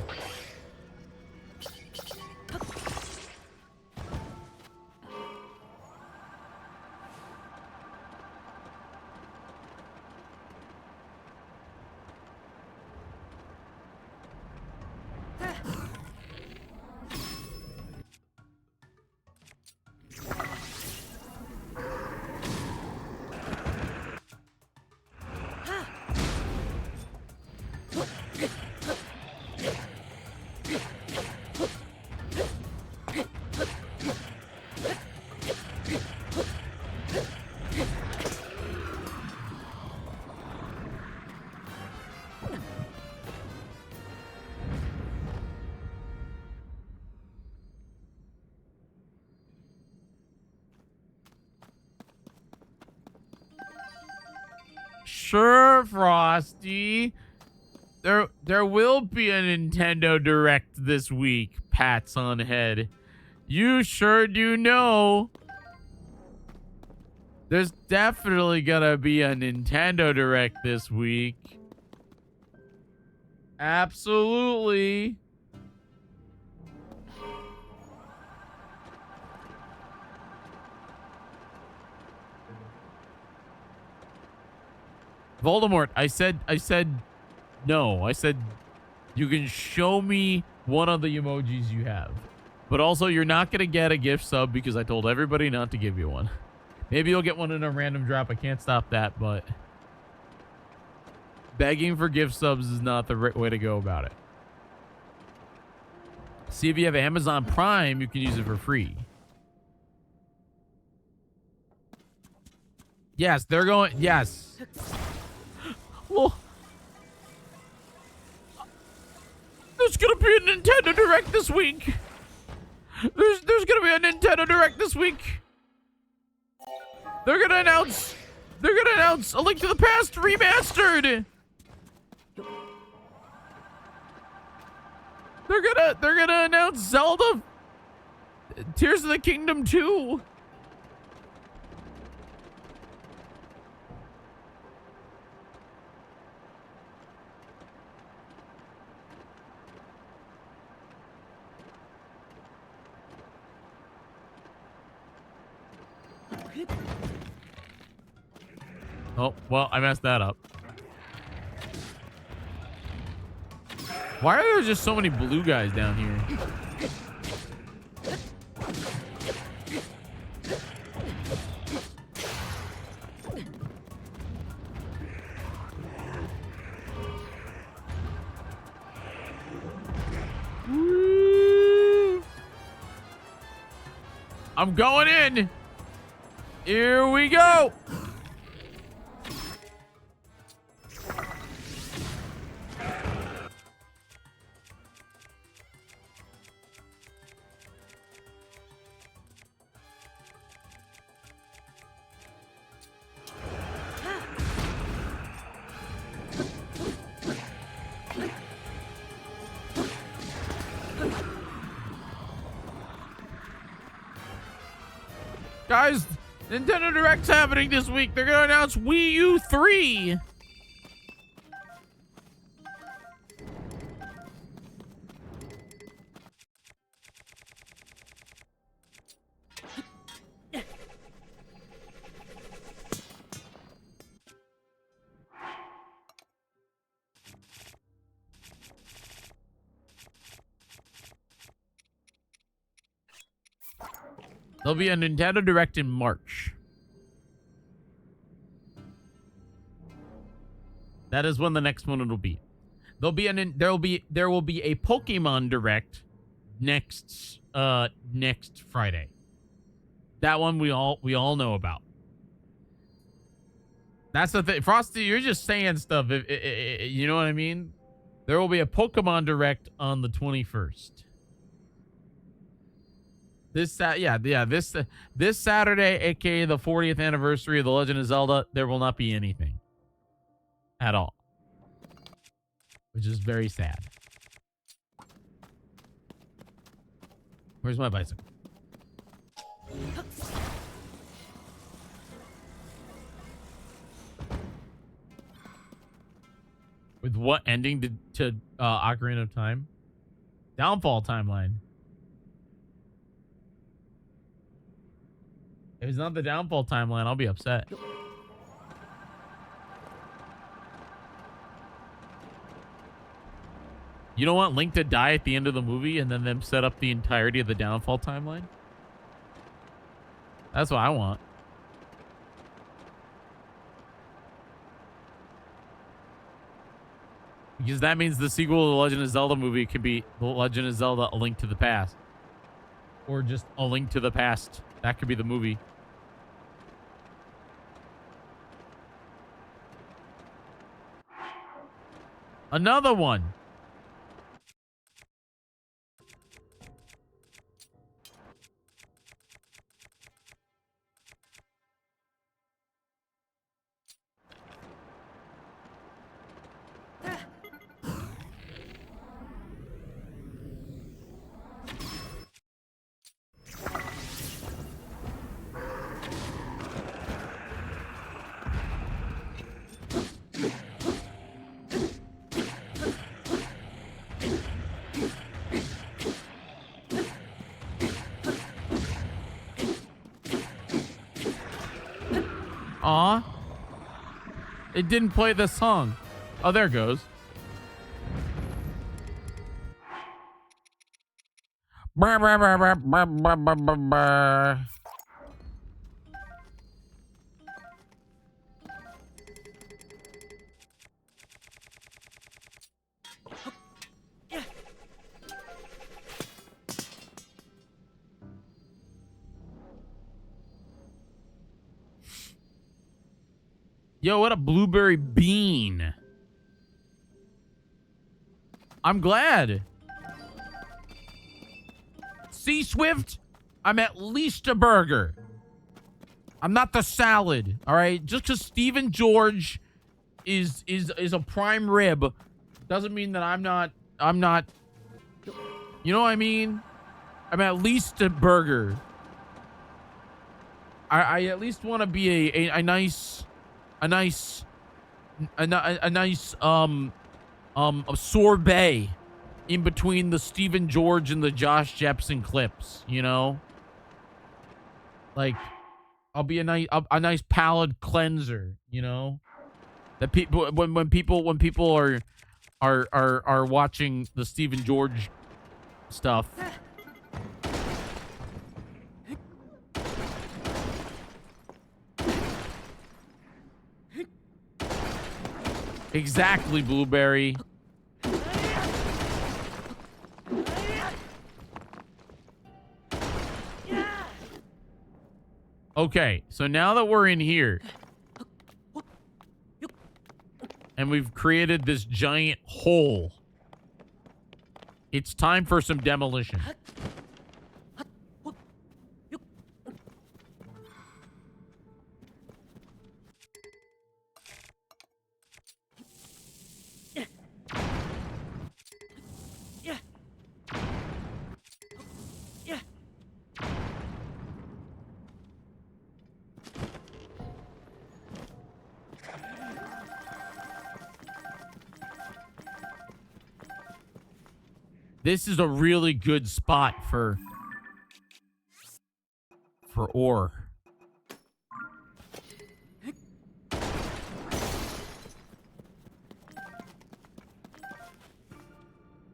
Sure, Frosty. There will be a Nintendo Direct this week. Pats on head. You sure do know. There's definitely gonna be a Nintendo Direct this week. Absolutely. Voldemort, I said no. I said you can show me one of the emojis you have. But also, you're not going to get a gift sub because I told everybody not to give you one. Maybe you'll get one in a random drop. I can't stop that, but begging for gift subs is not the right way to go about it. See, if you have Amazon Prime, you can use it for free. Yes, they're going. Yes. Well, there's gonna be a Nintendo Direct this week. There's gonna be a Nintendo Direct this week. They're gonna announce A Link to the Past remastered. They're gonna announce Zelda Tears of the Kingdom 2. Oh, well, I messed that up. Why are there just so many blue guys down here? Woo! I'm going in. Here we go. Guys, Nintendo Direct's happening this week. They're going to announce Wii U 3. There'll be a Nintendo Direct in March. That is when the next one will be. There will be a Pokemon Direct next Friday. That one we all know about. That's the thing. Frosty, you're just saying stuff. You know what I mean? There will be a Pokemon Direct on the 21st. This Saturday, aka the 40th anniversary of The Legend of Zelda, there will not be anything at all, which is very sad. Where's my bicycle? With what ending to Ocarina of Time? Downfall timeline. If it's not the Downfall timeline, I'll be upset. You don't want Link to die at the end of the movie and then them set up the entirety of the Downfall timeline? That's what I want. Because that means the sequel to the Legend of Zelda movie could be The Legend of Zelda: A Link to the Past. Or just A Link to the Past. That could be the movie. Another one. Aw. It didn't play the song. Oh, there it goes. Brr, brr, brr, brr, brr, brr, brr, brr, brr. Yo, what a blueberry bean. I'm glad. See, Swift? I'm at least a burger. I'm not the salad, all right? Just because Stephen George is a prime rib doesn't mean that I'm not, you know what I mean? I'm at least a burger. I at least want to be a nice a sorbet in between the Stephen George and the Josh Jepsen clips, you know? Like, I'll be a nice palate cleanser, you know? That people when people are watching the Stephen George stuff. Exactly, Blueberry. Okay, so now that we're in here and we've created this giant hole, it's time for some demolition. This is a really good spot for ore.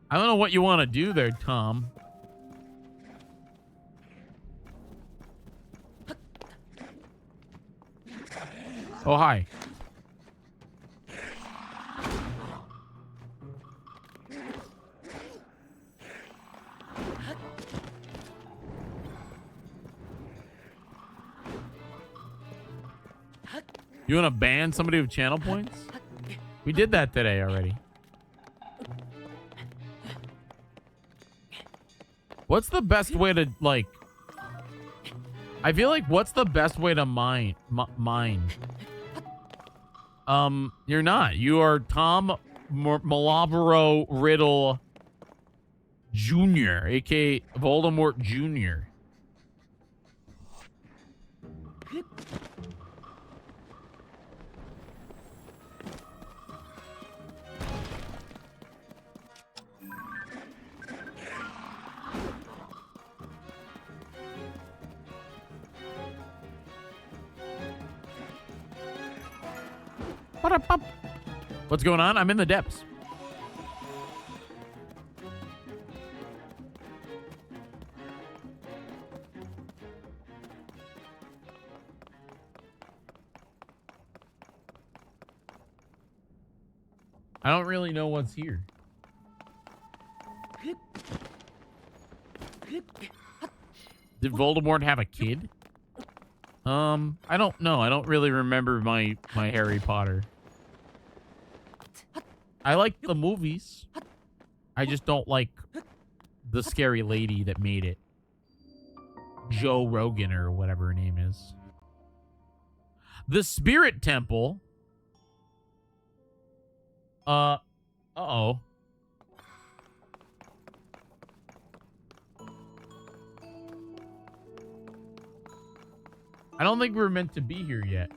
I don't know what you want to do there, Tom. Oh, hi. You want to ban somebody with channel points? We did that today already. What's the best way to, like, I feel like what's the best way to mine? You're not. You are Tom Malabro Riddle Jr., aka Voldemort Jr. What's going on? I'm in the depths. I don't really know what's here. Did Voldemort have a kid? I don't know. I don't really remember my Harry Potter. I like the movies. I just don't like the scary lady that made it. Joe Rogan or whatever her name is. The Spirit Temple. Uh-oh. I don't think we're meant to be here yet.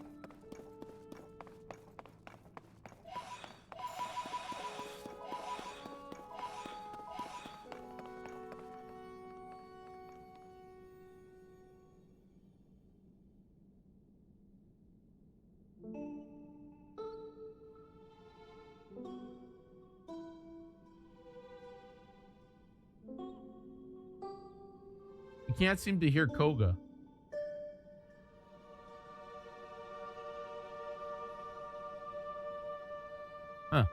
You can't seem to hear Koga. Huh.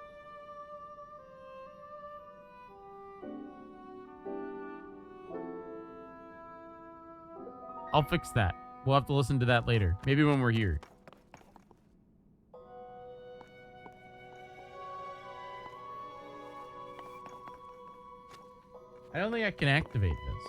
I'll fix that. We'll have to listen to that later. Maybe when we're here. I don't think I can activate this.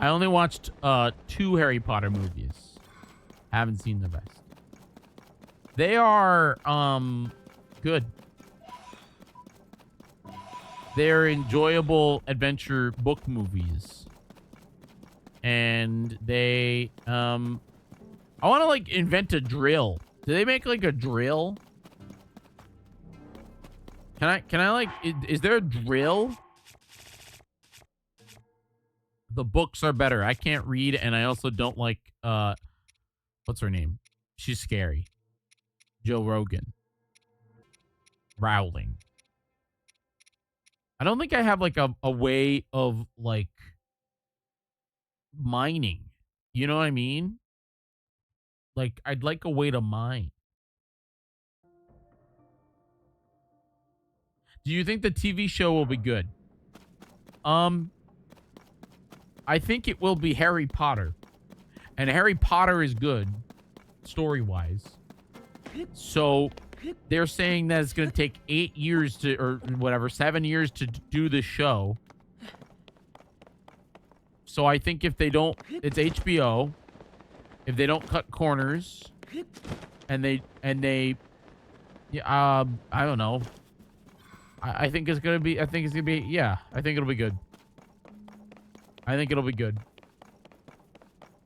I only watched 2 Harry Potter movies. Haven't seen the rest. They are good. They're enjoyable adventure book movies. And they I want to like invent a drill. Do they make like a drill? Can I like is there a drill? The books are better. I can't read, and I also don't like what's her name? She's scary. Joe Rogan. Rowling. I don't think I have like a way of like mining. You know what I mean? Like I'd like a way to mine. Do you think the TV show will be good? I think it will be Harry Potter. And Harry Potter is good, story-wise. So, they're saying that it's going to take 8 years to, or whatever, 7 years to do the show. So, I think if they don't, it's HBO. If they don't cut corners, and they, yeah, I don't know. I think it's going to be, yeah, I think it'll be good. I think it'll be good.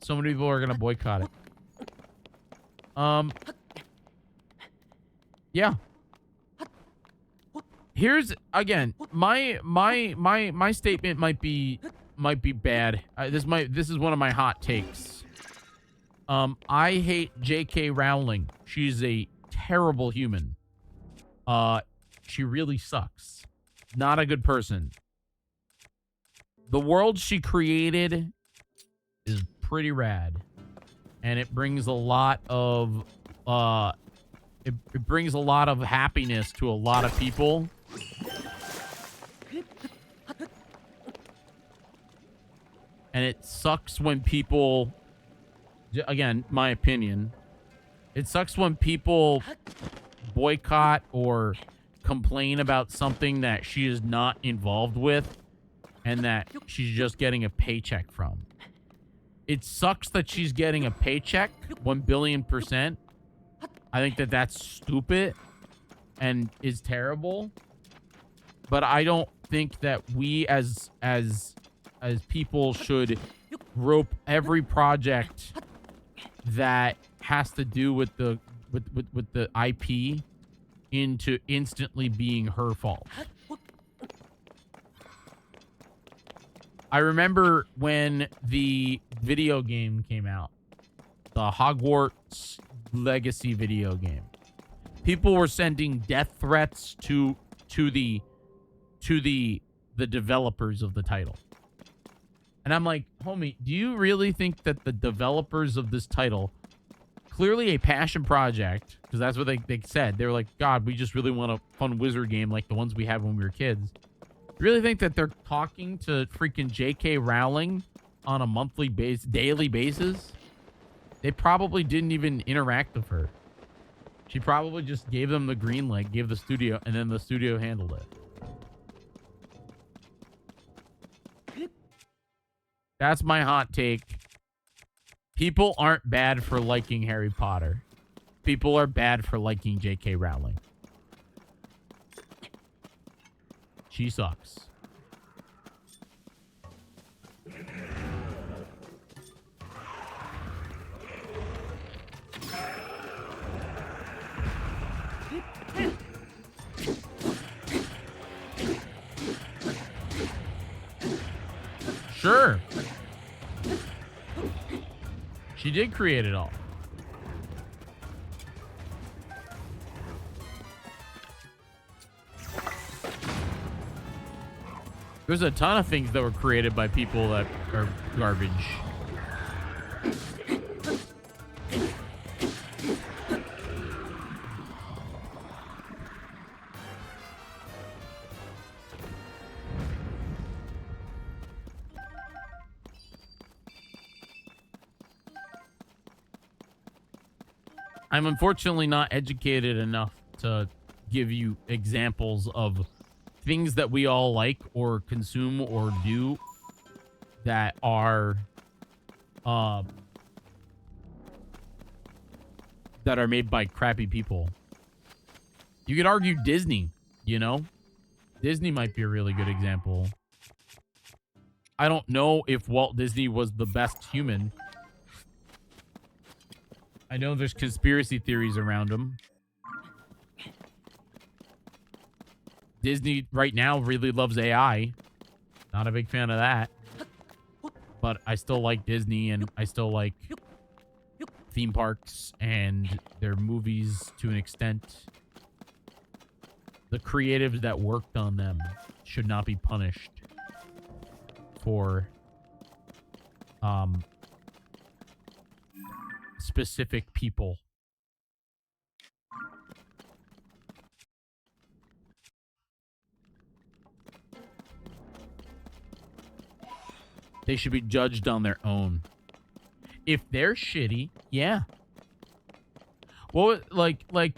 So many people are gonna boycott it. Yeah. Here's again my statement might be bad. This is one of my hot takes. I hate J.K. Rowling. She's a terrible human. She really sucks. Not a good person. The world she created is pretty rad. and it brings a lot of it brings a lot of happiness to a lot of people. And it sucks when people, again, my opinion, it sucks when people boycott or complain about something that she is not involved with and that she's just getting a paycheck from. It sucks that she's getting a paycheck, 1,000,000,000%. I think that that's stupid and is terrible. But I don't think that we as people should rope every project that has to do with the IP into instantly being her fault. I remember when the video game came out, the Hogwarts Legacy video game. People were sending death threats to the developers of the title. And I'm like, homie, do you really think that the developers of this title, clearly a passion project, because that's what they said. They were like, God, we just really want a fun wizard game like the ones we had when we were kids. You really think that they're talking to freaking J.K. Rowling on a daily basis? They probably didn't even interact with her. She probably just gave them the green light, gave the studio, and then the studio handled it. That's my hot take. People aren't bad for liking Harry Potter. People are bad for liking J.K. Rowling. She sucks. Sure. She did create it all. There's a ton of things that were created by people that are garbage. I'm unfortunately not educated enough to give you examples of things that we all like or consume or do that are made by crappy people. You could argue Disney, you know? Disney might be a really good example. I don't know if Walt Disney was the best human. I know there's conspiracy theories around him. Disney right now really loves AI. Not a big fan of that. But I still like Disney and I still like theme parks and their movies to an extent. The creatives that worked on them should not be punished for specific people. They should be judged on their own. If they're shitty, yeah. Well, like what's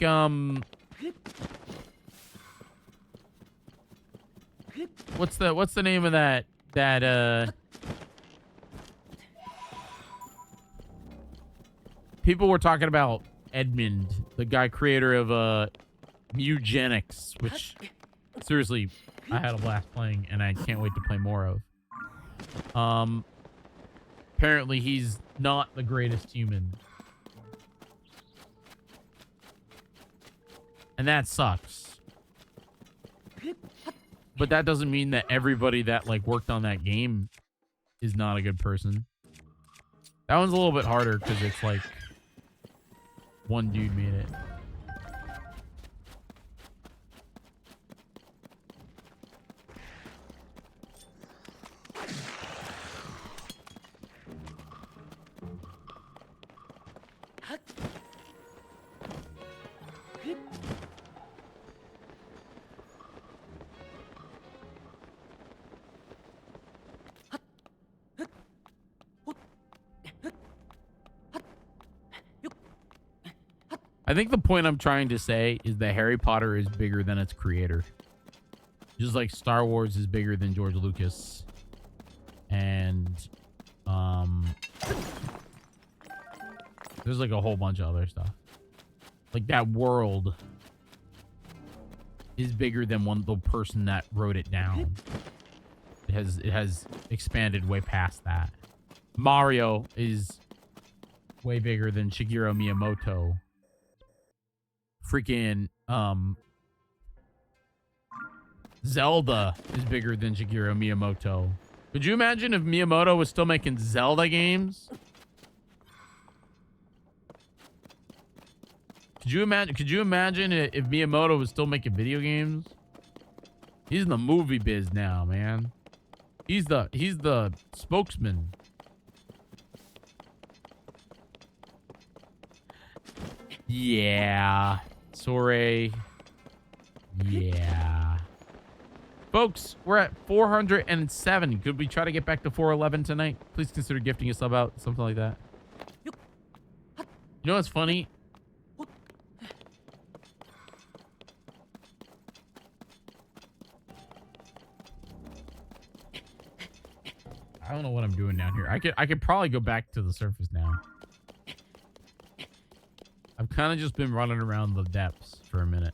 the name of that people were talking about Edmund, the guy creator of Eugenics, which seriously I had a blast playing and I can't wait to play more of. Apparently he's not the greatest human. And that sucks. But that doesn't mean that everybody that like worked on that game is not a good person. That one's a little bit harder because it's like one dude made it. I think the point I'm trying to say is that Harry Potter is bigger than its creator. Just like Star Wars is bigger than George Lucas. And there's like a whole bunch of other stuff. Like that world is bigger than the person that wrote it down. It has expanded way past that. Mario is way bigger than Shigeru Miyamoto. Freaking Zelda is bigger than Shigeru Miyamoto. Could you imagine if Miyamoto was still making Zelda games? Could you imagine if Miyamoto was still making video games? He's in the movie biz now, man. He's the spokesman. Yeah. Sorry. Yeah. Folks, we're at 407. Could we try to get back to 411 tonight? Please consider gifting a sub out, something like that. You know what's funny? I don't know what I'm doing down here. I could probably go back to the surface now. I've kind of just been running around the depths for a minute.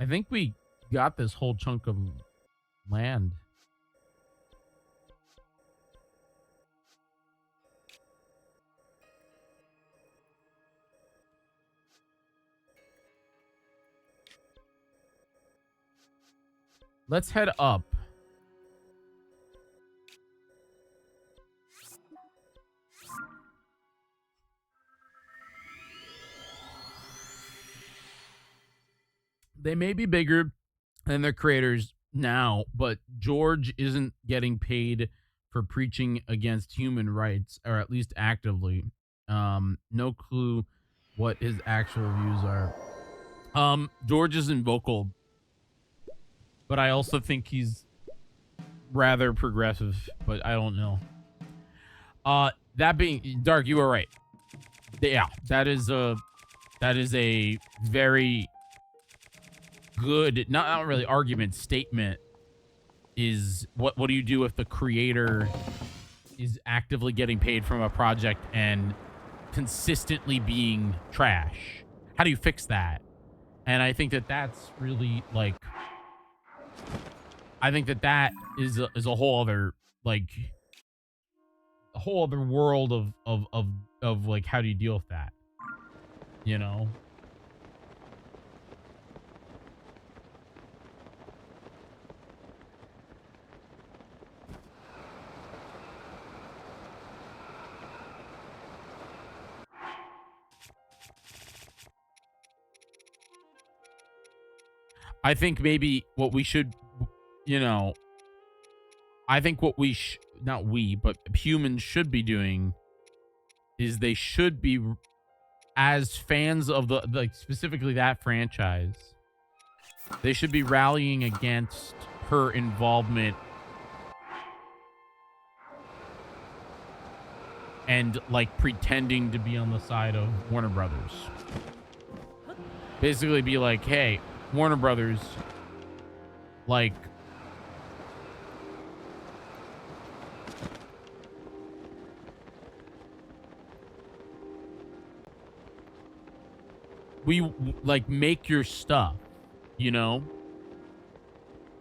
I think we got this whole chunk of land. Let's head up. They may be bigger than their creators now, but George isn't getting paid for preaching against human rights, or at least actively. No clue what his actual views are. George isn't vocal, but I also think he's rather progressive, but I don't know. That being Dark, you were right. Yeah, that is a very good, not really argument, statement. Is what do you do if the creator is actively getting paid from a project and consistently being trash? How do you fix that? And I think that that's really like, I think that is a whole other, like, a whole other world of like, how do you deal with that, you know? I think maybe what we should, you know, I think what we not we, but humans should be doing is they should be, as fans of the, like, specifically that franchise, they should be rallying against her involvement and, like, pretending to be on the side of Warner Brothers. Basically be like, hey, Warner Brothers, like, like make your stuff, you know?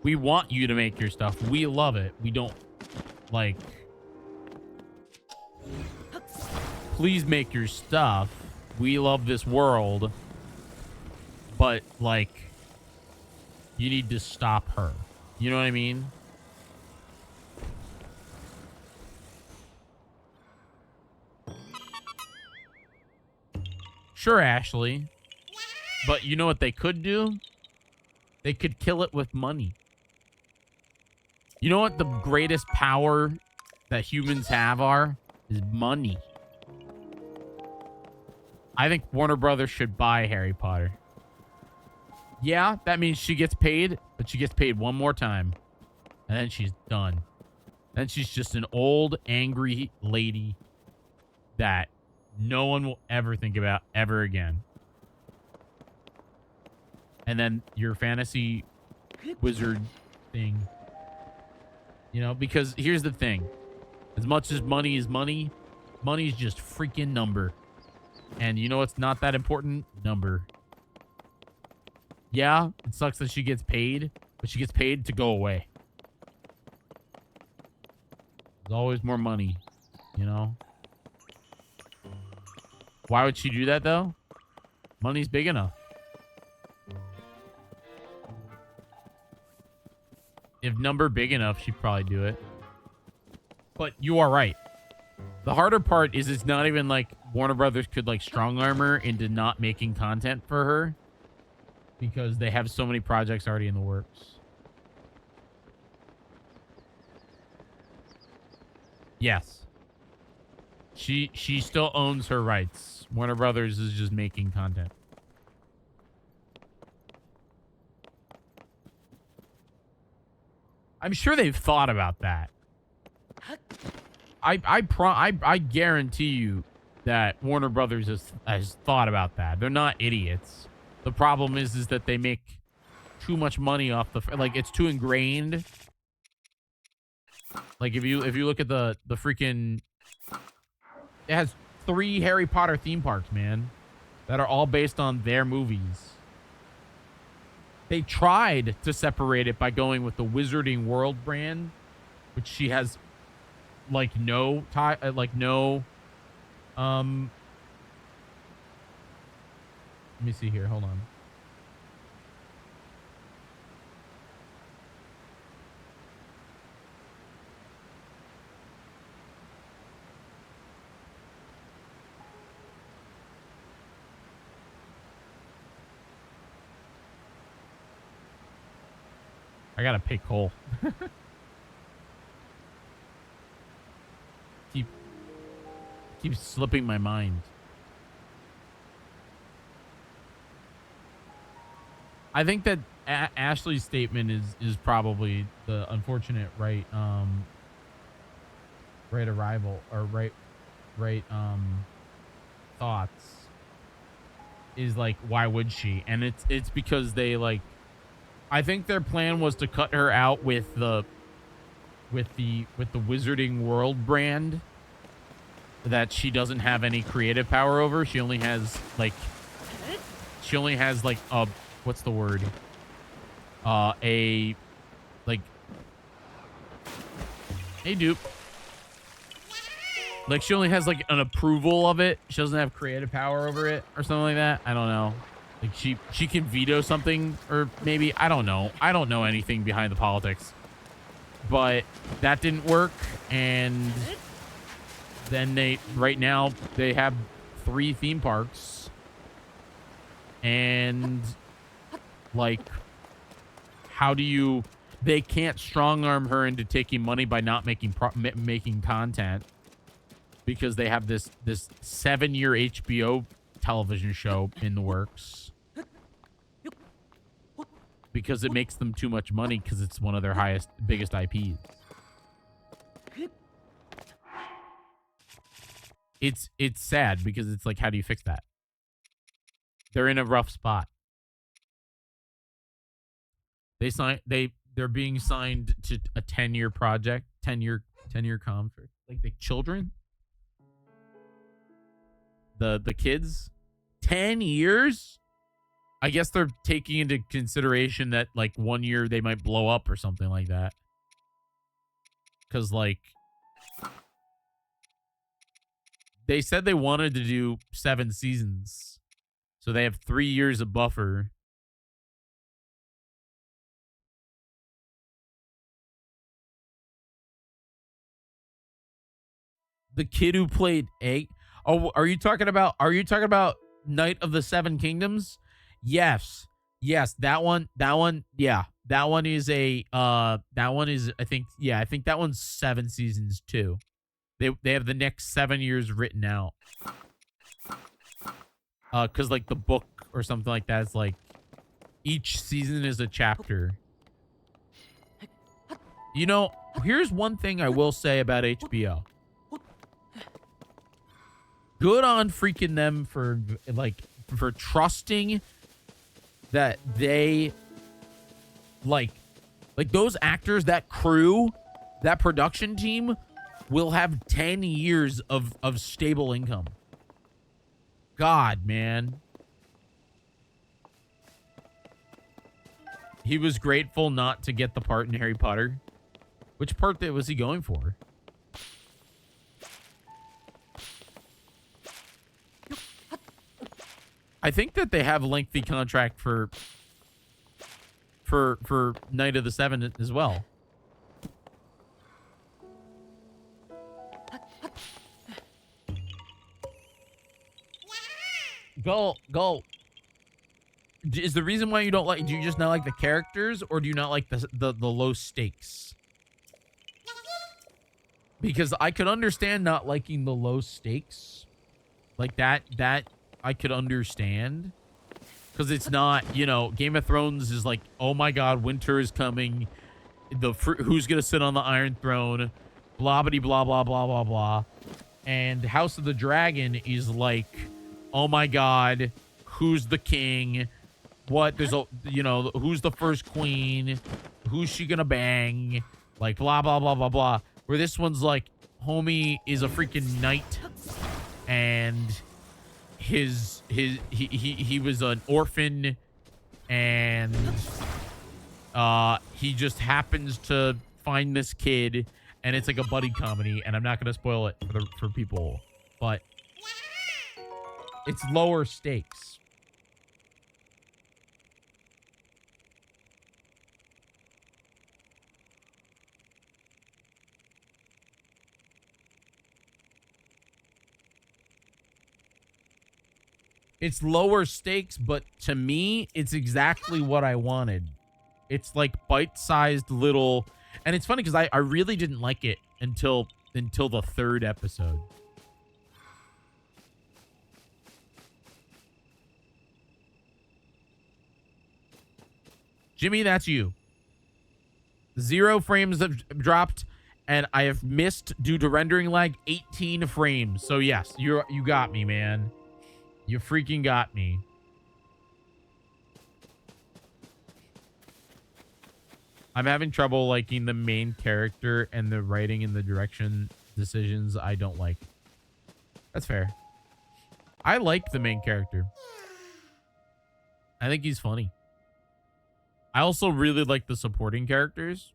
We want you to make your stuff. We love it. We don't like, please make your stuff. We love this world, but like, you need to stop her. You know what I mean? Sure, Ashley. But you know what they could do? They could kill it with money. You know what the greatest power that humans have is money. I think Warner Brothers should buy Harry Potter. Yeah, that means she gets paid, but she gets paid one more time. And then she's done. Then she's just an old, angry lady that no one will ever think about ever again. And then your fantasy wizard thing. You know, because here's the thing. As much as money is money, money's just freaking number. And you know what's not that important? Number. Yeah, it sucks that she gets paid, but she gets paid to go away. There's always more money, you know? Why would she do that, though? Money's big enough. If number big enough, she'd probably do it. But you are right. The harder part is it's not even like Warner Brothers could like strong arm her into not making content for her because they have so many projects already in the works. Yes. She still owns her rights. Warner Brothers is just making content. I'm sure they've thought about that. I guarantee you that Warner Brothers has thought about that. They're not idiots. The problem is that they make too much money off the like it's too ingrained. Like if you look at the freaking, it has 3 Harry Potter theme parks, man, that are all based on their movies. They tried to separate it by going with the Wizarding World brand, which she has like no let me see here, hold on. I gotta pay Cole. Keep slipping my mind. I think that Ashley's statement is probably the unfortunate right arrival or right thoughts is like, why would she? And it's because they like, I think their plan was to cut her out with the Wizarding World brand that she doesn't have any creative power over. She only has like a, what's the word? A like, hey dupe. Like she only has like an approval of it. She doesn't have creative power over it or something like that. I don't know. Like she can veto something, or maybe, I don't know. I don't know anything behind the politics. But that didn't work, and then right now they have 3 theme parks, and like, how do you? They can't strong arm her into taking money by not making content, because they have this 7-year HBO television show in the works, because it makes them too much money because it's one of their biggest IPs. It's sad because it's like, how do you fix that? They're in a rough spot. They're being signed to a 10-year project, 10-year contract. Like the children, the kids, 10 years. I guess they're taking into consideration that like 1 year they might blow up or something like that. Because like they said they wanted to do 7 seasons. So they have 3 years of buffer. The kid who played Egg. Oh, are you talking about Knight of the Seven Kingdoms? Yes. Yes, that one, yeah. That one is I think that one's 7 seasons too. They have the next 7 years written out. Cuz like the book or something like that is like each season is a chapter. You know, here's one thing I will say about HBO. Good on freaking them for trusting that they like those actors, that crew, that production team will have 10 years of stable income. God, man. He was grateful not to get the part in Harry Potter. Which part was he going for? I think that they have a lengthy contract for Knight of the Seven as well. Go. Is the reason why you don't like? Do you just not like the characters, or do you not like the low stakes? Because I could understand not liking the low stakes, like that I could understand, because it's not, you know, Game of Thrones is like, oh my God, winter is coming. Who's gonna sit on the Iron Throne? Blah blah blah blah blah blah blah. And House of the Dragon is like, oh my God, who's the king? What? There's a, you know, who's the first queen? Who's she gonna bang? Like blah blah blah blah blah. Where this one's like, homie is a freaking knight, and he was an orphan, and he just happens to find this kid, and it's like a buddy comedy, and I'm not gonna spoil it for people, but it's lower stakes. It's lower stakes, but to me, it's exactly what I wanted. It's like bite-sized little... And it's funny because I really didn't like it until the 3rd episode. Jimmy, that's you. 0 frames have dropped, and I have missed, due to rendering lag, 18 frames. So yes, you got me, man. You freaking got me. I'm having trouble liking the main character, and the writing and the direction decisions I don't like. That's fair. I like the main character. I think he's funny. I also really like the supporting characters.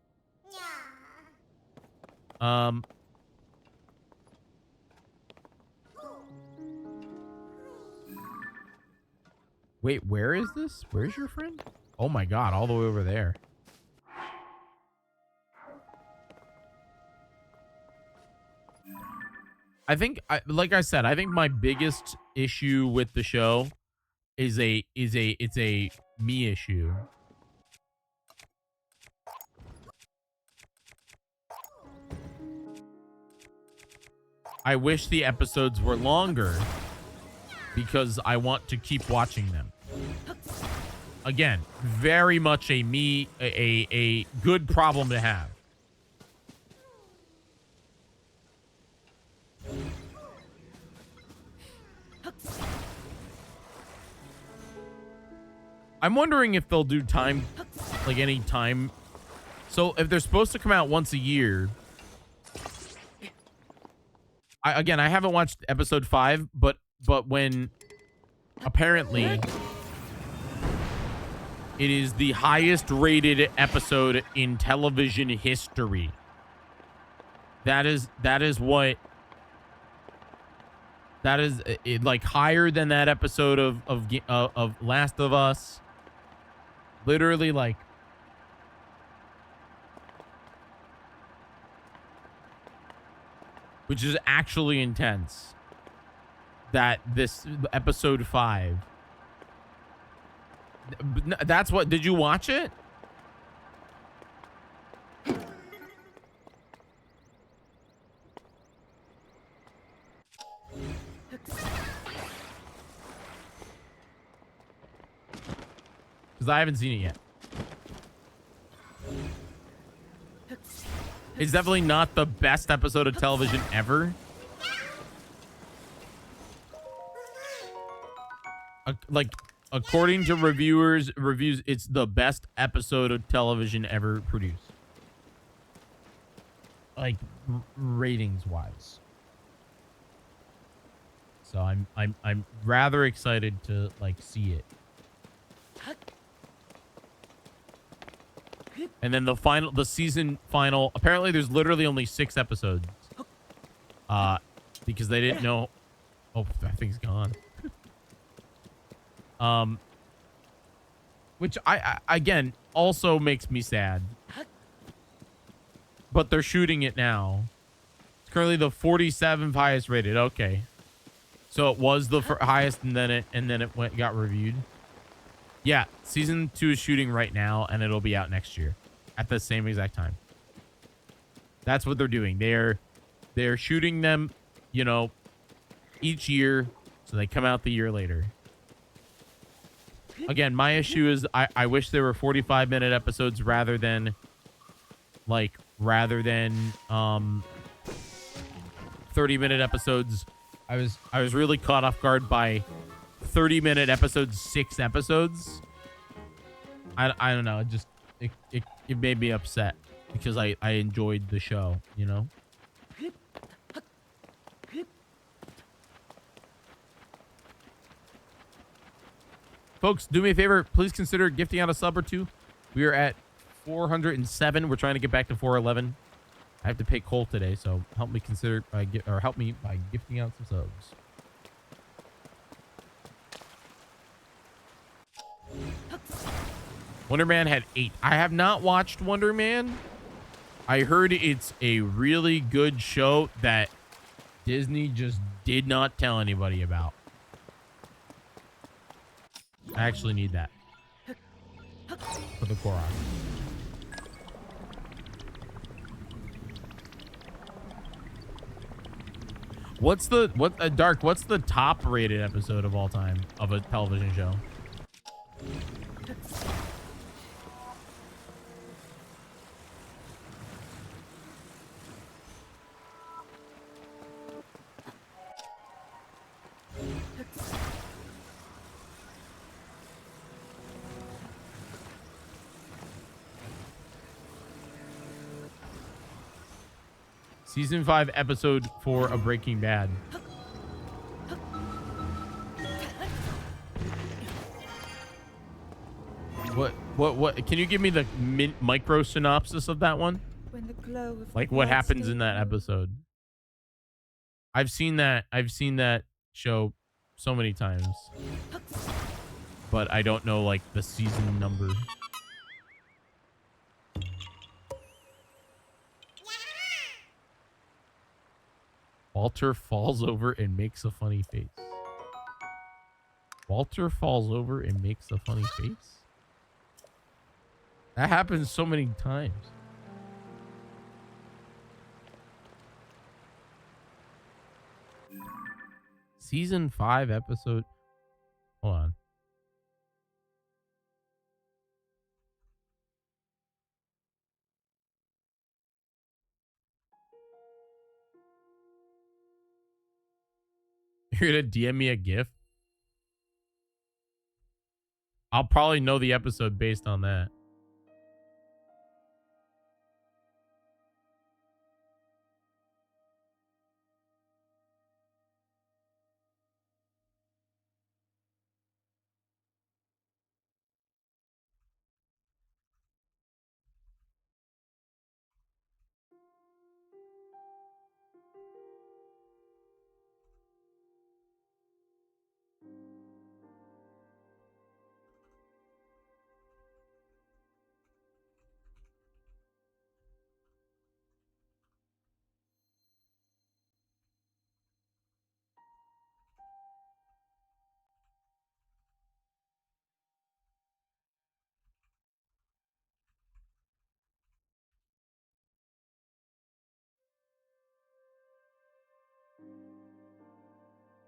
Wait, where is this? Where's your friend? Oh my God, all the way over there. I think, like I said, I think my biggest issue with the show is it's a me issue. I wish the episodes were longer because I want to keep watching them. Again, very much a good problem to have. I'm wondering if they'll do time, like any time. So if they're supposed to come out once a year, I haven't watched episode 5, but when apparently It is the highest rated episode in television history. That is what that is like higher than that episode of Last of Us. Literally, like, which is actually intense. That this episode 5. That's what. Did you watch it? Because I haven't seen it yet. It's definitely not the best episode of television ever. Like, according to reviews, it's the best episode of television ever produced. Like, ratings wise. So I'm rather excited to like see it. And then the season final, apparently there's literally only 6 episodes. Because they didn't know. Oh, that thing's gone. Which I again also makes me sad. But they're shooting it now. It's currently the 47th highest rated. Okay. So it was the highest and then it got reviewed. Yeah, season 2 is shooting right now and it'll be out next year at the same exact time. That's what they're doing. They're shooting them, you know, each year so they come out the year later. Again, my issue is I wish there were 45-minute episodes rather than 30-minute episodes. I was really caught off guard by 30-minute episodes, 6 episodes. I don't know. It made me upset because I enjoyed the show, you know? Folks, do me a favor. Please consider gifting out a sub or 2. We are at 407. We're trying to get back to 411. I have to pay Cole today, so help me help me by gifting out some subs. Wonder Man had 8. I have not watched Wonder Man. I heard it's a really good show that Disney just did not tell anybody about. I actually need that for the Korok. What's the Dark? What's the top rated episode of all time of a television show? Season 5, episode 4 of Breaking Bad. What? Can you give me the micro synopsis of that one? When the glow of Like the what light happens still in that episode? I've seen that show so many times, but I don't know like the season number. Walter falls over and makes a funny face. Walter falls over and makes a funny face? That happens so many times. Season 5 episode. Hold on. You're gonna DM me a GIF? I'll probably know the episode based on that.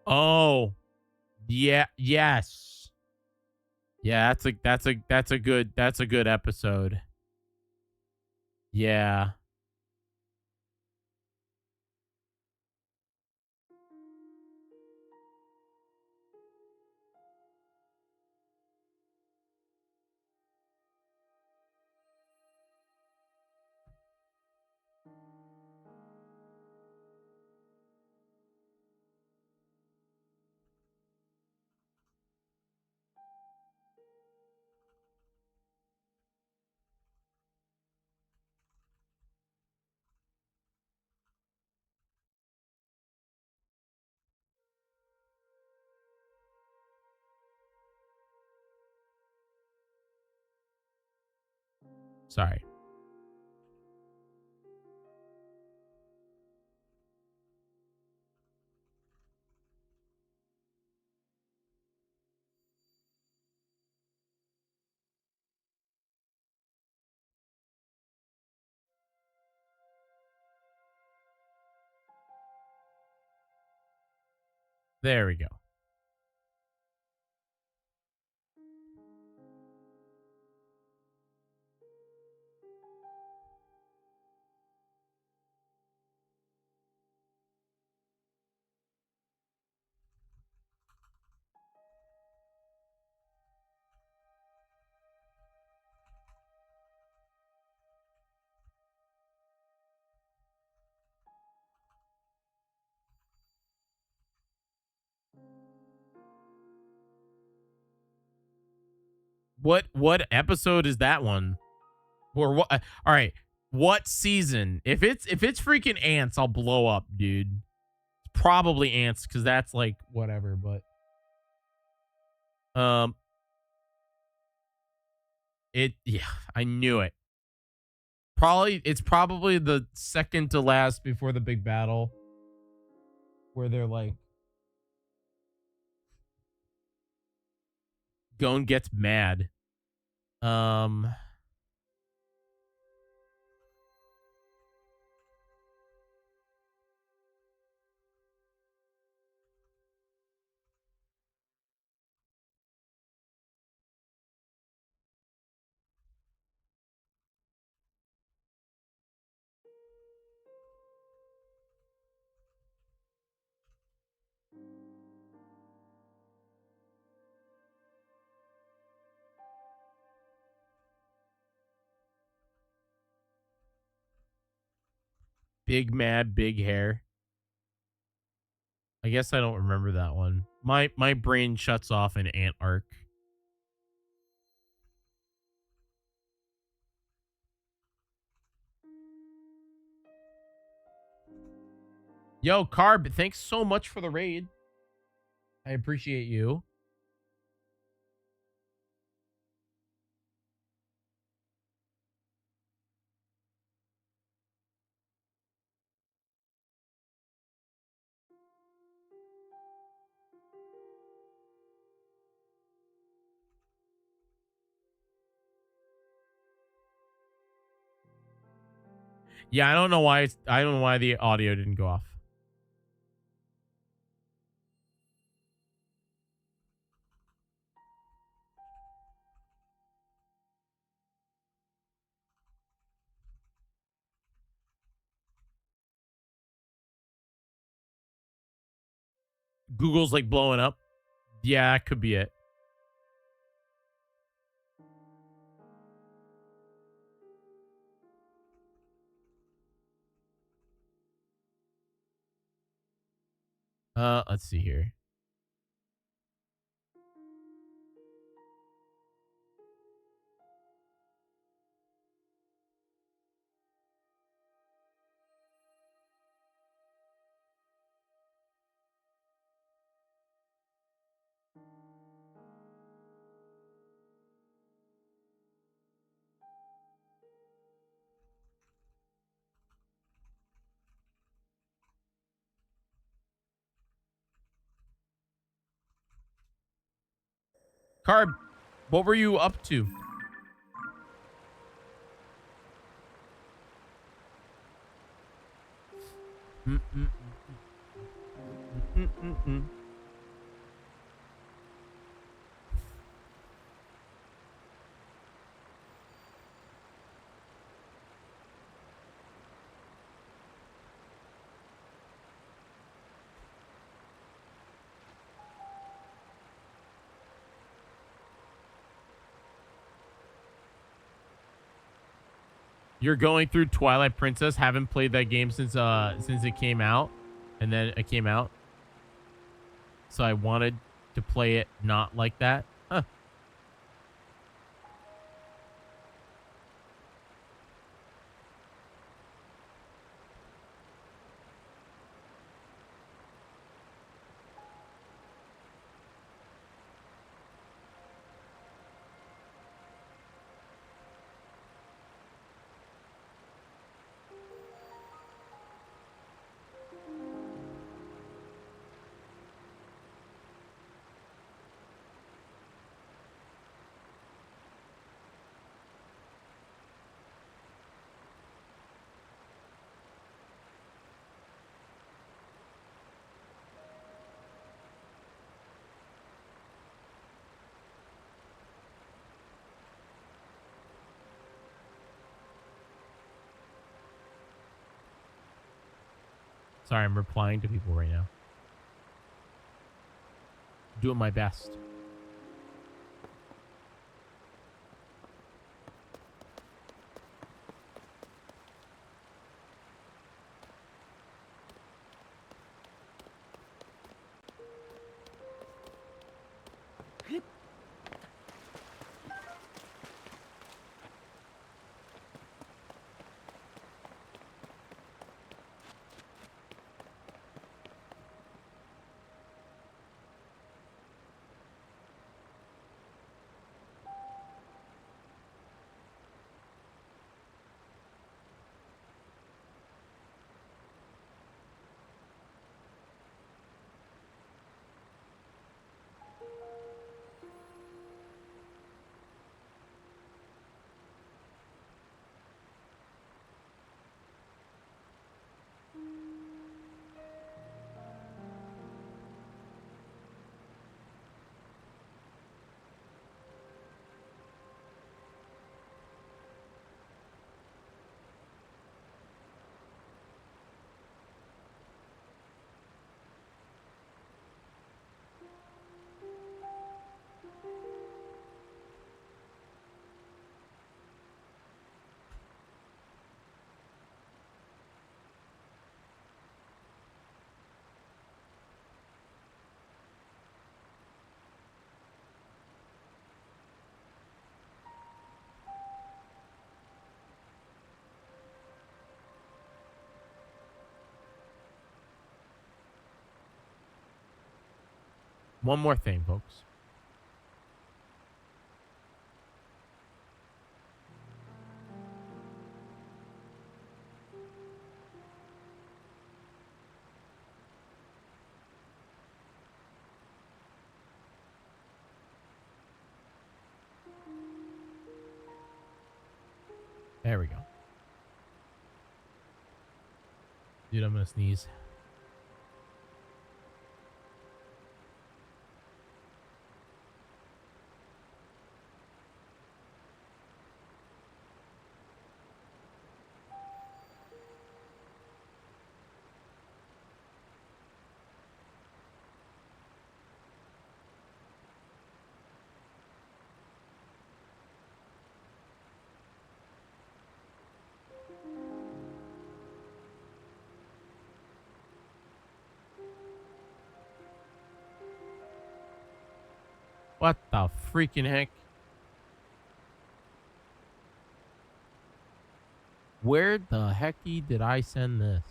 Oh, yeah, yes. Yeah, that's a good episode. Yeah. Sorry. There we go. What episode is that one? Or what? All right. What season? If it's freaking ants, I'll blow up, dude. It's probably ants because that's like whatever. But yeah, I knew it. It's probably the second to last before the big battle, where they're like, Gon gets mad. Big mad, big hair. I guess I don't remember that one. My brain shuts off in Ant Arc. Yo, Carb, thanks so much for the raid. I appreciate you. Yeah, I don't know why the audio didn't go off. Google's like blowing up. Yeah, that could be it. Let's see here. Carb, what were you up to? You're going through Twilight Princess. Haven't played that game since it came out, and then it came out. So I wanted to play it not like that. Huh. Sorry, I'm replying to people right now. Doing my best. One more thing, folks. There we go. Dude, I'm gonna sneeze. What the freaking heck? Where the hecky did I send this?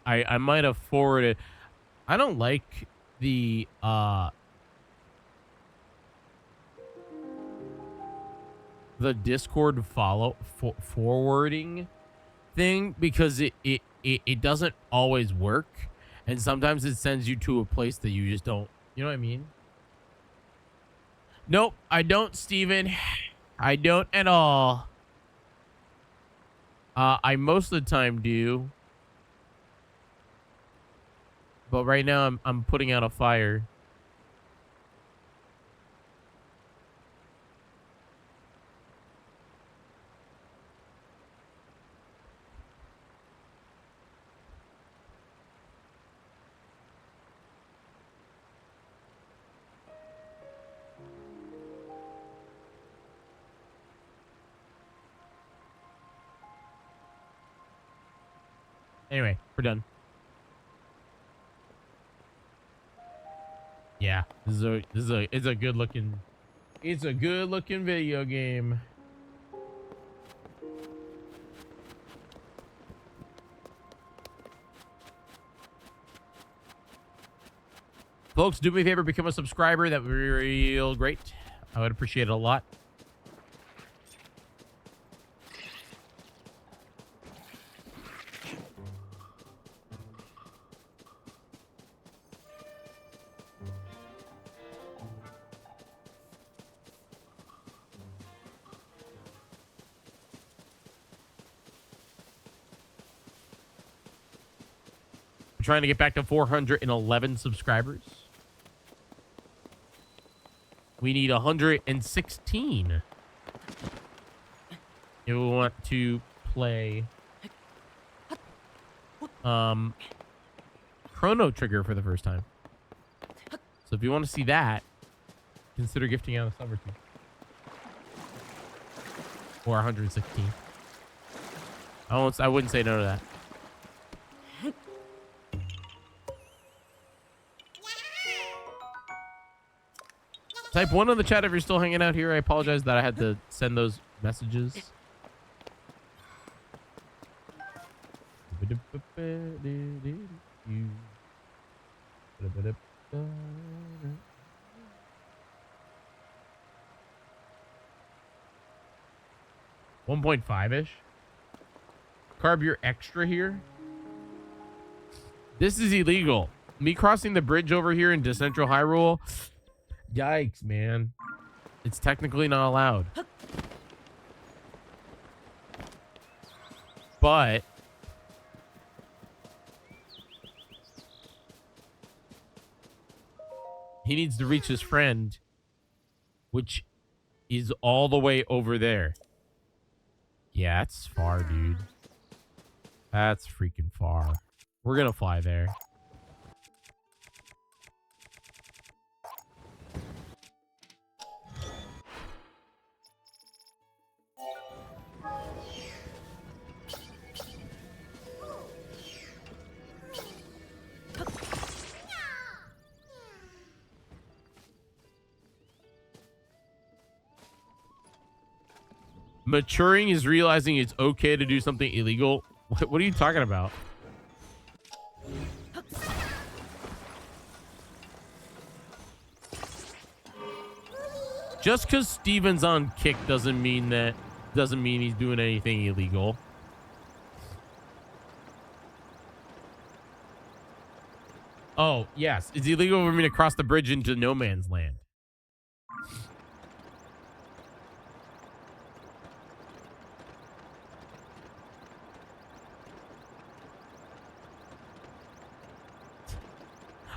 I might have forwarded. I don't like the Discord forwarding thing because it doesn't always work, and sometimes it sends you to a place that you just don't, you know what I mean? Nope, I don't, Steven. I don't at all. I most of the time do, but right now I'm putting out a fire. Anyway, we're done. Yeah, it's a good looking video game. Folks, do me a favor, become a subscriber. That would be real great. I would appreciate it a lot. I'm trying to get back to 411 subscribers. We need 116 if we want to play Chrono Trigger for the first time. So if you want to see that, consider gifting out a sub or two. Or 116. I wouldn't say no to that. Type 1 on the chat if you're still hanging out here. I apologize that I had to send those messages. $1.5-ish. Carb, you're extra here. This is illegal. Me crossing the bridge over here into Central Hyrule. Yikes, man. It's technically not allowed. But he needs to reach his friend, which is all the way over there. Yeah, it's far, dude. That's freaking far. We're gonna fly there. Maturing is realizing it's okay to do something illegal. What are you talking about? Just because Steven's on kick doesn't mean he's doing anything illegal. Oh, yes. It's illegal for me to cross the bridge into no man's land.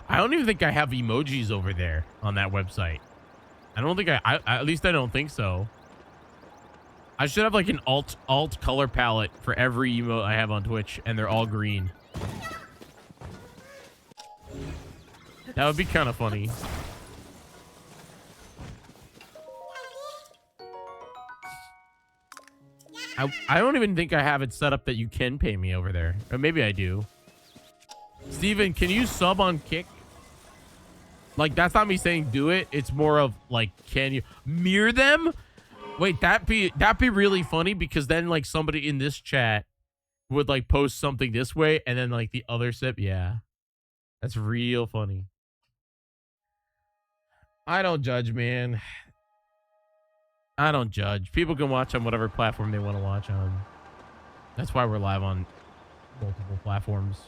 I don't even think I have emojis over there on that website. I don't think I at least I don't think so. I should have like an alt color palette for every emote I have on Twitch, and they're all green. That would be kind of funny. I don't even think I have it set up that you can pay me over there. Or maybe I do. Steven, can you sub on Kick? Like, that's not me saying do it. It's more of like, can you mirror them? Wait, that'd be really funny, because then like somebody in this chat would like post something this way, and then like the other sip. Yeah, that's real funny. I don't judge, man. I don't judge. People can watch on whatever platform they want to watch on. That's why we're live on multiple platforms.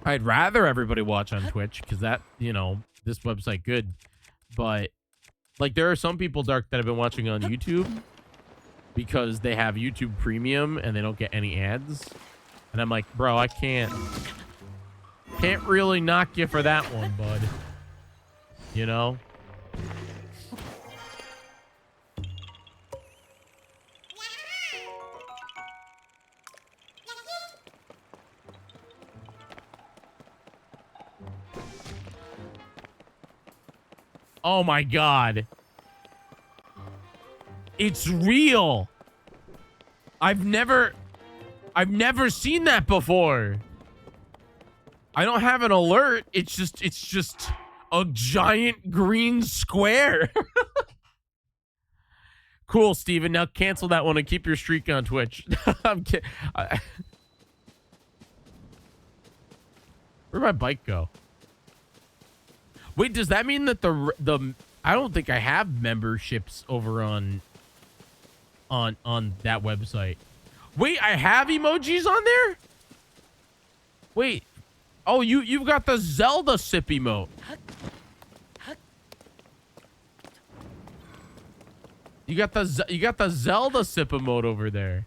I'd rather everybody watch on Twitch, because that, you know, this website good. But like, there are some people, Dark, that have been watching on YouTube because they have YouTube Premium and they don't get any ads. And I'm like, bro, I can't really knock you for that one, bud. You know? Oh my God. It's real. I've never I've never seen that before. I don't have an alert. It's just a giant green square. Cool, Steven. Now cancel that one and keep your streak on Twitch. I'm kidding. Where'd my bike go? Wait, does that mean that the I don't think I have memberships over on that website. Wait, I have emojis on there? Wait. Oh, you've got the Zelda sip emote. You got the Zelda sip emote over there.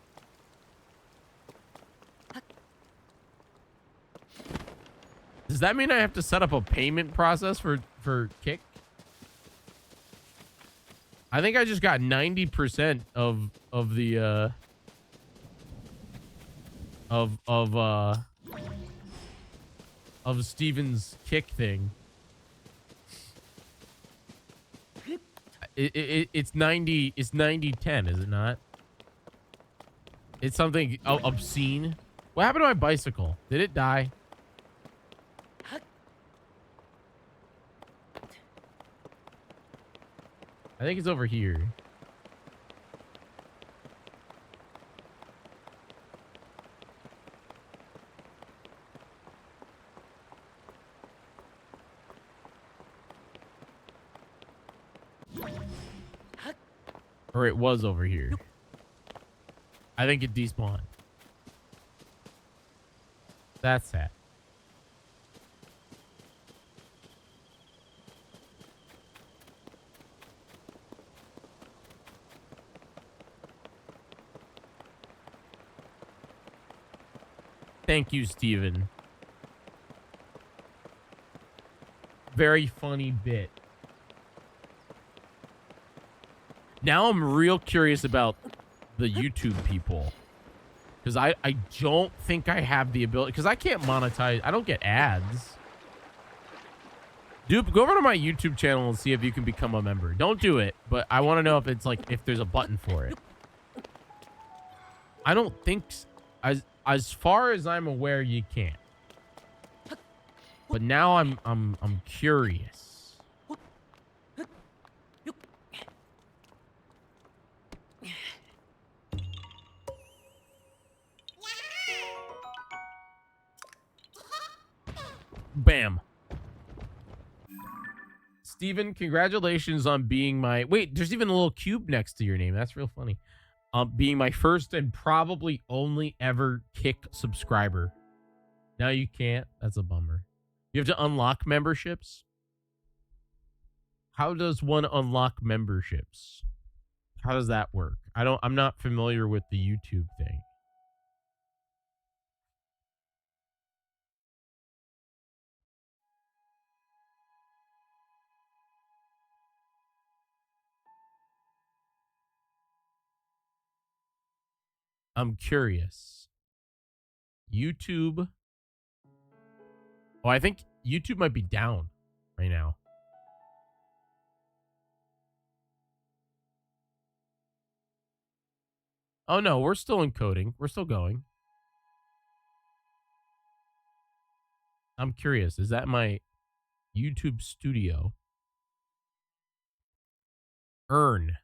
Does that mean I have to set up a payment process for Kick? I think I just got 90% of the of Steven's Kick thing. It's 90-10, is it not? It's something obscene. What happened to my bicycle? Did it die? I think it's over here. Or it was over here. I think it despawned. That's sad. Thank you, Steven. Very funny bit. Now I'm real curious about the YouTube people. Because I don't think I have the ability. Because I can't monetize. I don't get ads. Dude, go over to my YouTube channel and see if you can become a member. Don't do it. But I want to know if it's like, if there's a button for it. I don't think... As far as I'm aware, you can't. But now I'm curious. Bam. Steven, congratulations on being my... Wait, there's even a little cube next to your name. That's real funny. Being my first and probably only ever Kick subscriber. Now you can't. That's a bummer. You have to unlock memberships. How does one unlock memberships? How does that work? I'm not familiar with the YouTube thing. I'm curious. YouTube. Oh, I think YouTube might be down right now. Oh, no, we're still encoding. We're still going. I'm curious. Is that my YouTube studio? Earn.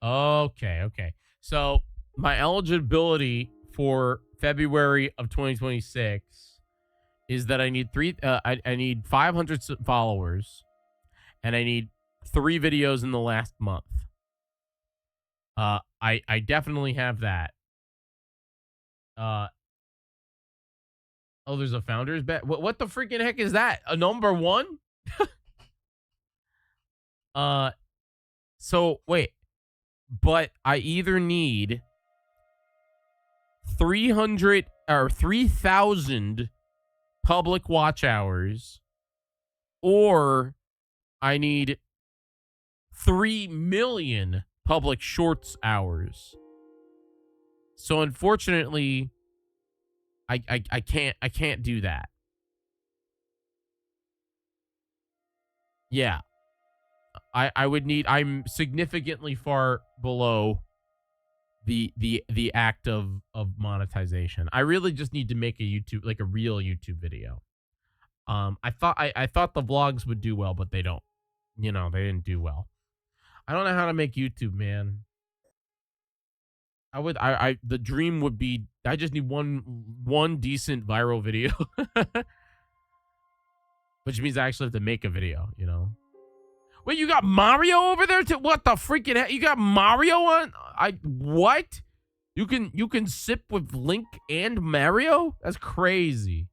Okay. So my eligibility for February of 2026 is that I need I need 500 followers, and I need 3 videos in the last month. I definitely have that. Oh, there's a founder's bet. What the freaking heck is that? A number 1? So wait. But I either need 300 or 3,000 public watch hours, or I need 3 million public shorts hours. So unfortunately, I can't do that. I would need. I'm significantly far below the act of monetization. I really just need to make a YouTube, like a real YouTube video. I thought the vlogs would do well, but they don't. You know, they didn't do well. I don't know how to make YouTube, man. The dream would be, I just need one decent viral video. Which means I actually have to make a video, you know. Wait, you got Mario over there too? What the freaking heck? You got Mario on? What? You can sip with Link and Mario? That's crazy.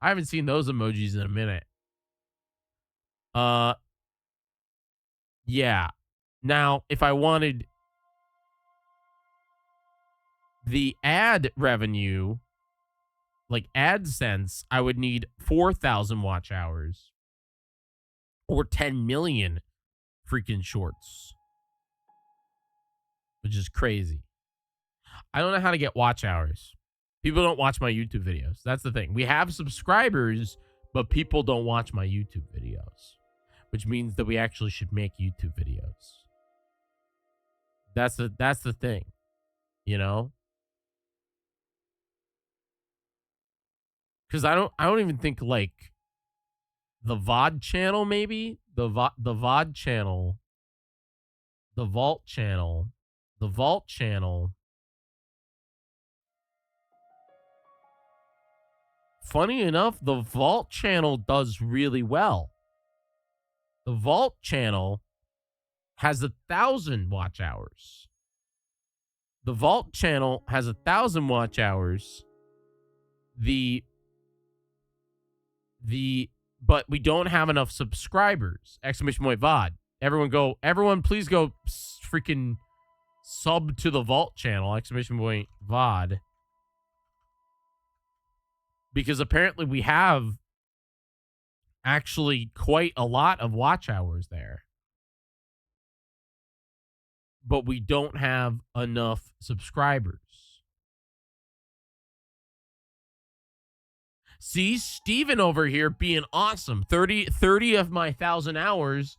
I haven't seen those emojis in a minute. Yeah. Now, if I wanted the ad revenue, like AdSense, I would need 4,000 watch hours or 10 million freaking shorts, which is crazy. I don't know how to get watch hours. People don't watch my YouTube videos. That's the thing. We have subscribers, but people don't watch my YouTube videos, which means that we actually should make YouTube videos. That's the thing, you know? Because I don't even think, like, the VOD channel, maybe the VOD channel, the Vault channel. Funny enough, the Vault channel does really well. The Vault channel has 1,000 watch hours. The Vault channel has 1,000 watch hours. But we don't have enough subscribers. Exclamation point VOD. Everyone please go freaking sub to the Vault channel. Exclamation point VOD. Because apparently we have actually quite a lot of watch hours there. But we don't have enough subscribers. See, Steven over here being awesome. 30 of my 1,000 hours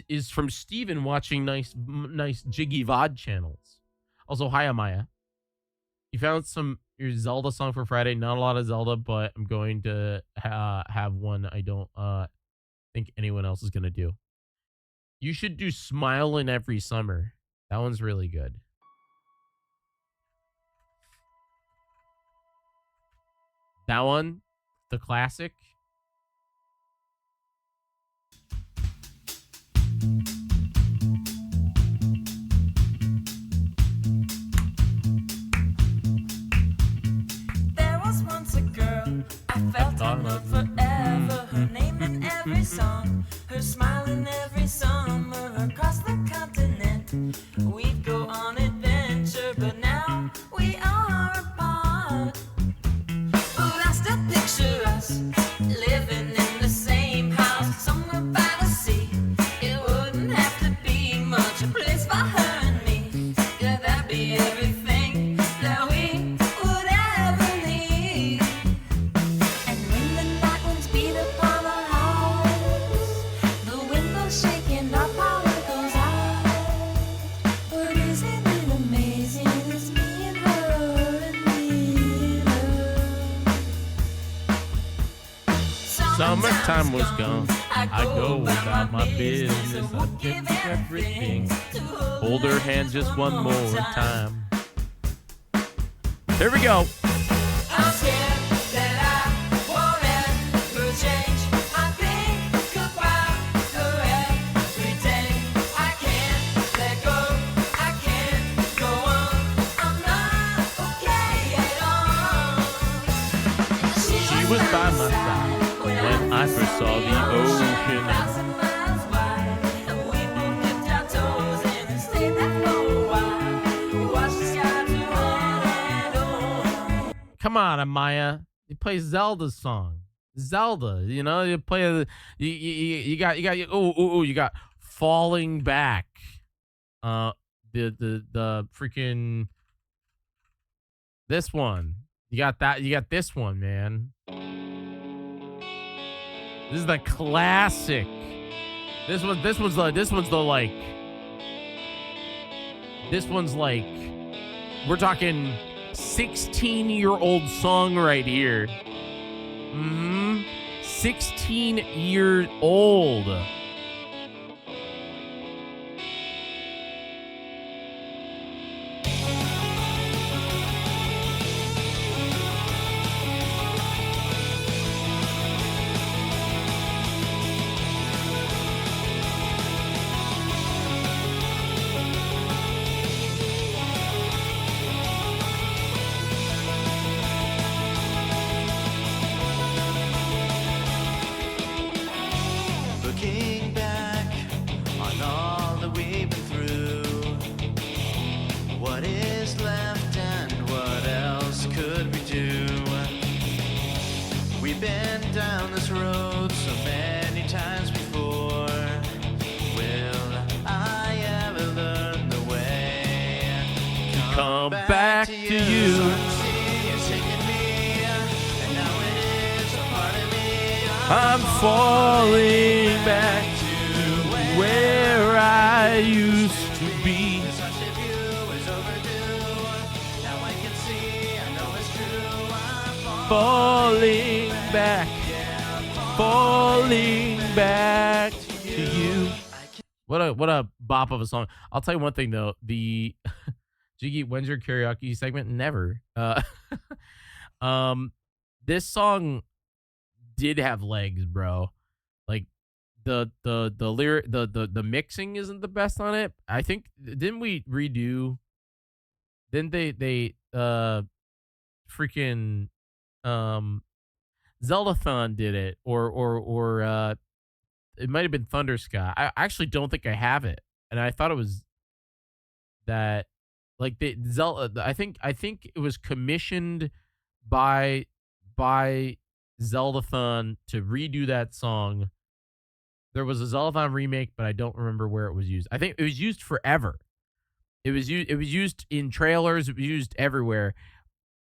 is from Steven watching nice Jyggy VOD channels. Also, hi, Amaya. You found your Zelda song for Friday. Not a lot of Zelda, but I'm going to have one I don't think anyone else is going to do. You should do Smilin' Every Summer. That one's really good. That one, the classic. There was once a girl I felt I'd love forever. Her name in every song, her smile in every summer across the continent. We'd go on adventure, but now we are apart. But I still picture us living in the same house somewhere by the sea. It wouldn't have to be much a place for her and me. Yeah, that'd be everything that we would ever need. And when the night winds beat upon our house, the windows shaking, our power goes out. But isn't it amazing? It's me and her and me and her. Summertime was gone. I go about my business. I give everything. Hold her hand just one more time. Here we go. I'm scared that I won't ever change. I think about her every day. I can't let go. I can't go on. I'm not okay at all. She was by my side when I first saw the ocean. 1,000 miles wide, and we both dipped our toes in and stayed there for a while. Watched the sky turn on and on. Come on, Amaya. You play Zelda's song. Zelda, you know, you play you got you got Falling Back. The freaking this one. You got that, you got this one, man. This is the classic This one's like we're talking 16-year-old song right here. 16 years old. Looking back on all that we've been through, what is left and what else could we do? We've been down this road so many times before. Will I ever learn the way? Come back to you. I'm falling back to where I used to be. Falling back to you. What a bop of a song. I'll tell you one thing though, the Jiggy, when's your karaoke segment? Never. This song did have legs, bro. Like the lyric, the mixing isn't the best on it. I think didn't they freaking Zeldathon did it, or it might have been Thunder Sky. I actually don't think I have it, and I thought it was that like the Zelda. I think it was commissioned by Zeldathon to redo that song. There was a Zeldathon remake, but I don't remember where it was used. I think it was used forever. It was used in trailers. It was used everywhere.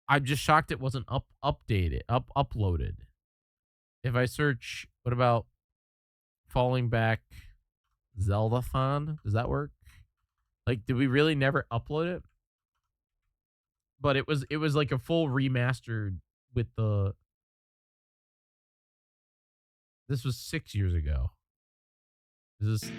I'm just shocked it wasn't uploaded. If I search, what about Falling Back Zeldathon? Does that work? Like, did we really never upload it? But it was like a full remastered with the. This was 6 years ago. Is this?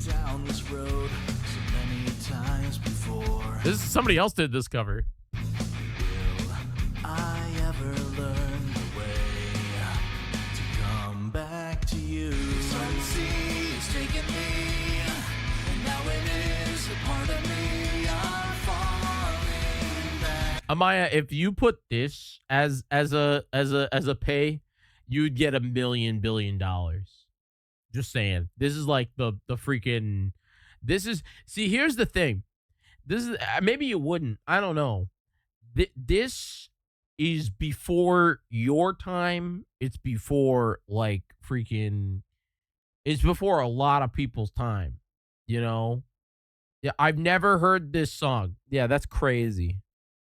Down this road so many times before. This is somebody else did this cover. Will I ever learn the way to come back to you? The sun seas taking me, and now it is a part of me. I'm falling back. Amaya, if you put this as a pay, you'd get $1 billion. Just saying. This is like the freaking. This is, see. Here's the thing. This is, maybe you wouldn't. I don't know. This is before your time. It's before like freaking. It's before a lot of people's time. You know. Yeah, I've never heard this song. Yeah, that's crazy.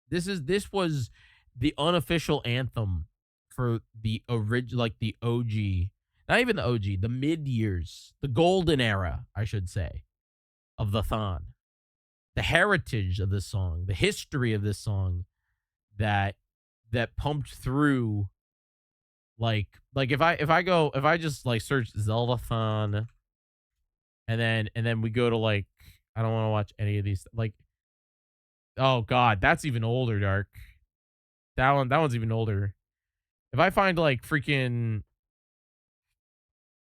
This was the unofficial anthem for the original, like the OG. Not even the OG, the mid years, the golden era, I should say, of the Thon. The heritage of this song, the history of this song that pumped through like if I just like search Zeldathon and then we go to like, I don't want to watch any of these, like, oh god, that's even older, Dark. That one's even older. If I find like freaking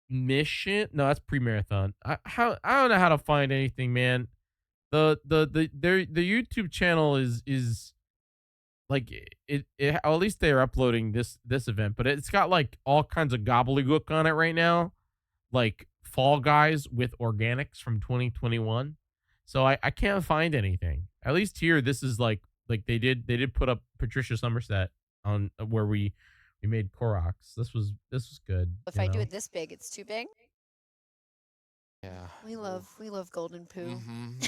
Mission, no, that's pre-marathon. I don't know how to find anything, man. The YouTube channel is like it at least they're uploading this event, but it's got like all kinds of gobbledygook on it right now, like Fall Guys with organics from 2021. So I can't find anything. At least here, this is like they did put up Patricia Somerset on where we made Koroks. This was good. If I do it this big, it's too big. Yeah. We love golden poo.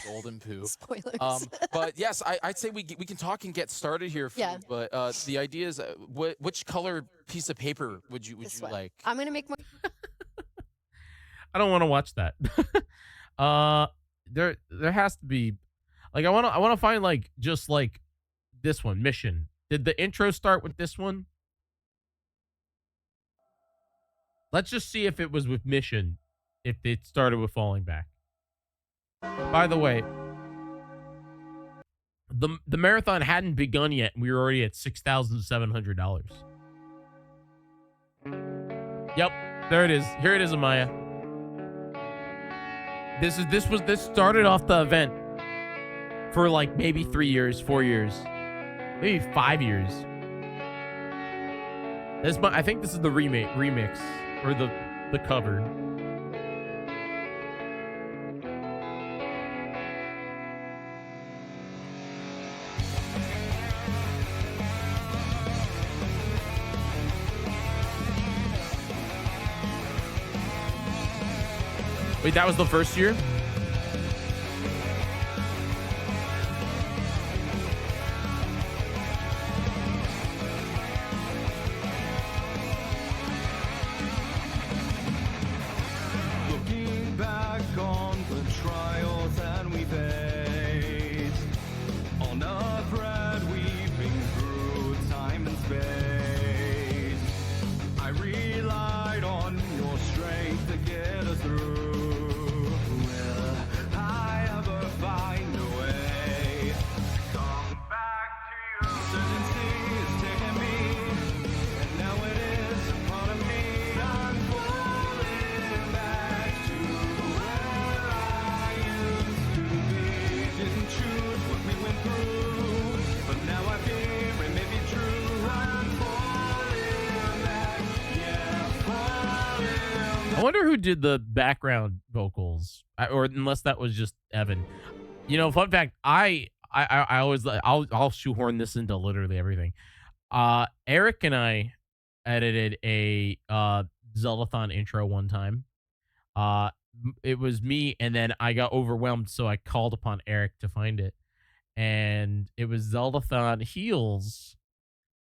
Golden poo. Spoilers. But yes, I'd say we can talk and get started here. Yeah. But the idea is, which color piece of paper would you like? I'm gonna make more. I don't want to watch that. There has to be, like, I want to find like just like this one, Mission. Did the intro start with this one? Let's just see if it was with Mission. If it started with Falling Back. By the way, the marathon hadn't begun yet, and we were already at $6,700. Yep, there it is. Here it is, Amaya. This started off the event for like maybe 3 years, 4 years, maybe 5 years. I think this is the remix or the cover. Wait, that was the first year? Looking back on the trials that we faced, on the thread weaving through time and space, I relied on your strength to get us through. I wonder who did the background vocals, or unless that was just Evan. You know, fun fact, I always I'll shoehorn this into literally everything. Eric and I edited a Zeldathon intro one time. It was me, and then I got overwhelmed, so I called upon Eric to find it, and it was Zeldathon Heals.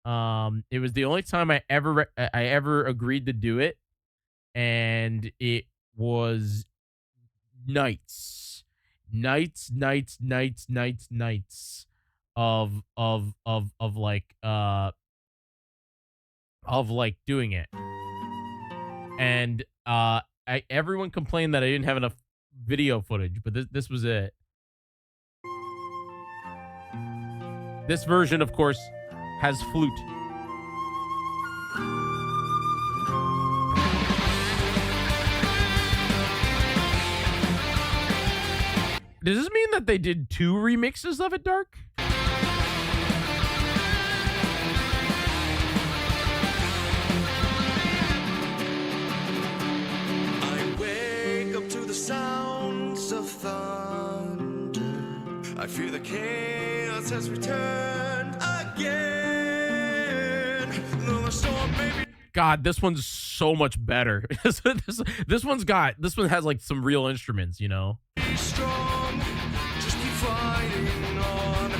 It was the only time I ever agreed to do it. And it was nights of like doing it. And everyone complained that I didn't have enough video footage, but this was it. This version, of course, has flute. Does this mean that they did 2 remixes of it, Dark? I wake up to the sounds of thunder. I feel the chaos has returned again. Though the storm may be God, this one's so much better. this one has like some real instruments, you know. strong, just keep fighting on.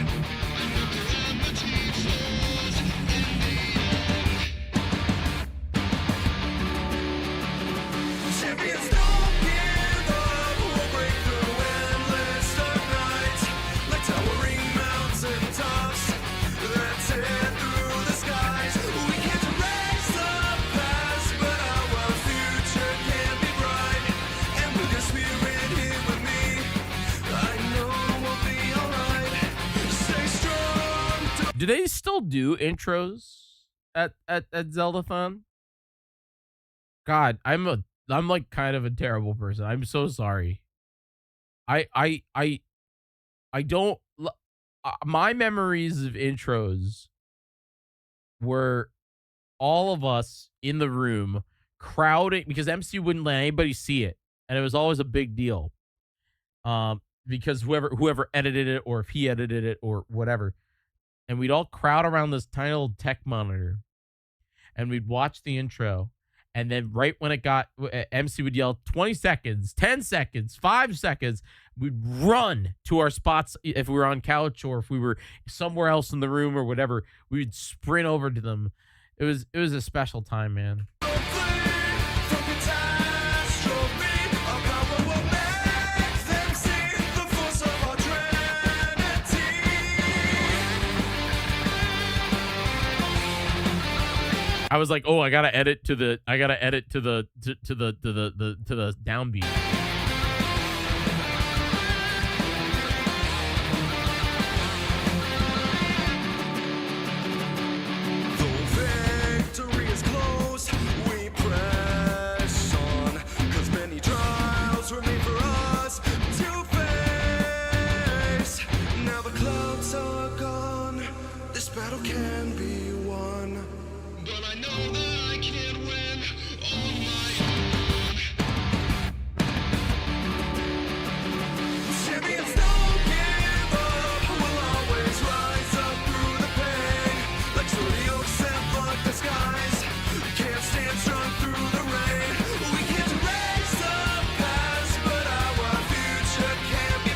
Champions don't give up, we'll break through endless dark nights, like towering mountain tops that tear through the skies. We can't erase the past, but our future can be bright, and with your spirit here with me, I know we'll be alright. Stay strong. Do they still do intros at Zeldathon? God, I'm like kind of a terrible person. I'm so sorry. I don't. My memories of intros were all of us in the room crowding because MC wouldn't let anybody see it, and it was always a big deal. Because whoever edited it, or if he edited it, or whatever, and we'd all crowd around this tiny little tech monitor, and we'd watch the intro. And then right when it got, MC would yell 20 seconds, 10 seconds, 5 seconds. We'd run to our spots if we were on couch or if we were somewhere else in the room or whatever. We'd sprint over to them. It was a special time, man. I was like, oh, I gotta edit to the downbeat. Victory is close, we press on, 'cause many trials remain for us to face. Now the clouds are gone, this battle can be won. But I know that I can't win on my own. Champions don't give up, we'll always rise up through the pain. Like sturdy oaks and block the skies, can't stand strong through the rain. We can't erase the past, but our future can be.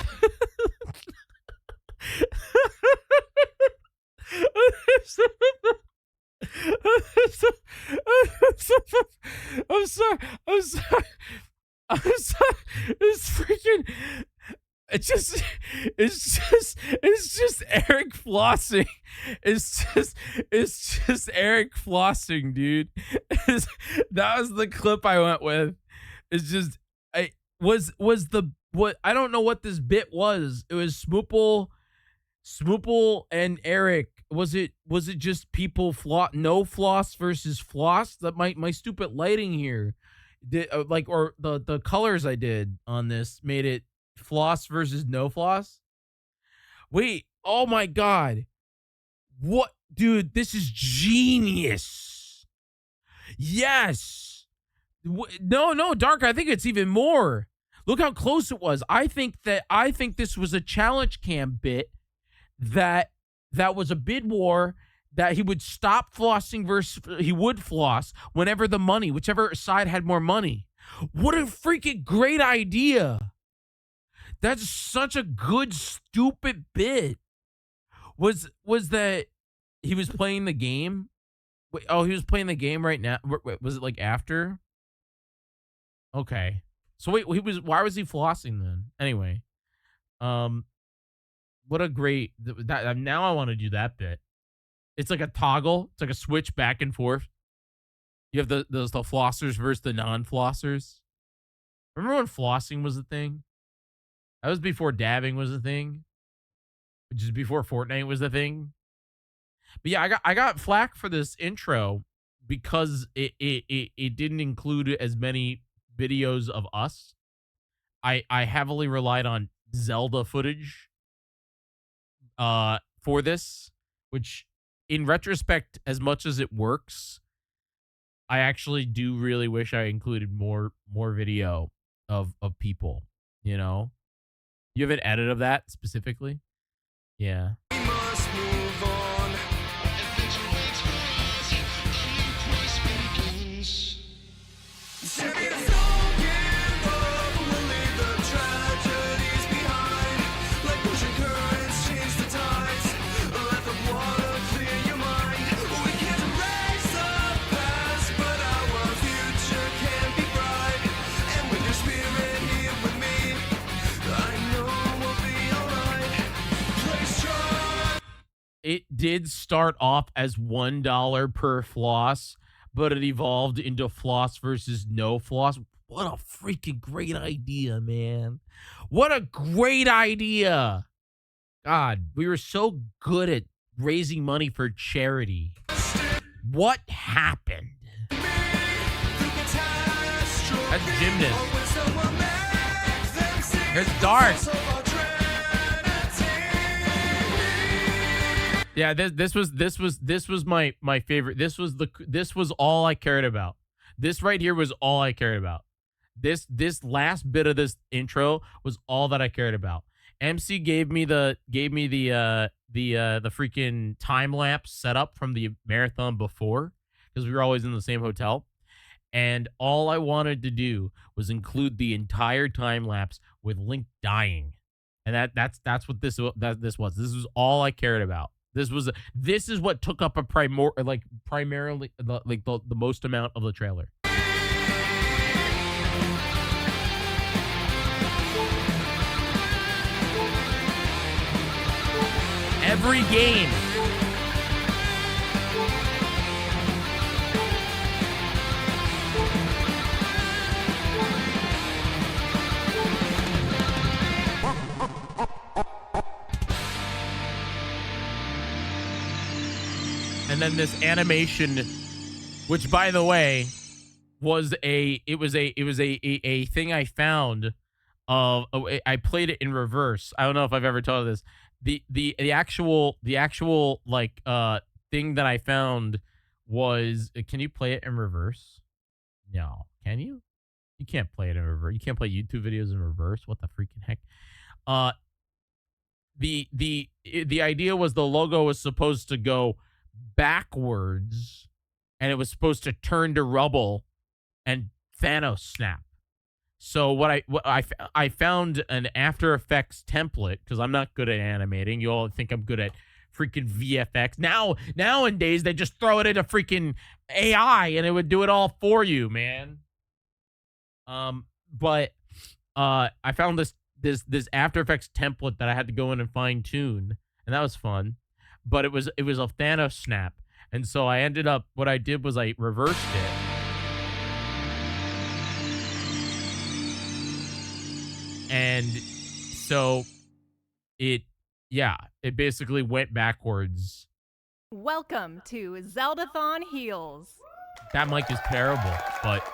I'm sorry. It's freaking. It's just Eric flossing. It's just Eric flossing, dude. That was the clip I went with. It's just I don't know what this bit was. It was Smoople and Eric. Was it just people no floss versus floss? That my stupid lighting here did or the colors I did on this made it floss versus no floss. Wait, oh my god. What, dude, this is genius. Yes. No, Dark, I think it's even more. Look how close it was. I think this was a challenge cam bit that was a bid war that he would stop flossing versus he would floss whenever whichever side had more money. What a freaking great idea. That's such a good, stupid bit. Was that he was playing the game? Wait, oh, he was playing the game right now. Wait, was it like after? Okay. So wait, why was he flossing then? Anyway. What a great now I want to do that bit. It's like a toggle. It's like a switch back and forth. You have the flossers versus the non-flossers. Remember when flossing was a thing? That was before dabbing was a thing. Which is before Fortnite was a thing. But yeah, I got flack for this intro because it didn't include as many videos of us. I heavily relied on Zelda footage for this, which in retrospect, as much as it works, I actually do really wish I included more video of people, you know? You have an edit of that specifically? Yeah. We must move on. Adventure waits for us. A new quest begins. Champions don't give up. We'll leave the tragedies behind. Like ocean currents change the tides. Let the water clear your mind. We can't erase the past, but our future can be bright. And with your spirit here with me, I know we'll be alright. Place your It did start off as $1 per floss, but it evolved into floss versus no floss. What a freaking great idea, man. What a great idea. God, we were so good at raising money for charity. What happened? That's Gymnast. Here's Dark. Yeah, this was my favorite. This was all I cared about. This right here was all I cared about. This last bit of this intro was all that I cared about. MC gave me the freaking time lapse setup from the marathon before, because we were always in the same hotel. And all I wanted to do was include the entire time lapse with Link dying. And that's what this was. This was all I cared about. This is what took up primarily the most amount of the trailer. Every game. And then this animation, which by the way was a thing I found of I played it in reverse. I don't know if I've ever told this. The actual like thing that I found was, can you play it in reverse? No. Can you? You can't play it in reverse. You can't play YouTube videos in reverse. What the freaking heck? The idea was the logo was supposed to go backwards and it was supposed to turn to rubble and Thanos snap. So what I found an After Effects template, because I'm not good at animating. You all think I'm good at freaking VFX. Nowadays they just throw it into freaking AI and it would do it all for you, man. But I found this After Effects template that I had to go in and fine tune, and that was fun. But it was a Thanos snap, and so I ended up, what I did was I reversed it. And so it basically went backwards. Welcome to Zeldathon Heals. That mic is terrible, but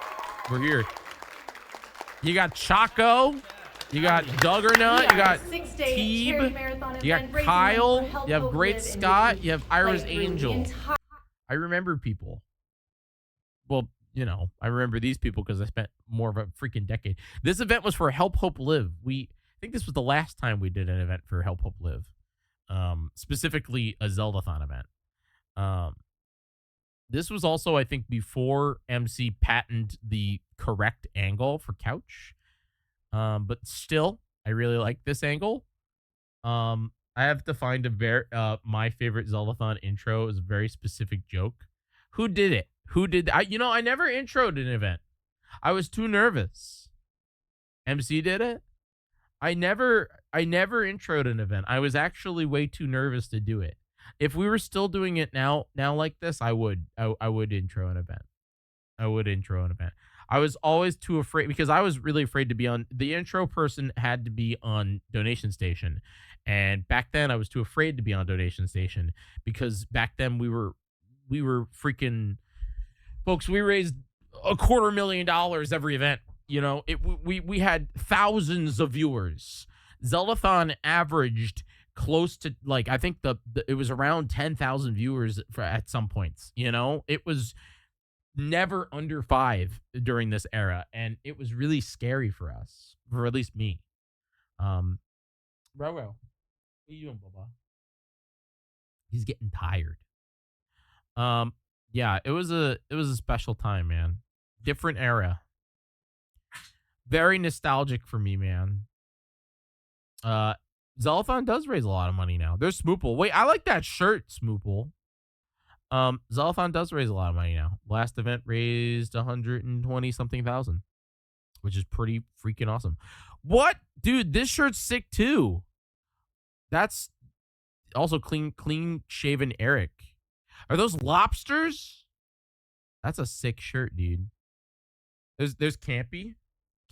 we're here. You got Choco, you got Duggernut, you got Teeb, you got Kyle, you have Great Scott, you have Ira's Angel. I remember people. Well, you know, I remember these people because I spent more of a freaking decade. This event was for Help Hope Live. I think this was the last time we did an event for Help Hope Live. Specifically a Zeldathon event. This was also, I think, before MC patented the correct angle for couch. But still, I really like this angle. I have to find my favorite Zeldathon intro is a very specific joke. Who did it? I never introed an event. I was too nervous. MC did it. I never introed an event. I was actually way too nervous to do it. If we were still doing it now like this, I would intro an event. I was always too afraid because I was really afraid to be on the intro person had to be on Donation Station. And back then I was too afraid to be on Donation Station because back then we were freaking folks, we raised $250,000 every event. You know, we had thousands of viewers. Zeldathon averaged close to, like, I think it was around 10,000 viewers at some points. You know, it was never under 5 during this era, and it was really scary for us, for at least me. Row, what are you doing, Bubba? He's getting tired. Yeah, it was a special time, man. Different era. Very nostalgic for me, man. Zeldathon does raise a lot of money now. There's Smoople. Wait, I like that shirt, Smoople. Zeldathon does raise a lot of money now. Last event raised 120 something thousand, which is pretty freaking awesome. What? Dude, this shirt's sick too. That's also clean shaven Eric. Are those lobsters? That's a sick shirt, dude. There's Campy.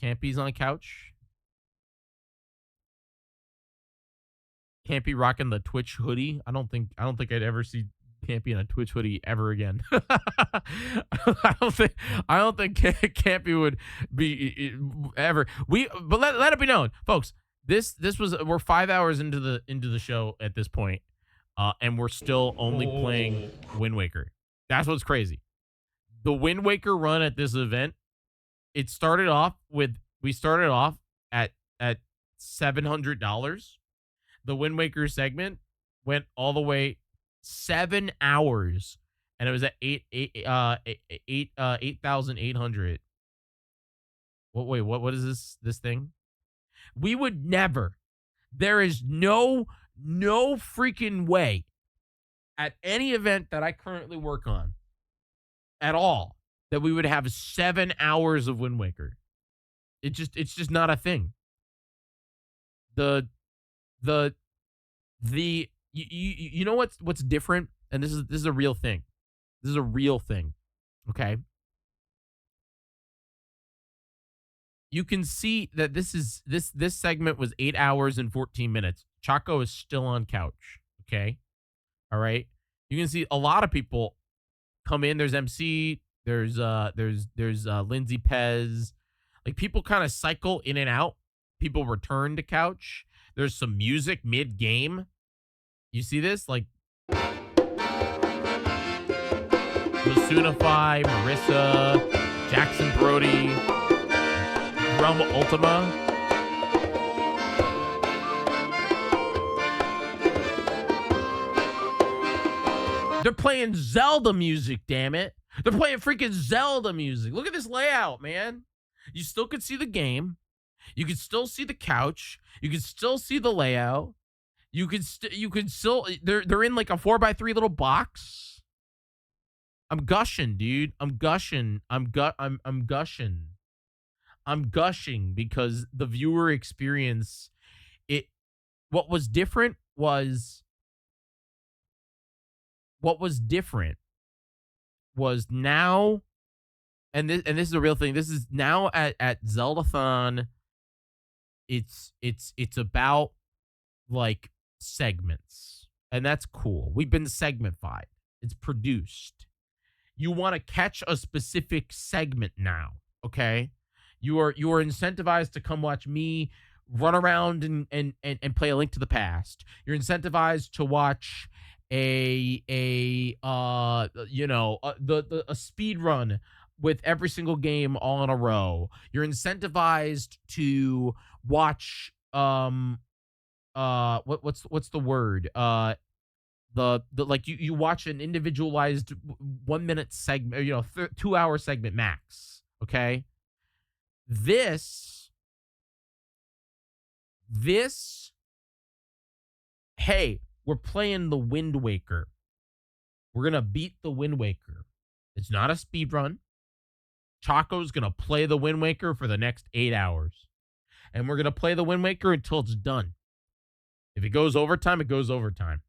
Campy's on a couch. Campy rocking the Twitch hoodie. I don't think I'd ever see Campy in a Twitch hoodie ever again. I don't think Campy would be ever. But let it be known, folks. We're 5 hours into the show at this point, and we're still only playing Wind Waker. That's what's crazy. The Wind Waker run at this event, we started off at $700. The Wind Waker segment went all the way 7 hours and it was at 8,800. What is this thing? We would never. There is no freaking way at any event that I currently work on at all that we would have 7 hours of Wind Waker. It's just not a thing. You know what's different, and this is a real thing. This is a real thing. Okay. You can see that this segment was 8 hours and 14 minutes. Chaco is still on couch. Okay. All right. You can see a lot of people come in. There's MC. There's Lindsay Pez. Like, people kind of cycle in and out. People return to couch. There's some music mid game. You see this? Like, Masunify, Marissa, Jackson Brody, Realm Ultima. They're playing Zelda music, damn it. They're playing freaking Zelda music. Look at this layout, man. You still could see the game. You could still see the couch. You could still see the layout. You could still they're in like a 4x3 little box. I'm gushing, dude. I'm gushing. I'm gushing. I'm gushing because the viewer experience, what was different was now, and this is a real thing. This is now at Zeldathon. It's about like segments, and that's cool. We've been segmentified. It's produced. You want to catch a specific segment now, okay? You are incentivized to come watch me run around and play A Link to the Past. You're incentivized to watch a speed run with every single game all in a row. You're incentivized to watch what's the word? You watch an individualized 1 minute segment, 2 hour segment max. Okay. This, hey, we're playing the Wind Waker. We're going to beat the Wind Waker. It's not a speed run. Chaco's going to play the Wind Waker for the next 8 hours. And we're going to play the Wind Waker until it's done. If it goes overtime, it goes overtime.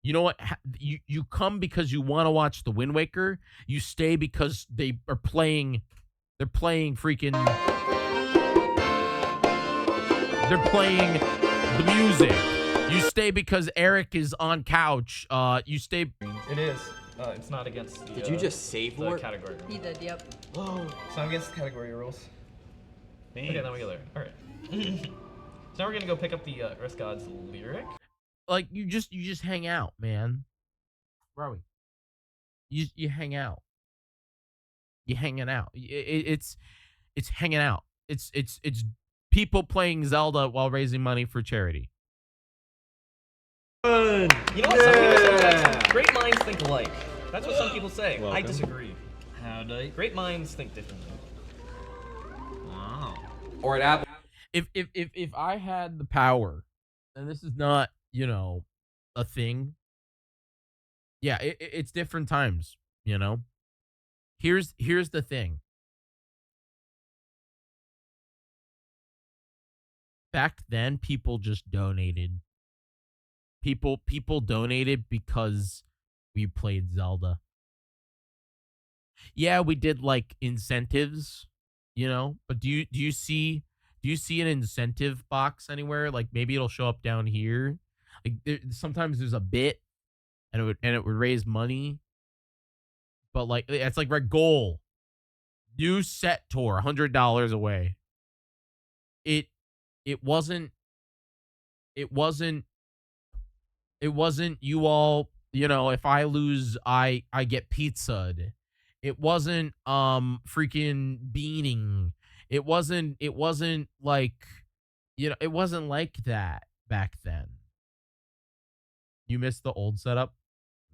You know what? You come because you want to watch the Wind Waker. You stay because they're playing freaking... They're playing the music. You stay because Eric is on couch. You stay... It is. It's not against the... Did you just save the work? category rules. He did, yep. Oh, it's not against the category rules. Okay, then we go there. All right. So now we're gonna go pick up the Earth God's lyric. Like, you just hang out, man. Where are we? You hang out. You hanging out. It's hanging out. It's people playing Zelda while raising money for charity. You know what some people say? Great minds think alike. That's what some people say. I Welcome. disagree. How do you? Great minds think differently. Wow. Or at Apple. If I had the power, and this is not, a thing. Yeah, it's different times, Here's the thing. Back then, people just donated. People donated because we played Zelda. Yeah, we did like incentives, but do you see an incentive box anywhere? Like, maybe it'll show up down here. Like, sometimes there's a bit and it would raise money. But like, it's like Red Goal. New set tour, $100 away. It wasn't you all, if I lose, I get pizza'd. It wasn't freaking beaning. It wasn't like, it wasn't like that back then. You missed the old setup?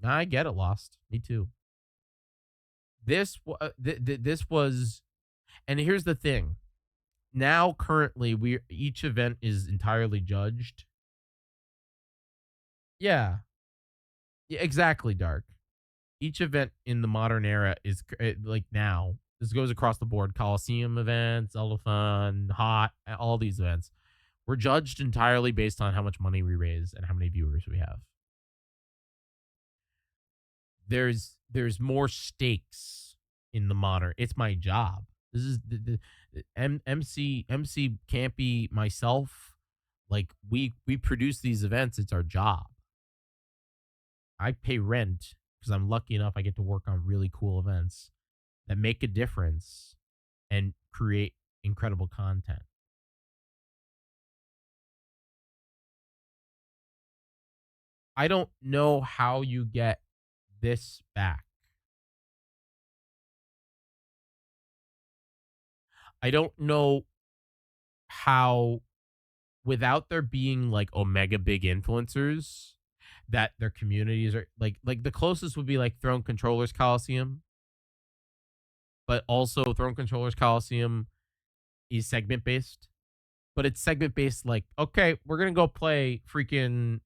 I get it, Lost. Me too. This was, and here's the thing. Now, currently, each event is entirely judged. Yeah. Yeah, exactly, Dark. Each event in the modern era is like now. This goes across the board. Coliseum events, Zeldathon, Hot, all these events. We're judged entirely based on how much money we raise and how many viewers we have. There's more stakes in the modern. It's my job. This is the MC can't be myself. Like we produce these events. It's our job. I pay rent because I'm lucky enough I get to work on really cool events that make a difference and create incredible content. I don't know how you get this back. I don't know how, without there being like omega big influencers, that their communities are like the closest would be like Throne Controllers Coliseum. But also Throne Controllers Coliseum is segment based. But it's segment based like, okay, we're gonna go play freaking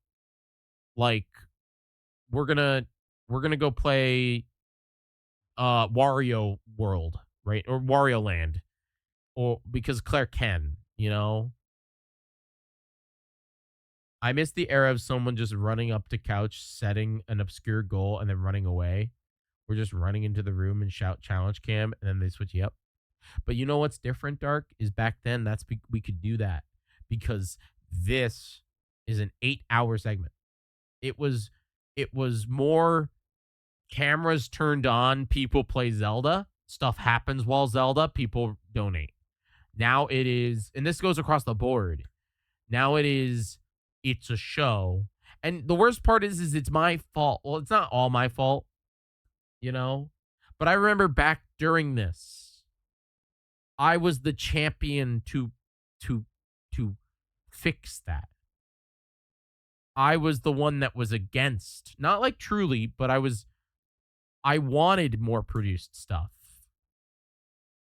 like we're gonna go play Wario World, right? Or Wario Land. Or because Claire can, you know? I miss the era of someone just running up to couch, setting an obscure goal, and then running away. We're just running into the room and shout challenge cam, and then they switch you up. But you know what's different, Dark? Is back then we could do that because this is an 8-hour segment. It was more cameras turned on, people play Zelda, stuff happens while Zelda, people donate. Now it is, and this goes across the board. Now it's a show. And the worst part is it's my fault. Well, it's not all my fault, you know? But I remember back during this, I was the champion to fix that. I was the one that was against, not like truly, but I wanted more produced stuff.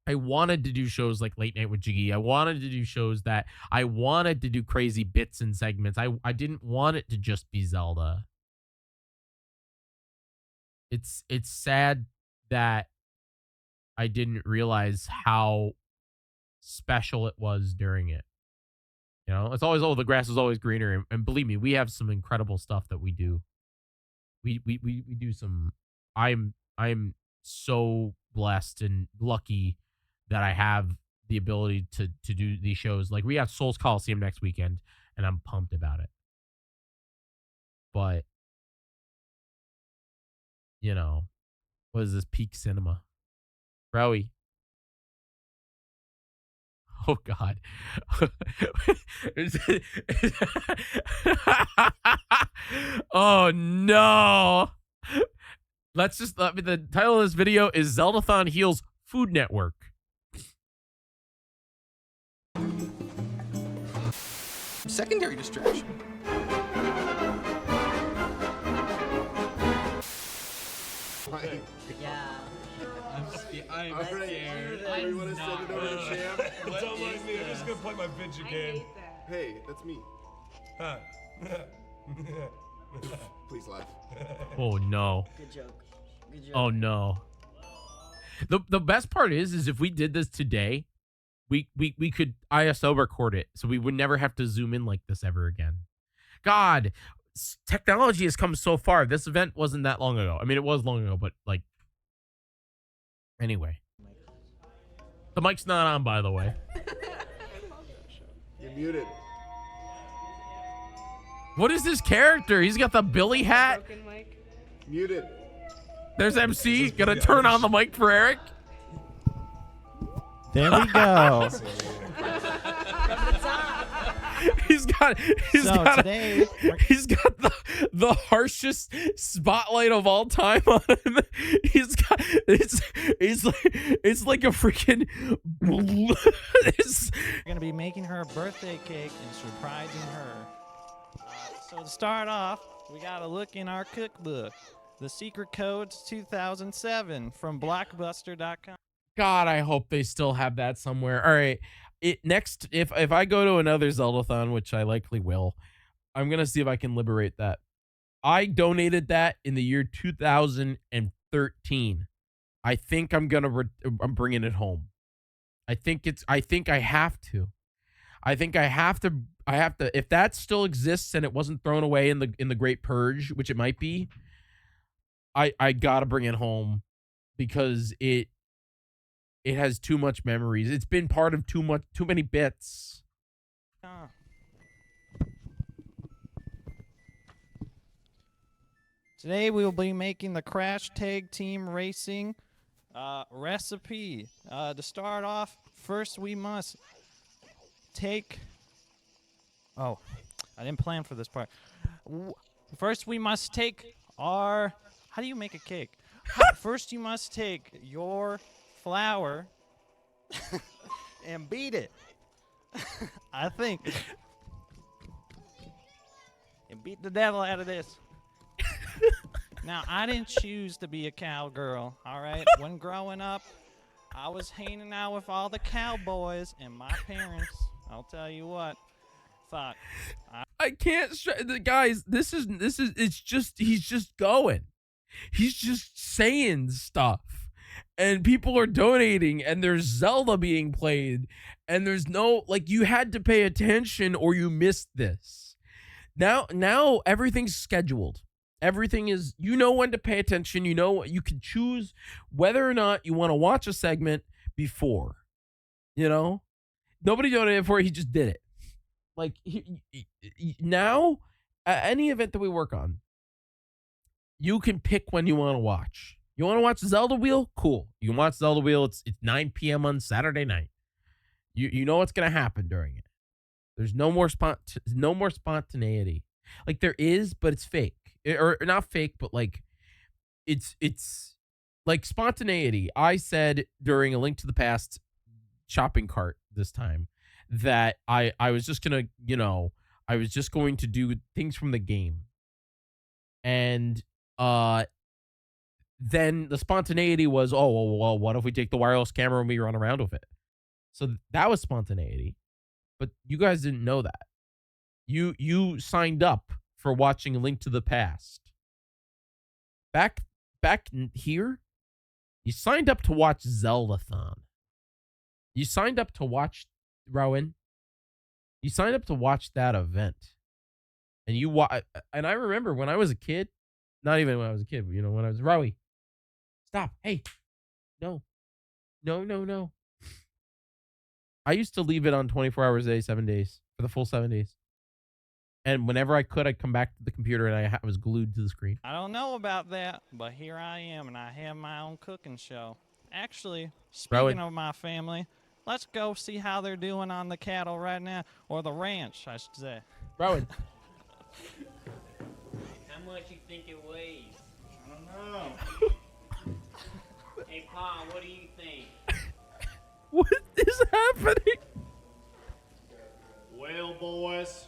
I wanted to do shows like Late Night with Jiggy. I wanted to do shows that I wanted to do crazy bits and segments. I didn't want it to just be Zelda. It's sad that I didn't realize how special it was during it. You know, it's always, oh, the grass is always greener. And believe me, we have some incredible stuff that we do. We do some, I'm so blessed and lucky that I have the ability to do these shows. Like we have Souls Coliseum next weekend and I'm pumped about it. But, you know, what is this, peak cinema? Rowie. Oh God. Oh no. The title of this video is Zeldathon Heals Food Network. Secondary distraction. Yeah. I'm scared. We want to send it over to Champ. Don't mind me. I'm just gonna play my video game. Hey, that's me. Huh. Please laugh. Oh no. Good joke. Good joke. Oh no. The best part is if we did this today, we could ISO record it, so we would never have to zoom in like this ever again. God, technology has come so far. This event wasn't that long ago. I mean, it was long ago, but like, anyway. The mic's not on, by the way. You're muted. What is this character? He's got the Billy hat. Muted. There's MC. Gonna turn on the mic for Eric. There we go. He's got today he's got the harshest spotlight of all time on him. He's got it's like a freaking We're gonna be making her a birthday cake and surprising her. So to start off, we gotta look in our cookbook. The secret code's 2007 from Blockbuster.com. God, I hope they still have that somewhere. All right. Next, if I go to another Zeldathon, which I likely will, I'm gonna see if I can liberate that. I donated that in the year 2013. I think I'm bringing it home. I think I have to. I have to. If that still exists and it wasn't thrown away in the Great Purge, which it might be, I gotta bring it home because it has too much memories. It's been part of too many bits. Today we will be making the Crash Tag Team Racing recipe. To start off, first we must take... Oh, I didn't plan for this part. First we must take our... How do you make a cake? First you must take your flour and beat it. I think. And beat the devil out of this. Now, I didn't choose to be a cowgirl, all right? When growing up, I was hanging out with all the cowboys, and my parents, I'll tell you what, thought... I can't... Guys, it's just... He's just going. He's just saying stuff. And people are donating, and there's Zelda being played, and there's no... Like, you had to pay attention or you missed this. Now everything's scheduled. Everything is, you know when to pay attention. You know, you can choose whether or not you want to watch a segment before. You know? Nobody donated for it. He just did it. Like, now, any event that we work on, you can pick when you want to watch. You want to watch Zelda Wheel? Cool. You can watch Zelda Wheel. It's 9 p.m. on Saturday night. You know what's going to happen during it. There's no more spontaneity. Like, there is, but it's fake. Or not fake, but like it's like spontaneity. I said during A Link to the Past shopping cart this time that I was just gonna, I was just going to do things from the game. And then the spontaneity was, well, what if we take the wireless camera and we run around with it? So that was spontaneity. But you guys didn't know that. You signed up for watching A Link to the Past. Back here, you signed up to watch Zeldathon. You signed up to watch Rowan. You signed up to watch that event. And and I remember when I was a kid, not even when I was a kid, when I was Rowie. Stop. Hey. No. I used to leave it on 24 hours a day, 7 days, for the full 7 days. And whenever I could, I'd come back to the computer and I was glued to the screen. I don't know about that, but here I am, and I have my own cooking show. Actually, speaking of my family, let's go see how they're doing on the cattle right now, or the ranch, I should say. Rowan. How much you think it weighs? I don't know. Hey, Pa, what do you think? What is happening? Well, boys,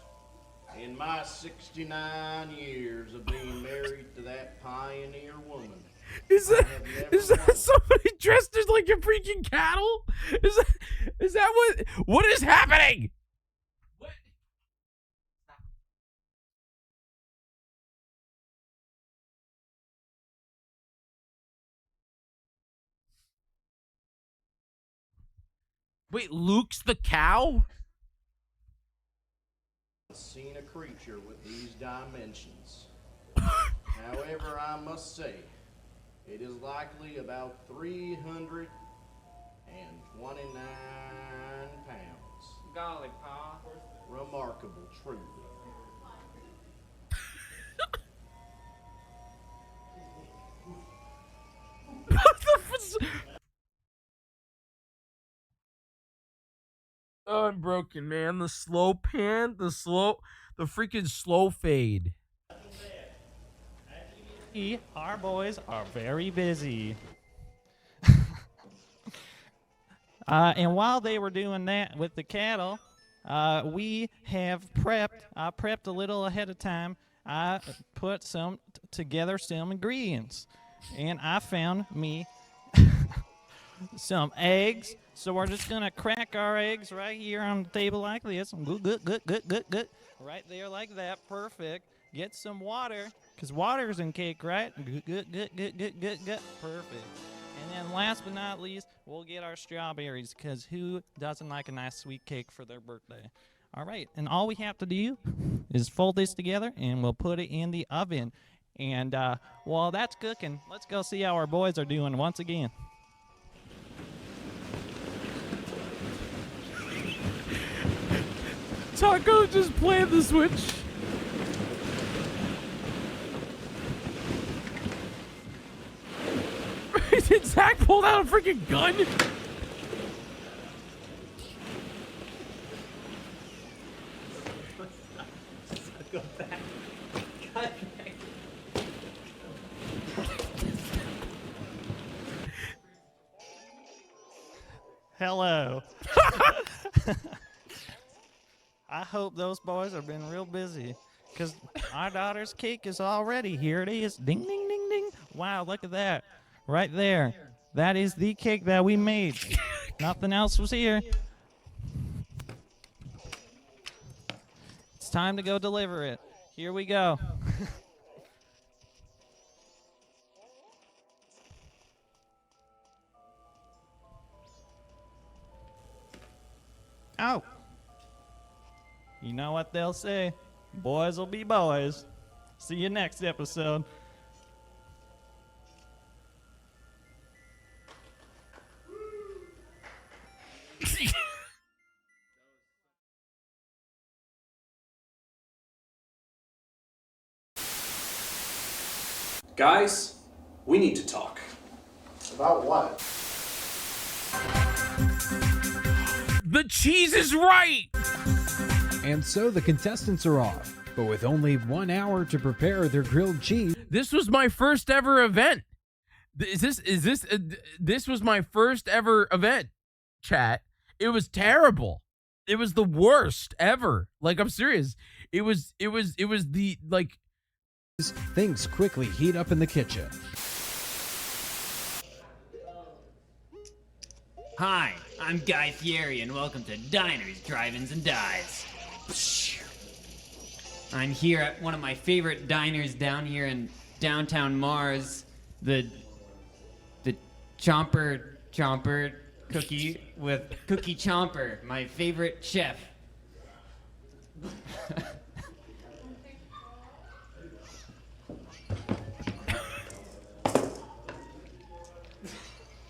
in my 69 years of being married to that pioneer woman, is that somebody dressed as like a freaking cattle? Is that what is happening? What? Wait, Luke's the cow? Seen a creature with these dimensions. However, I must say, it is likely about 329 pounds. Golly, Pa. Remarkable, truly. Oh, I'm broken, man. The slow pan, the freaking slow fade. Our boys are very busy. And while they were doing that with the cattle, we have prepped. I prepped a little ahead of time. I put some together some ingredients. And I found me some eggs. So we're just going to crack our eggs right here on the table like this. Good. Right there like that. Perfect. Get some water, because water's in cake, right? Good. Perfect. And then last but not least, we'll get our strawberries, because who doesn't like a nice sweet cake for their birthday? All right, and all we have to do is fold this together, and we'll put it in the oven. And while that's cooking, let's go see how our boys are doing once again. Taco just playing the Switch. Did Zach pull out a freaking gun? Go back. Cut back. Hello. I hope those boys have been real busy, because our daughter's cake is all ready. Here it is. Ding, ding, ding, ding. Wow, look at that. Right there. That is the cake that we made. Nothing else was here. It's time to go deliver it. Here we go. Oh. You know what they'll say. Boys will be boys. See you next episode. Guys, we need to talk. About what? The cheese is right! And so the contestants are off, but with only 1 hour to prepare their grilled cheese. This was my first ever event. This was my first ever event, chat. It was terrible. It was the worst ever. Like, I'm serious. It was the, like... Things quickly heat up in the kitchen. Hi, I'm Guy Fieri, and welcome to Diners, Drive-Ins, and Dives. I'm here at one of my favorite diners down here in downtown Mars, the Chomper Cookie with Cookie Chomper, my favorite chef.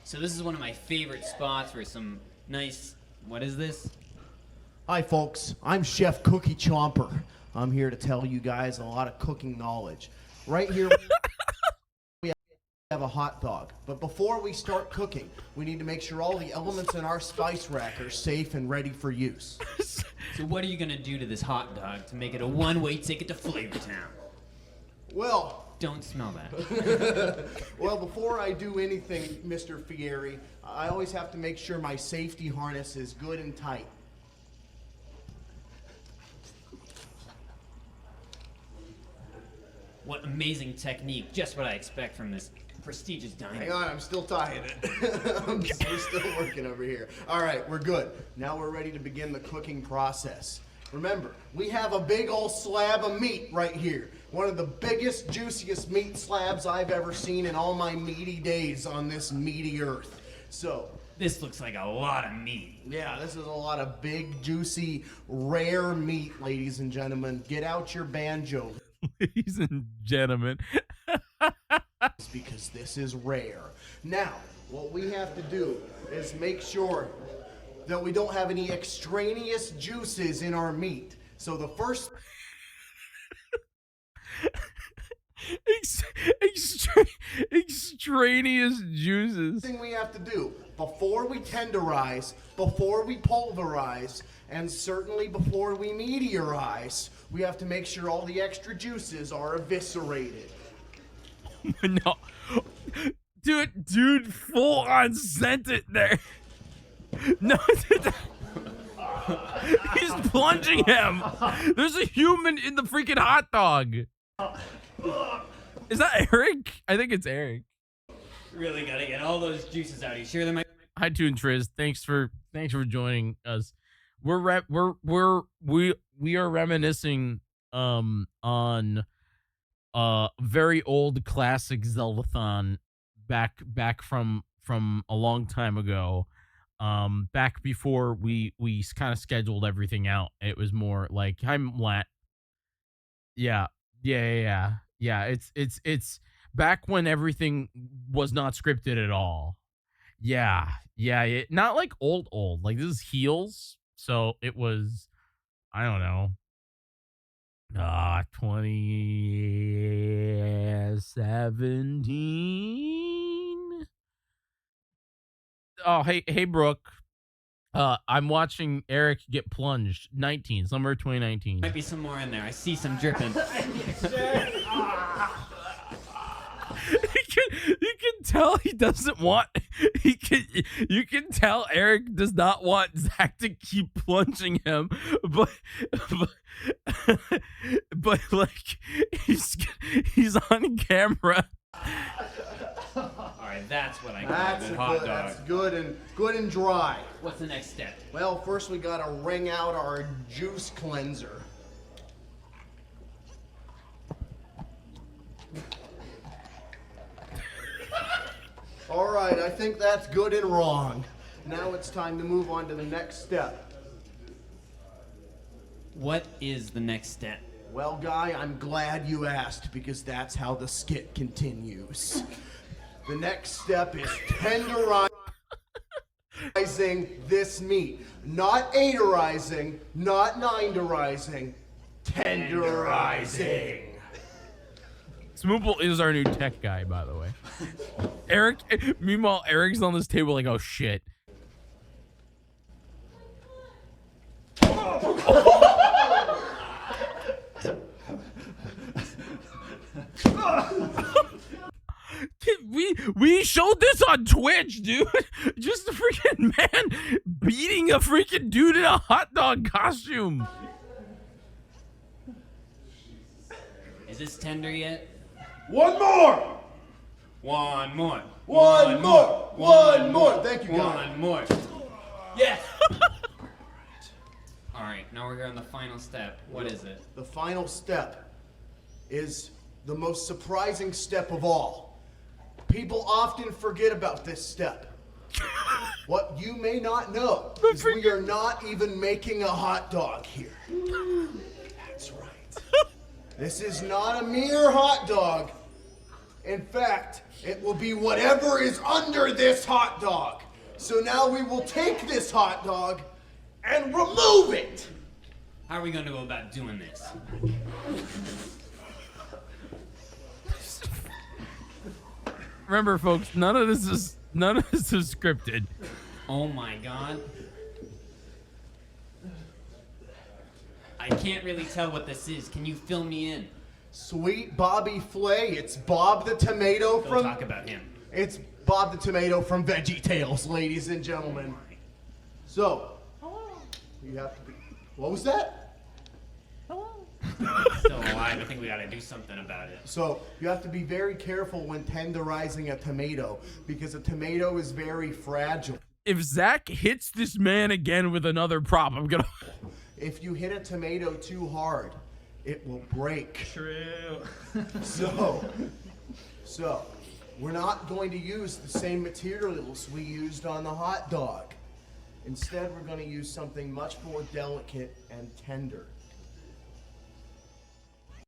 So this is one of my favorite spots for some nice, what is this? Hi folks, I'm Chef Cookie Chomper. I'm here to tell you guys a lot of cooking knowledge. Right here we have a hot dog. But before we start cooking, we need to make sure all the elements in our spice rack are safe and ready for use. So what are you gonna do to this hot dog to make it a one-way ticket to Flavortown? Well... Don't smell that. Well, before I do anything, Mr. Fieri, I always have to make sure my safety harness is good and tight. What amazing technique. Just what I expect from this prestigious diner. Hang on, I'm still tying it. We're still working over here. All right, we're good. Now we're ready to begin the cooking process. Remember, we have a big old slab of meat right here. One of the biggest, juiciest meat slabs I've ever seen in all my meaty days on this meaty earth. So, this looks like a lot of meat. Yeah, this is a lot of big, juicy, rare meat, ladies and gentlemen. Get out your banjo. Ladies and gentlemen. Because this is rare. Now, what we have to do is make sure that we don't have any extraneous juices in our meat. So the first... extraneous juices. thing we have to do before we tenderize, before we pulverize, and certainly before we meteorize, we have to make sure all the extra juices are eviscerated. No. Dude, full on sent it there. No, he's plunging him. There's a human in the freaking hot dog. Is that Eric? I think it's Eric. Really gotta get all those juices out. You sure there might? Hi, Toon Triz. Thanks for joining us. We are reminiscing on very old classic Zeldathon back from a long time ago. Back before we kind of scheduled everything out. It was more like I'm Lat. Yeah. It's back when everything was not scripted at all. Yeah. Not like old. Like this is Heels. So it was, I don't know, 2017. Oh, hey, Brooke. I'm watching Eric get plunged. Summer 2019. Might be some more in there. I see some dripping. You can tell he doesn't want. You can tell Eric does not want Zach to keep plunging him, but like he's on camera. All right, that's what I call That's a a good hot good, dog. that's good and dry. What's the next step? Well, first we gotta wring out our juice cleanser. All right, I think that's good and wrong. Now it's time to move on to the next step. What is the next step? Well, Guy, I'm glad you asked because that's how the skit continues. The next step is tenderizing this meat. Not eighterizing, not ninderizing, tenderizing. Smoople is our new tech guy, by the way. Eric, meanwhile, Eric's on this table like, oh shit. We showed this on Twitch, dude. Just a freaking man beating a freaking dude in a hot dog costume. Is this tender yet? One more! One more. One more! One more! Thank you, Guy. One more. Yes! All right, now we're on the final step. What is it? The final step is the most surprising step of all. People often forget about this step. What you may not know is we are not even making a hot dog here. That's right. This is not a mere hot dog. In fact, it will be whatever is under this hot dog. So now we will take this hot dog and remove it. How are we going to go about doing this? Remember, folks, none of this is scripted. Oh my god. I can't really tell what this is. Can you fill me in? Sweet Bobby Flay. It's Bob the Tomato Go from. talk about him. It's Bob the Tomato from Veggie Tales, ladies and gentlemen. So, you have to be. What was that? Still alive. I think we gotta do something about it. So, you have to be very careful when tenderizing a tomato because a tomato is very fragile. If Zach hits this man again with another prop, I'm gonna. If you hit a tomato too hard, it will break. True. So, we're not going to use the same materials we used on the hot dog. Instead, we're going to use something much more delicate and tender.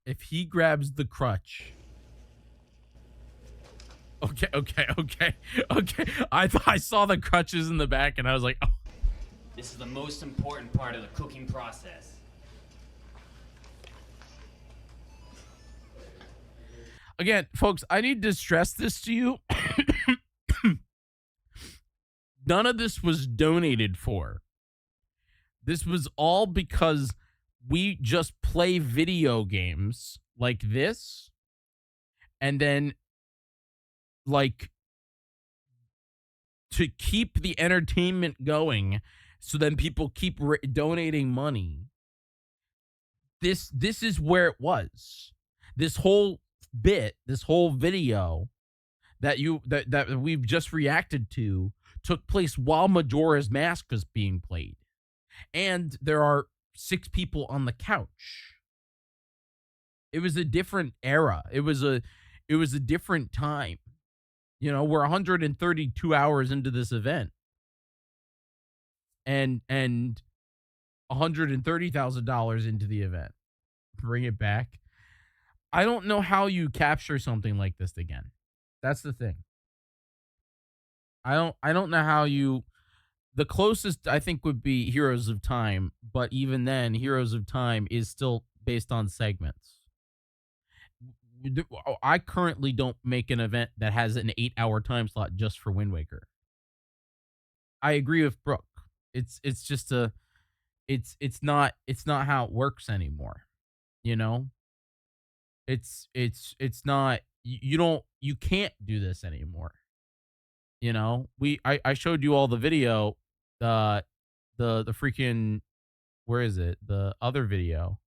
If he grabs the crutch. Okay. I saw the crutches in the back and I was like, oh. This is the most important part of the cooking process. Again, folks, I need to stress this to you. None of this was donated for. This was all because we just play video games like this. And then, like, to keep the entertainment going, so then people keep donating money. This is where it was. This whole bit, this whole video that we've just reacted to took place while Majora's Mask was being played. And there are 6 people on the couch. It was a different era. It was a different time. You know, we're 132 hours into this event. And $130,000 into the event. Bring it back. I don't know how you capture something like this again. That's the thing. I don't know how you. The closest I think would be Heroes of Time, but even then, Heroes of Time is still based on segments. I currently don't make an event that has an 8-hour time slot just for Wind Waker. I agree with Brooke. It's just it's not how it works anymore. You know? It's not, you can't do this anymore. You know? I showed you all the video, the freaking, where is it? The other video.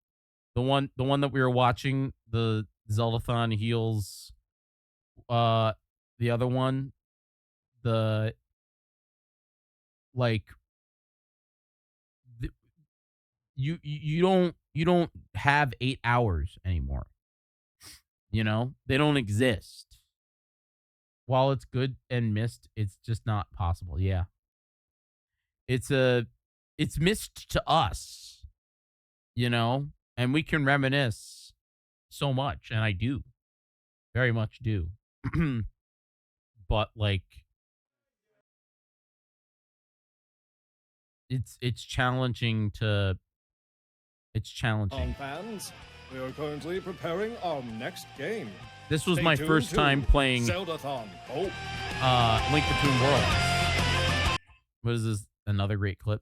The one that we were watching, the Zeldathon Heals, the other one, the, like, you don't have 8 hours anymore. You know, they don't exist. While it's good and missed, it's just not possible. Yeah. It's missed to us, you know, and we can reminisce so much, and I do. Very much do. But like, it's challenging to, it's challenging. Fans, we are currently preparing our next game. This was Stay my tuned first to time playing Zeldathon Talk. Link Between Worlds. What is this? Another great clip.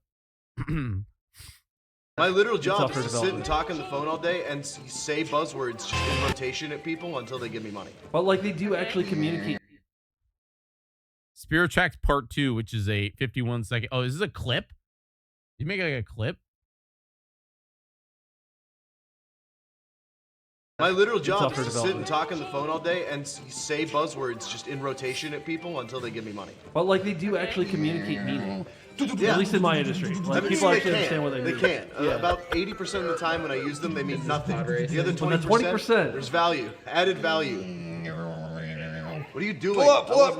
My literal job It's is up to for sit and talk on the phone all day and say buzzwords just in rotation at people until they give me money. But like they do actually communicate. Spirit Tracks Part 2, which is a 51-second. Oh, is this a clip? You make like a clip? My literal job up is for to sit and development. talk on the phone all day and say buzzwords just in rotation at people until they give me money. But like they do actually communicate meaning. Yeah. At least in my industry. Like people they actually can. understand what they mean. They can. Yeah. About 80% of the time when I use them, they mean nothing. The other Well, 20%, then 20%. there's value, added value. What are you doing? Pull up, pull up.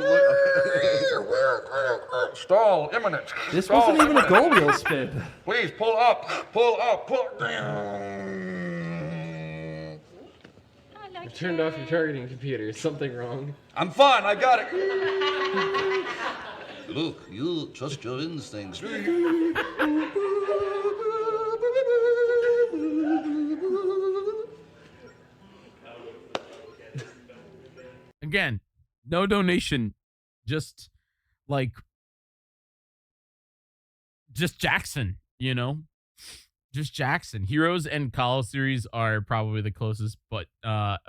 Stall imminent. This Stall wasn't even a imminent. goal wheel spin. Please pull up, pull up, pull up. You turned off your targeting computer. Is something wrong? I'm fine, I got it. Look, you trust your instincts. Again, no donation, just like, just Jackson, you know? Just Jackson. Heroes and Call series are probably the closest, but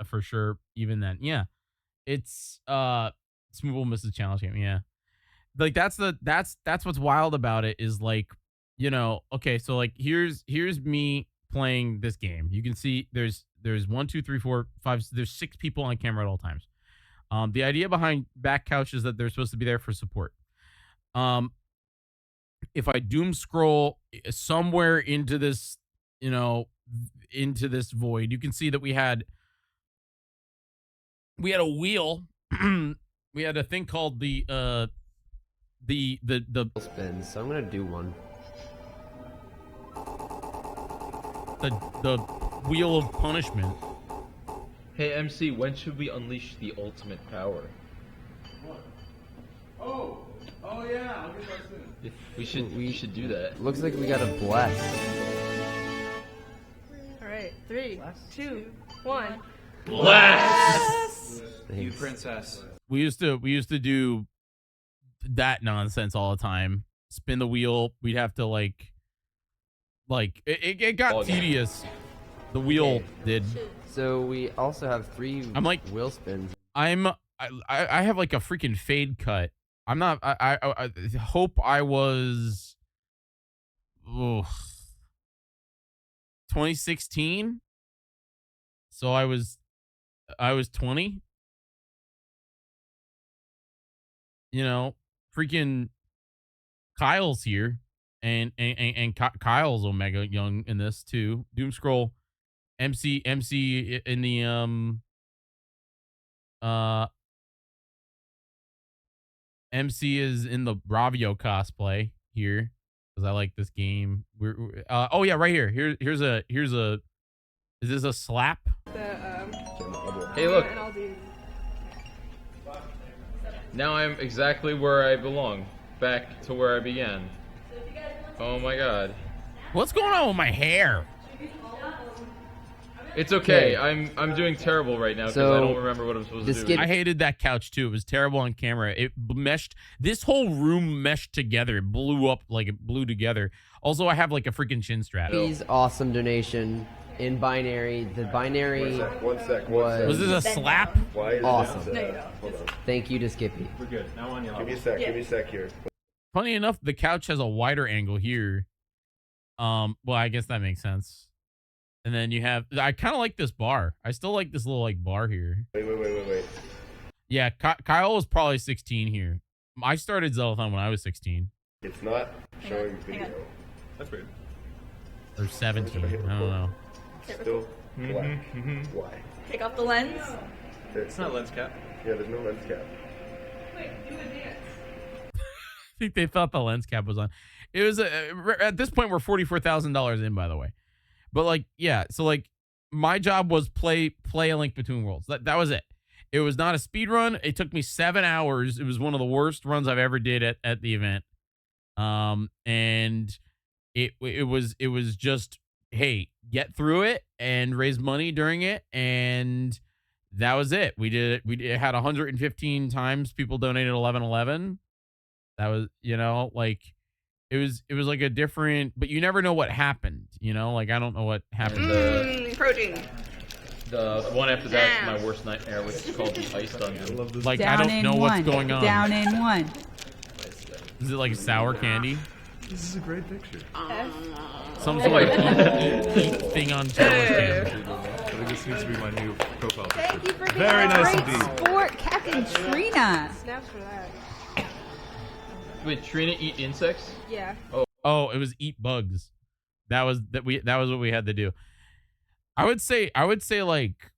for sure, even then, yeah. It's Smoople Mrs. Challenge Game, yeah. Like that's what's wild about it is like, you know, okay, so like here's me playing this game. You can see there's 1, 2, 3, 4, 5, there's 6 people on camera at all times. The idea behind back couch is that they're supposed to be there for support. If I doom scroll somewhere into this, you know, into this void, you can see that we had a wheel. We had a thing called the spins. So I'm gonna do one. The wheel of punishment. Hey MC, when should we unleash the ultimate power? Oh yeah, I'll get that soon. We should do that. Looks like we got a bless. All right, 3, 2, 1. Bless! You princess. We used to do that nonsense all the time. Spin the wheel. We'd have to like it got tedious. The wheel did. So we also have 3 I'm like wheel spins. I have like a freaking fade cut. I'm not. I hope I was. 2016. So I was 20. You know, freaking Kyle's here, and Kyle's Omega Young in this too. Doom Scroll, MC in the MC is in the Bravio cosplay here because I like this game. Oh yeah, right here. Here's a. Is this a slap? Hey, look. Now I'm exactly where I belong. Back to where I began. Oh my god. What's going on with my hair? It's okay. I'm doing terrible right now because I don't remember what I'm supposed to do. I hated that couch too. It was terrible on camera. It meshed. This whole room meshed together. It blew up like it blew together. Also, I have like a freaking chin strap. Please, awesome donation in binary. The binary Was this a slap? awesome. No, you don't. Hold on. Thank you to Skippy. We're good. Now on your Give me a sec. Give me a sec here. Funny enough, the couch has a wider angle here. Well, I guess that makes sense. And then you have, I kind of like this bar. I still like this little like bar here. Wait. Yeah, Kyle was probably 16 here. I started Zeldathon when I was 16. It's not showing video. That's weird. Or 17. I don't know. Still black. Why? Take off the lens. It's not lens cap. Yeah, there's no lens cap. Wait, do a dance. I think they thought the lens cap was on. It was at this point we're $44,000 in, by the way. But like, yeah, so like my job was play A Link Between Worlds. That was it. It was not a speed run. It took me 7 hours. It was one of the worst runs I've ever did at the event. And it was just, hey, get through it and raise money during it, and that was it. We did it. We had 115 times people donated 1111. That was, you know, like it was like a different, but you never know what happened, you know, like I don't know what happened. Protein. The one after that's my worst nightmare, which is called the Ice Dungeon. Like I don't know what's going on. Down in one. Is it like sour candy? This is a great picture. Some sort of eat thing on camera. I think this needs to be my new profile picture. Thank you for being Very a nice great indeed. sport, Captain Trina. Snaps for that. Wait, Trina eat insects? Yeah. Oh, it was eat bugs. That was what we had to do. I would say like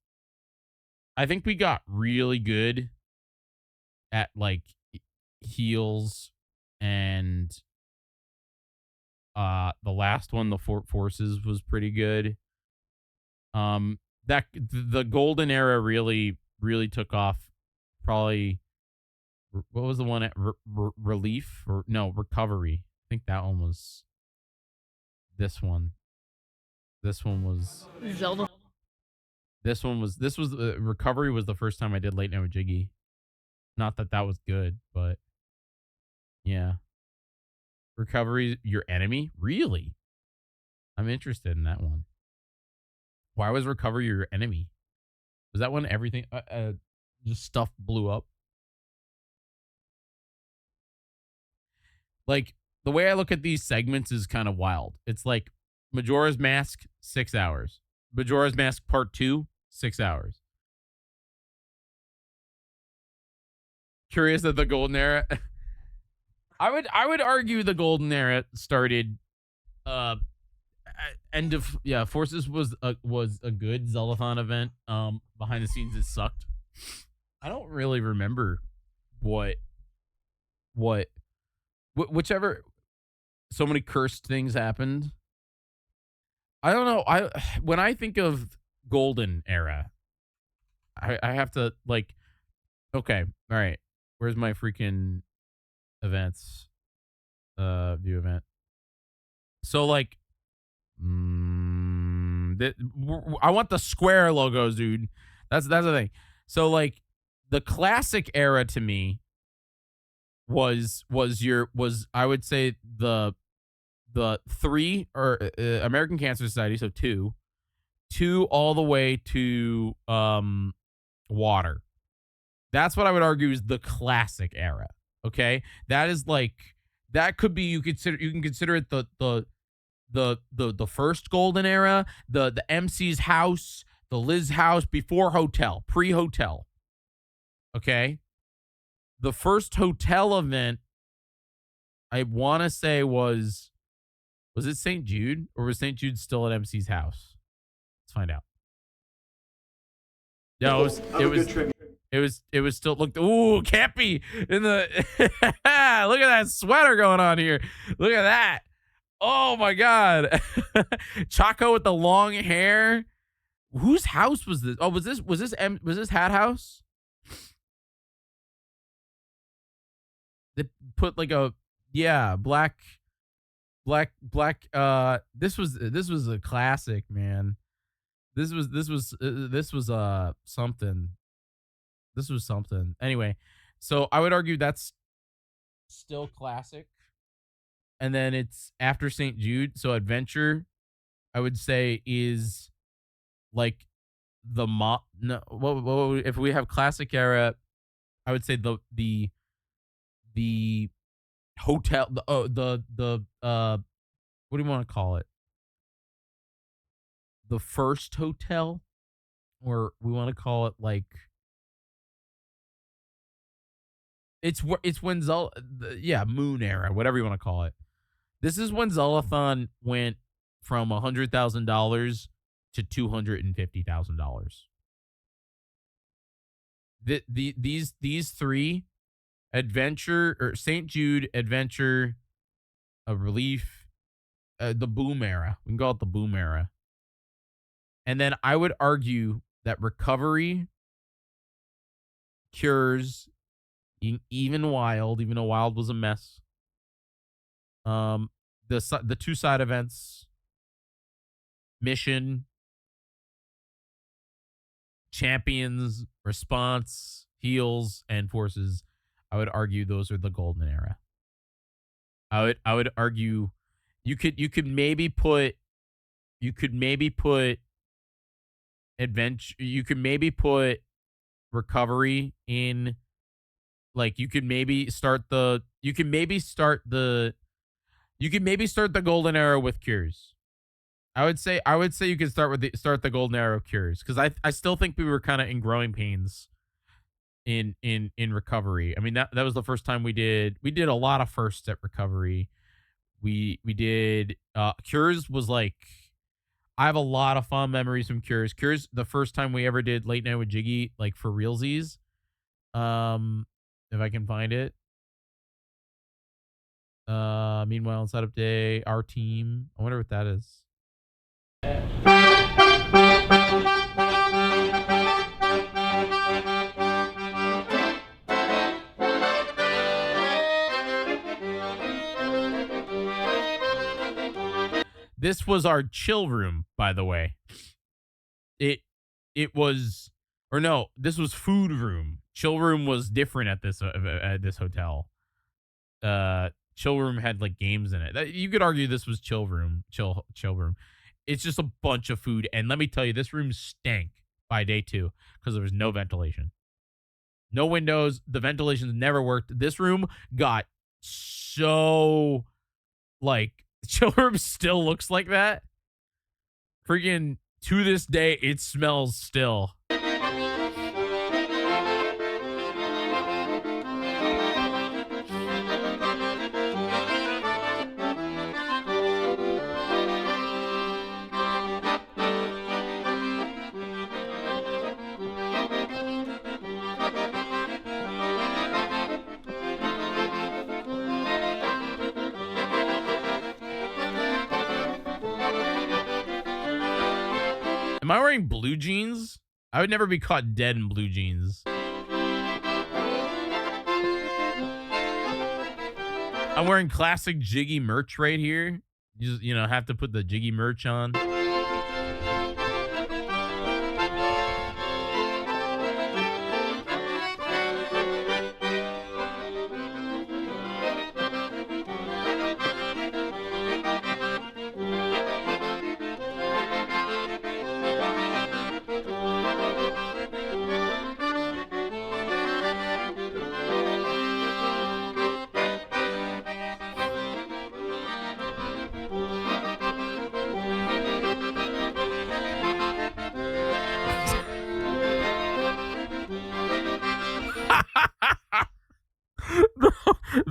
I think we got really good at like heals, and the last one, the Fort Forces, was pretty good. That the golden era really took off. Probably, what was the one at relief or no recovery? I think that one was this one. This one was Zelda. This was recovery was the first time I did late night with Jyggy. Not that was good, but yeah. Recovery, your enemy? Really? I'm interested in that one. Why was recovery your enemy? Was that when everything just stuff blew up? Like the way I look at these segments is kind of wild. It's like Majora's Mask, 6 hours. Majora's Mask Part 2, 6 hours. Curious that the golden era. I would argue the golden era started end of Forces was a good Zeldathon event. Behind the scenes it sucked. I don't really remember whichever so many cursed things happened. I don't know. When I think of golden era, I have to like, okay, all right. Where's my freaking events? View event. So like, I want the square logos, dude. That's the thing. So like, the classic era to me was I would say the 3 or American Cancer Society, so 2 all the way to water. That's what I would argue is the classic era. Okay, that is like that could be you can consider it the first golden era, the MC's house, the Liz house before hotel, pre-hotel. Okay. The first hotel event, I want to say was it St. Jude, or was St. Jude still at MC's house? Let's find out. No, it was still, look, ooh, Cappy in the, look at that sweater going on here. Look at that. Oh my God. Chaco with the long hair. Whose house was this? Oh, was this Hat House? They put like a, yeah, black, this was a classic, man. This was something. This was something. Anyway, so I would argue that's still classic. And then it's after St. Jude. So Adventure, I would say, is like the if we have classic era, I would say the hotel, what do you want to call it? The first hotel, or we want to call it like, it's when Moon era, whatever you want to call it. This is when Zeldathon went from $100,000 to $250,000. These three, Adventure, or St. Jude, Adventure, Relief, the Boom era. We can call it the Boom era. And then I would argue that Recovery, Cures, even Wild, even though Wild was a mess. The two side events, Mission, Champions, Response, Heals, and Forces. I would argue those are the golden era. I would argue you could maybe put Adventure, you could maybe put Recovery in, like, you could maybe start the golden era with Cures. I would say you could start the golden era of Cures, because I still think we were kind of in growing pains in Recovery. I mean, that was the first time we did a lot of firsts at Recovery. We did Cures was like, I have a lot of fond memories from Cures. Cures, the first time we ever did Late Night with Jiggy, like for realsies. If I can find it. Meanwhile, on setup day, our team. I wonder what that is. This was our chill room, by the way. It was, or no, this was food room. Chill room was different at this hotel. Chill room had like games in it. You could argue this was chill room. It's just a bunch of food, and let me tell you, this room stank by day 2 because there was no ventilation, no windows. The ventilations never worked. This room got so, like, chill room still looks like that. Freaking to this day, it smells still. Am I wearing blue jeans? I would never be caught dead in blue jeans. I'm wearing classic Jyggy merch right here. You just, have to put the Jyggy merch on.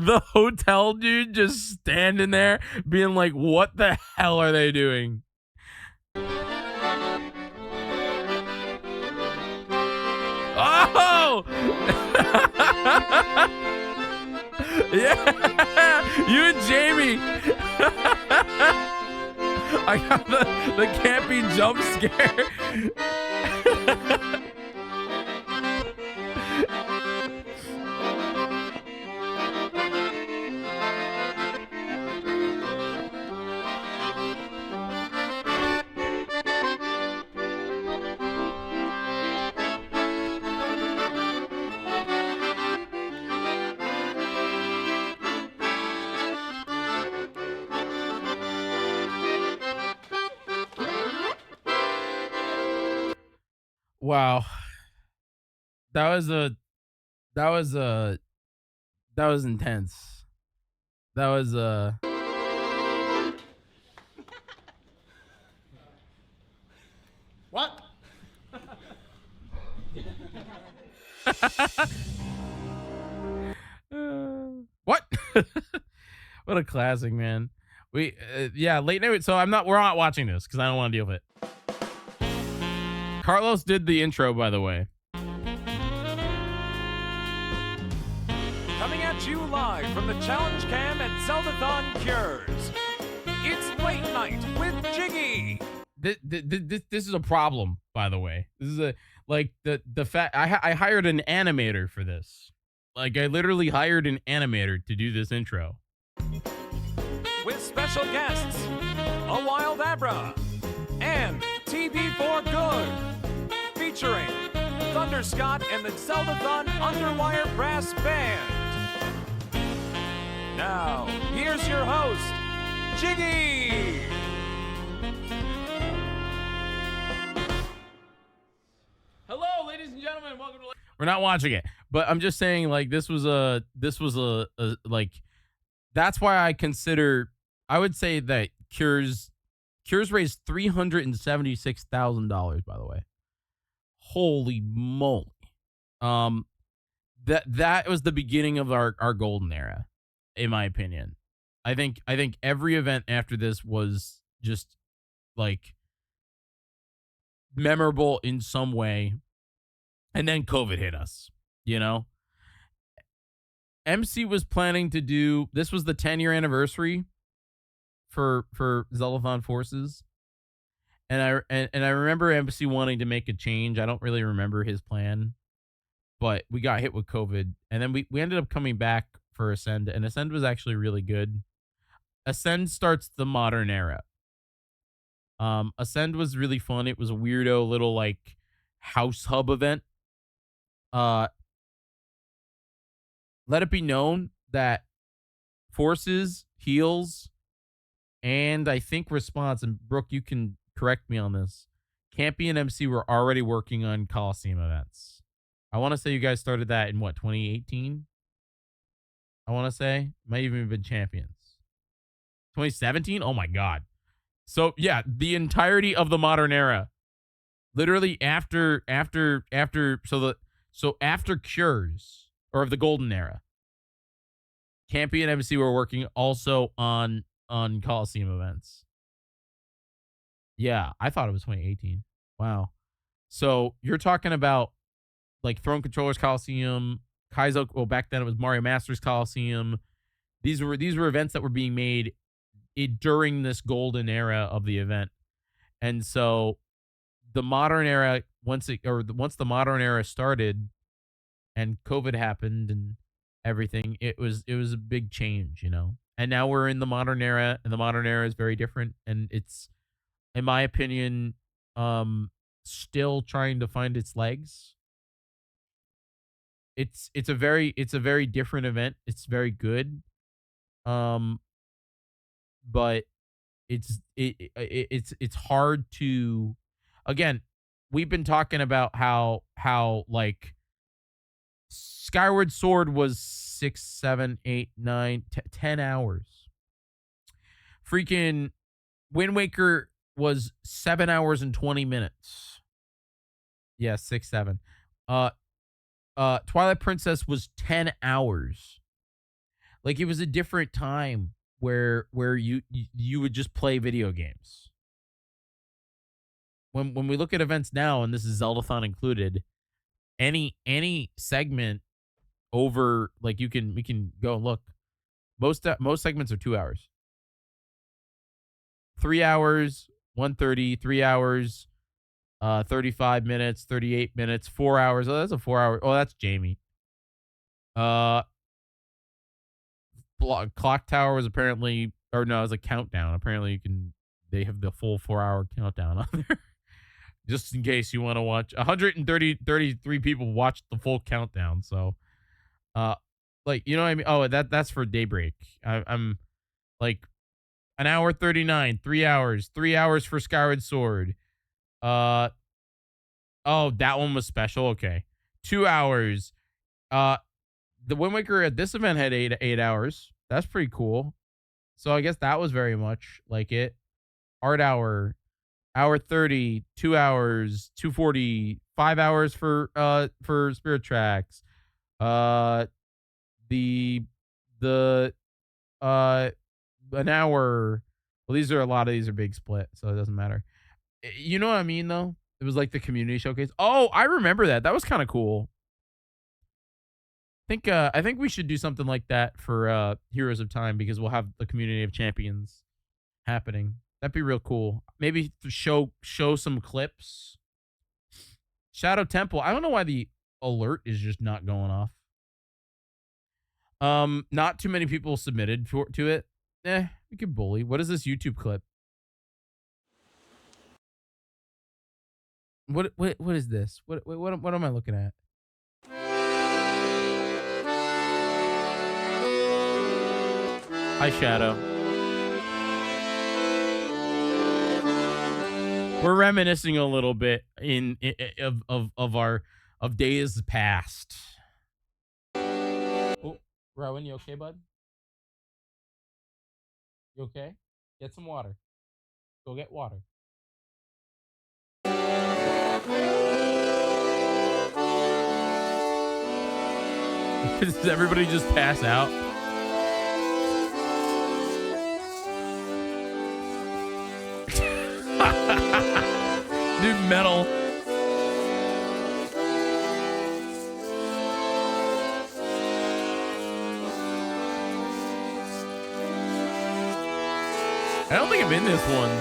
the hotel dude just standing there being like, what the hell are they doing? Oh! Yeah, you and Jamie. I got the campy jump scare. Wow. That was intense. That was What? What? What a classic, man. We yeah, late night. So we're not watching this because I don't want to deal with it. Carlos did the intro, by the way. Coming at you live from the challenge cam at Zeldathon Cures. It's late night with Jyggy. This is a problem, by the way. This is the fact I hired an animator for this. Like, I literally hired an animator to do this intro. With special guests, a Wild Abra, and TB4 Good, featuring Thunder Scott and the Zeldathon Underwire Brass Band. Now, here's your host, Jyggy! Hello, ladies and gentlemen. Welcome to. We're not watching it, but I'm just saying, like, this was a like. That's why I would say that Cures raised $376,000. By the way, holy moly! That was the beginning of our golden era, in my opinion. I think every event after this was just like memorable in some way. And then COVID hit us, you know? MC was planning to do, this was the 10-year anniversary for Zeldathon Forces. And I remember MC wanting to make a change. I don't really remember his plan, but we got hit with COVID. And then we ended up coming back for Ascend, and Ascend was actually really good. Ascend starts the modern era. Ascend was really fun. It was a weirdo little like house hub event. Let it be known that Forces, Heals, and I think Response, and Brooke, you can correct me on this, Campy and MC were already working on Coliseum events. I want to say you guys started that in what, 2018? I want to say. Might even have been Champions. 2017? Oh my God. So yeah, the entirety of the modern era. Literally after Cures, or of the golden era, Campy and MC were working also on Coliseum events. Yeah, I thought it was 2018. Wow. So you're talking about like Throne Controllers Coliseum, Kaizo. Well, back then it was Mario Masters Coliseum. These were events that were being made during this golden era of the event, and so the modern era, once the modern era started, and COVID happened and everything, it was a big change, you know. And now we're in the modern era, and the modern era is very different, and it's, in my opinion, still trying to find its legs. It's a very different event. It's very good, but it's hard to. Again, we've been talking about how like Skyward Sword was 6, 7, 8, 9, 10 hours. Freaking Wind Waker was 7 hours and 20 minutes. Yeah, 6, 7. Twilight Princess was 10 hours. Like it was a different time where you would just play video games. When we look at events now, and this is Zeldathon included, any segment over, like we can go and look. Most segments are 2 hours. 3 hours, 130, 3 hours, 35 minutes, 38 minutes, 4 hours. Oh, that's a 4 hour. Oh, that's Jamie. Clock Tower was apparently, or no, it was a countdown. Apparently they have the full 4 hour countdown on there. Just in case you want to watch. 33 people watched the full countdown. So, like, you know what I mean? Oh, that's for Daybreak. I'm like an hour 39, 3 hours, 3 hours for Skyward Sword. Oh, that one was special. Okay. 2 hours. The Wind Waker at this event had 8 hours. That's pretty cool. So I guess that was very much like it. Art Hour, hour 30, 2 hours, 240, 5 hours for Spirit Tracks. An hour. Well, a lot of these are big split, so it doesn't matter. You know what I mean, though? It was like the community showcase. Oh, I remember that. That was kind of cool. I think we should do something like that for Heroes of Time, because we'll have the community of champions happening. That'd be real cool. Maybe show some clips. Shadow Temple. I don't know why the alert is just not going off. Not too many people submitted to it. We could bully. What is this YouTube clip? What is this? What am I looking at? Hi, Shadow. We're reminiscing a little bit of days past. Oh, Rowan, you okay, bud? You okay? Get some water. Go get water. Does everybody just pass out? Dude, metal. I don't think I'm in this one.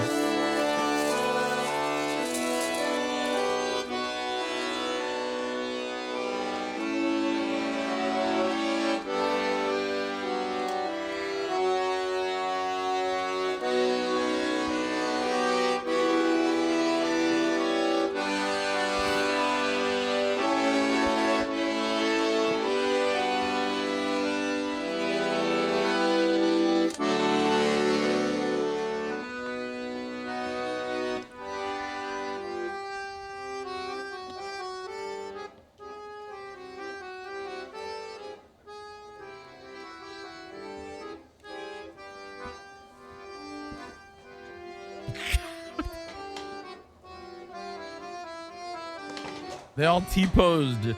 They all T-posed.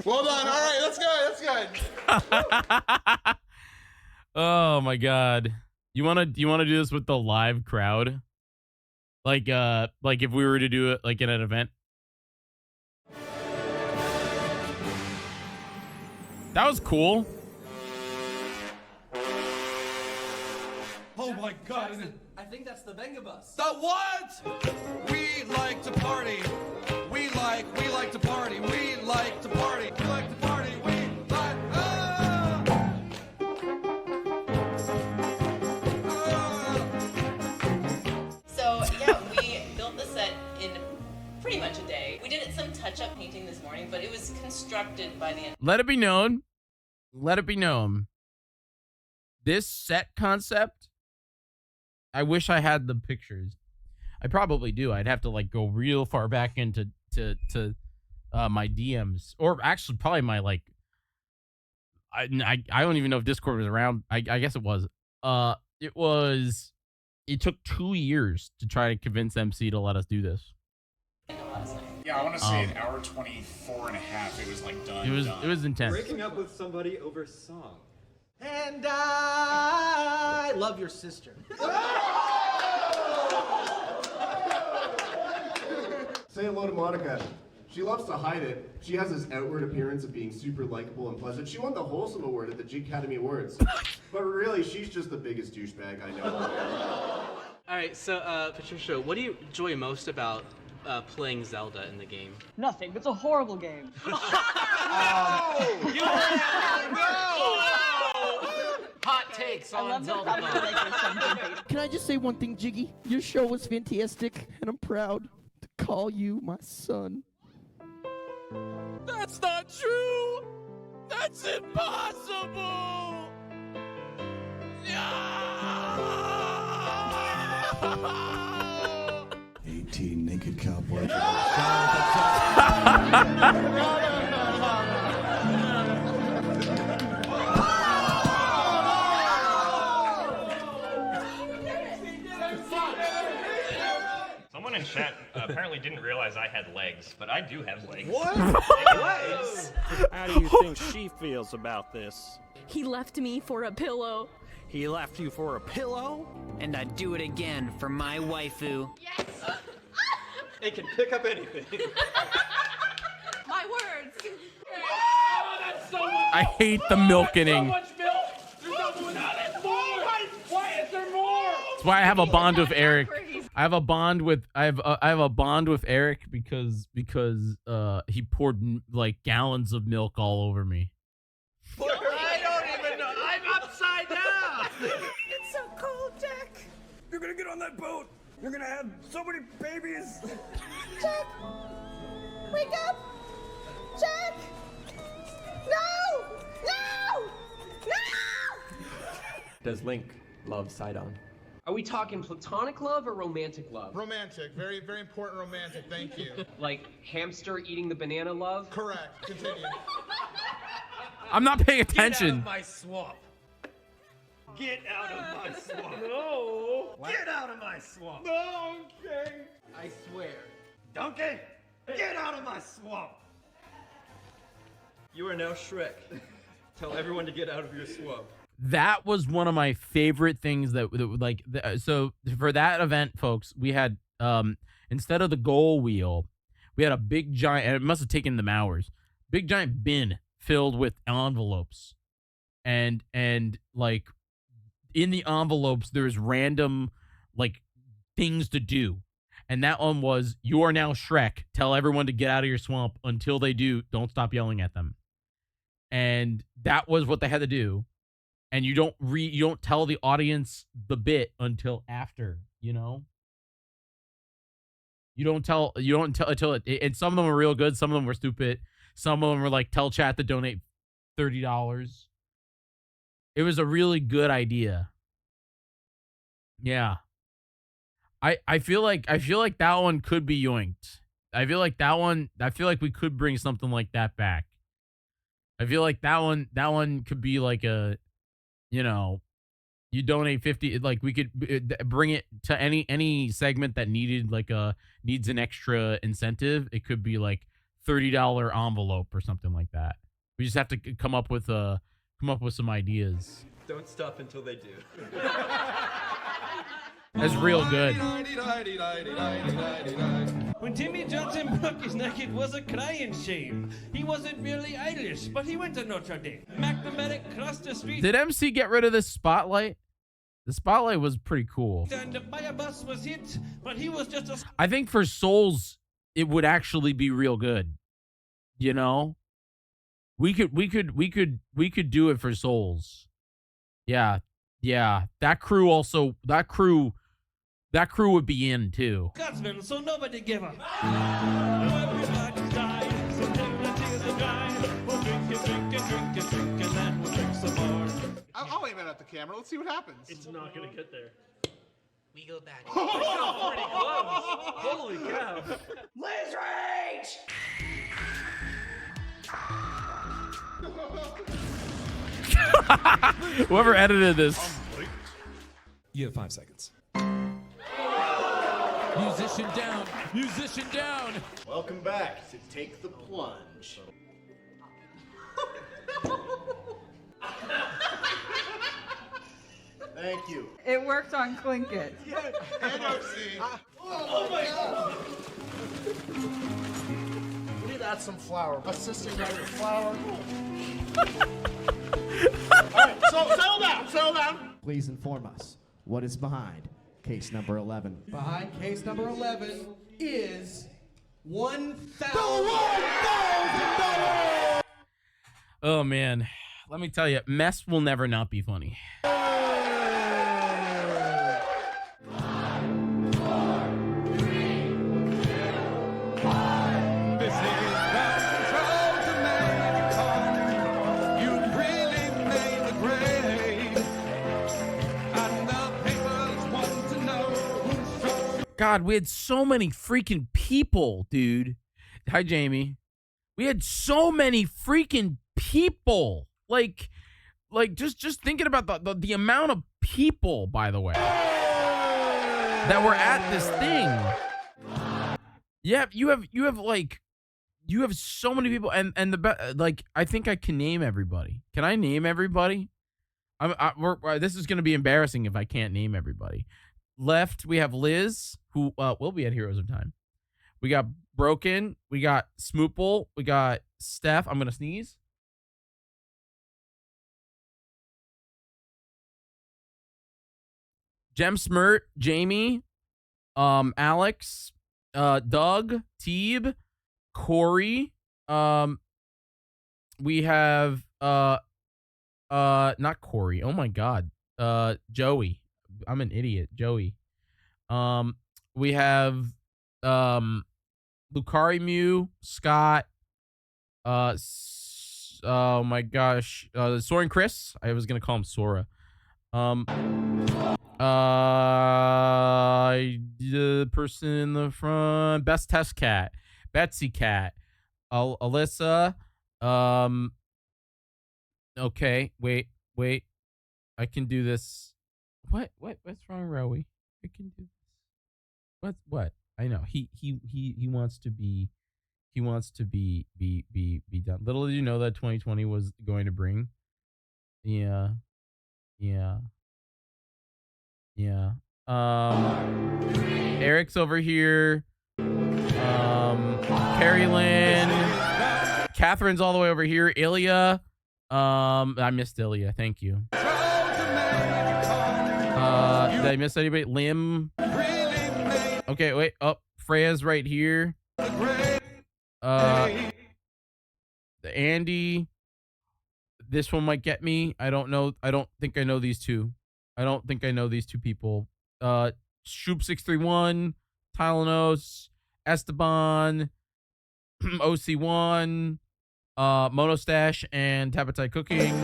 Well done. All right, that's good. That's good. Oh my god. You wanna do this with the live crowd? Like if we were to do it like in an event? That was cool. Oh my god. I think that's the Venga bus. The what? We like to party. We like to party. We like to party. We like to party. We like. painting this morning, but it was constructed by the. Let it be known. Let it be known. This set concept, I wish I had the pictures. I probably do. I'd have to like go real far back into my DMs, or actually probably my like. I don't even know if Discord was around. I guess it was. It took 2 years to try to convince MC to let us do this. Yeah, I want to say an hour 24 and a half. It was like done. It was intense. Breaking up with somebody over song. And I love your sister. Say hello to Monica. She loves to hide it. She has this outward appearance of being super likable and pleasant. She won the Wholesome Award at the Jig Academy Awards. But really, she's just the biggest douchebag I know. Alright, so Patricia, what do you enjoy most about playing Zelda in the game? Nothing. It's a horrible game. Hot takes on Zelda. Can I just say one thing, Jiggy? Your show was fantastic, and I'm proud to call you my son. That's not true! That's impossible! 18 naked cowboys. Someone in chat apparently didn't realize I had legs, but I do have legs. What? Legs? How do you think she feels about this? He left me for a pillow. He left you for a pillow? And I'd do it again for my waifu. Yes! It can pick up anything. My words! Oh, that's so much. I hate the milking. So much milk. There's no more. Why is there more? That's why I have a bond with Eric. I have a bond with Eric because he poured like gallons of milk all over me. I don't even know. I'm upside down. It's so cold, Jack. You're gonna get on that boat. You're gonna have so many babies. Jack! Wake up! Jack! No! No! No! Does Link love Sidon? Are we talking platonic love or romantic love? Romantic. Very, very important romantic. Thank you. Like hamster eating the banana love? Correct. Continue. I'm not paying attention. Get out of my swamp. Get out of my swamp. No. Get out of my swamp. Donkey. I swear. Donkey, get out of my swamp. You are now Shrek. Tell everyone to get out of your swamp. That was one of my favorite things so for that event, folks, we had instead of the goal wheel, we had a big giant, and it must have taken them hours, big giant bin filled with envelopes, and like in the envelopes there's random like things to do, and that one was, you are now Shrek, tell everyone to get out of your swamp. Until they do, don't stop yelling at them. And that was what they had to do. And you don't tell the audience the bit until after, you know? You don't tell until and some of them were real good, some of them were stupid. Some of them were like, tell chat to donate $30. It was a really good idea. Yeah. I feel like that one could be yoinked. I feel like we could bring something like that back. I feel like that one could be like a, you know, you donate 50, like we could bring it to any segment that needs an extra incentive. It could be like $30 envelope or something like that. We just have to come up with some ideas. Don't stop until they do. That's real good. When Timmy Johnson broke his neck, it was a crying shame. He wasn't really Irish, but he went to Notre Dame. Mac the medic crossed the street. Did MC get rid of this spotlight? The spotlight was pretty cool. And by a bus was hit, but he was just a... I think for Souls, it would actually be real good. You know? We could do it for Souls. Yeah. Yeah. That crew would be in too. Scotsman, so nobody gave up. Everybody died. camera. Let's see what happens. It's not gonna get there. We go back. Oh, pretty close. Holy cow. Liz Rage! Whoever edited this. You have 5 seconds. Musician down. Musician down. Welcome back to Take the Plunge. Thank you. It worked on Clink It. Oh my God! We need to add some flour. My sister got the flour. All right, so settle down, settle down. Please inform us what is behind case number 11. Behind case number 11 is $1,000. Oh man, let me tell you, mess will never not be funny. God, we had so many freaking people, dude. Hi, Jamie. We had so many freaking people. Like just thinking about the amount of people, by the way, that were at this thing. Yeah, you have so many people, and I think I can name everybody. Can I name everybody? This is gonna be embarrassing if I can't name everybody. Left, we have Liz, who will be at Heroes of Time. We got Broken. We got Smoople. We got Steph. I'm gonna sneeze. Jem Smirt, Jamie, Alex, Doug, Teeb, Corey. We have not Corey. Oh my God. Joey. I'm an idiot. Joey. We have Lucari Mew, Scott, oh my gosh, Sora and Chris. I was gonna call him Sora. The person in the front, Best Test Cat, Betsy Cat, Alyssa. Okay, wait, I can do this. What's wrong, Rowie? I can do this. What? I know. He wants to be done. Little did you know that 2020 was going to bring. Yeah. Eric's over here. Carrie Lynn. Catherine's all the way over here. Ilya. I missed Ilya. Thank you. Did I miss anybody? Lim. Okay, wait. Oh, Freya's right here. Andy. This one might get me. I don't know. I don't think I know these two. I don't think I know these two people. Shoop631, Tylenos, Esteban, OC1, Monostash, and Tapatai Cooking.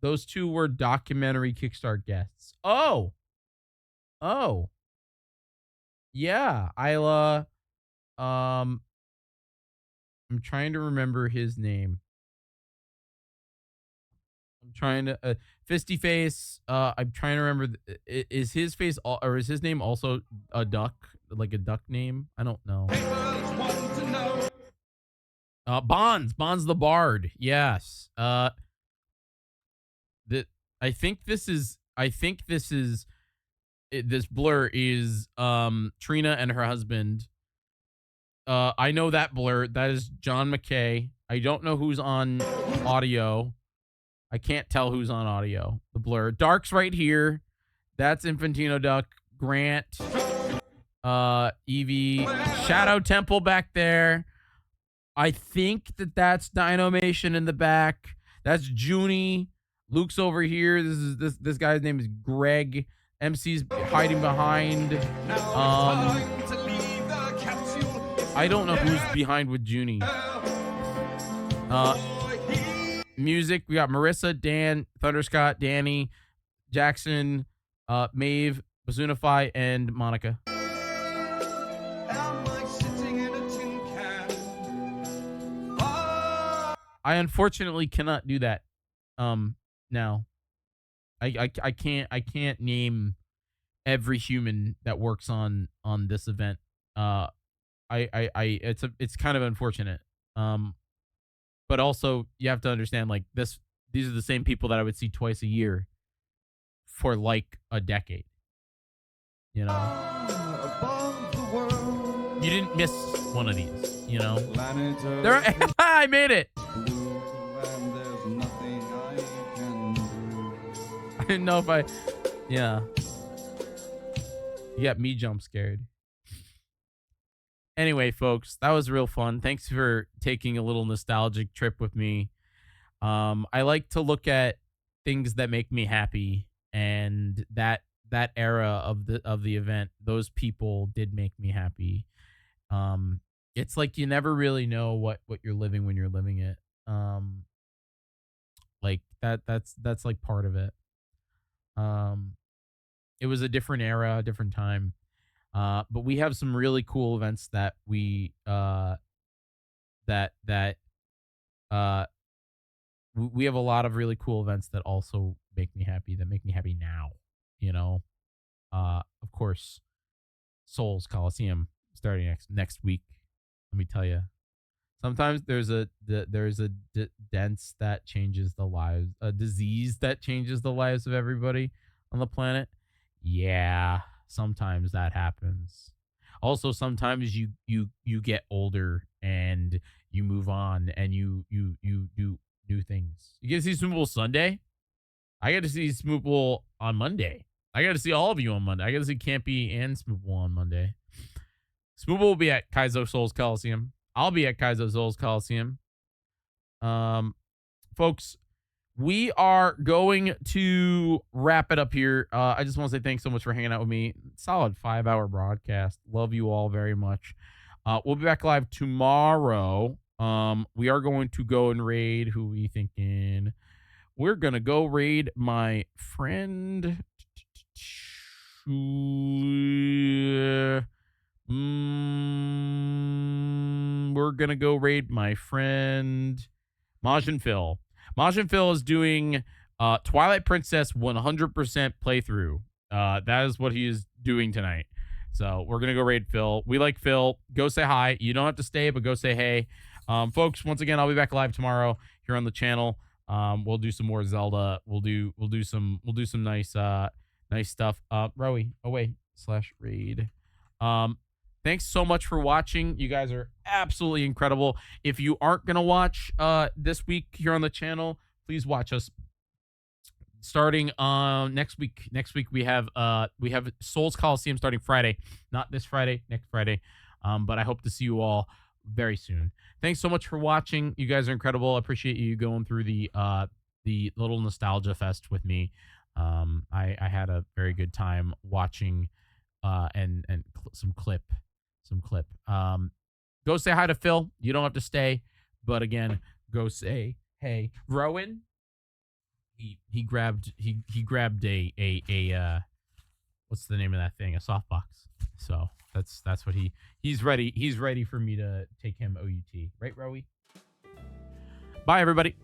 Those two were documentary Kickstart guests. Oh. Yeah, Isla. I'm trying to remember his name. I'm trying to Fisty Face. I'm trying to remember. Is his face or is his name also a duck, like a duck name? I don't know. Bonds the Bard. Yes. I think this blur is Trina and her husband. I know that blur. That is John McKay. I don't know who's on audio. I can't tell who's on audio. The blur. Dark's right here. That's Infantino Duck. Grant. Evie. Shadow Temple back there. I think that's Dinomation in the back. That's Junie. Luke's over here. This guy's name is Greg. MC's hiding behind. I don't know who's behind with Junie. Music, we got Marissa, Dan, Thunderscott, Danny, Jackson, Maeve, Bazoonify, and Monica. I unfortunately cannot do that. Now, I can't name every human that works on this event. It's kind of unfortunate. But also you have to understand, like, these are the same people that I would see twice a year for like a decade. You know, you didn't miss one of these. You know, I made it. I didn't know if yeah. You got me jump scared. Anyway, folks, that was real fun. Thanks for taking a little nostalgic trip with me. I like to look at things that make me happy, and that era of the event, those people did make me happy. It's like you never really know what you're living when you're living it. Like that's like part of it. It was a different era, a different time. But we have some really cool events that we have a lot of really cool events that also make me happy, now, you know. Of course, Souls Coliseum starting next week. Let me tell you, sometimes there's a dense that changes the lives, a disease that changes the lives of everybody on the planet. Yeah, sometimes that happens. Also, sometimes you get older and you move on and you do new things. You get to see Smoople Sunday. I got to see Smoople on Monday. I got to see all of you on Monday. I got to see Campy and Smoople on Monday. Smoople will be at Kaizo Souls Coliseum. I'll be at Kaizo Souls Coliseum. Folks, we are going to wrap it up here. I just want to say thanks so much for hanging out with me. Solid 5-hour broadcast. Love you all very much. We'll be back live tomorrow. We are going to go and raid. Who are we thinking? We're going to go raid my friend. We're going to go raid my friend Majin Phil. Majin Phil is doing Twilight Princess 100% playthrough. That is what he is doing tonight. So we're going to go raid Phil. We like Phil. Go say hi. You don't have to stay, but go say hey. Folks, once again, I'll be back live tomorrow here on the channel. We'll do some more Zelda. We'll do some nice stuff. Rowie away/raid. Thanks so much for watching. You guys are absolutely incredible. If you aren't gonna watch this week here on the channel, please watch us starting next week. Next week we have Souls Coliseum starting Friday, not this Friday, next Friday. But I hope to see you all very soon. Thanks so much for watching. You guys are incredible. I appreciate you going through the little nostalgia fest with me. I had a very good time watching and some clip. Go say hi to Phil. You don't have to stay, but again, go say hey. Rowan, he grabbed a what's the name of that thing? A softbox. So that's what he's ready. He's ready for me to take him OUT. Right, Rowie? Bye, everybody.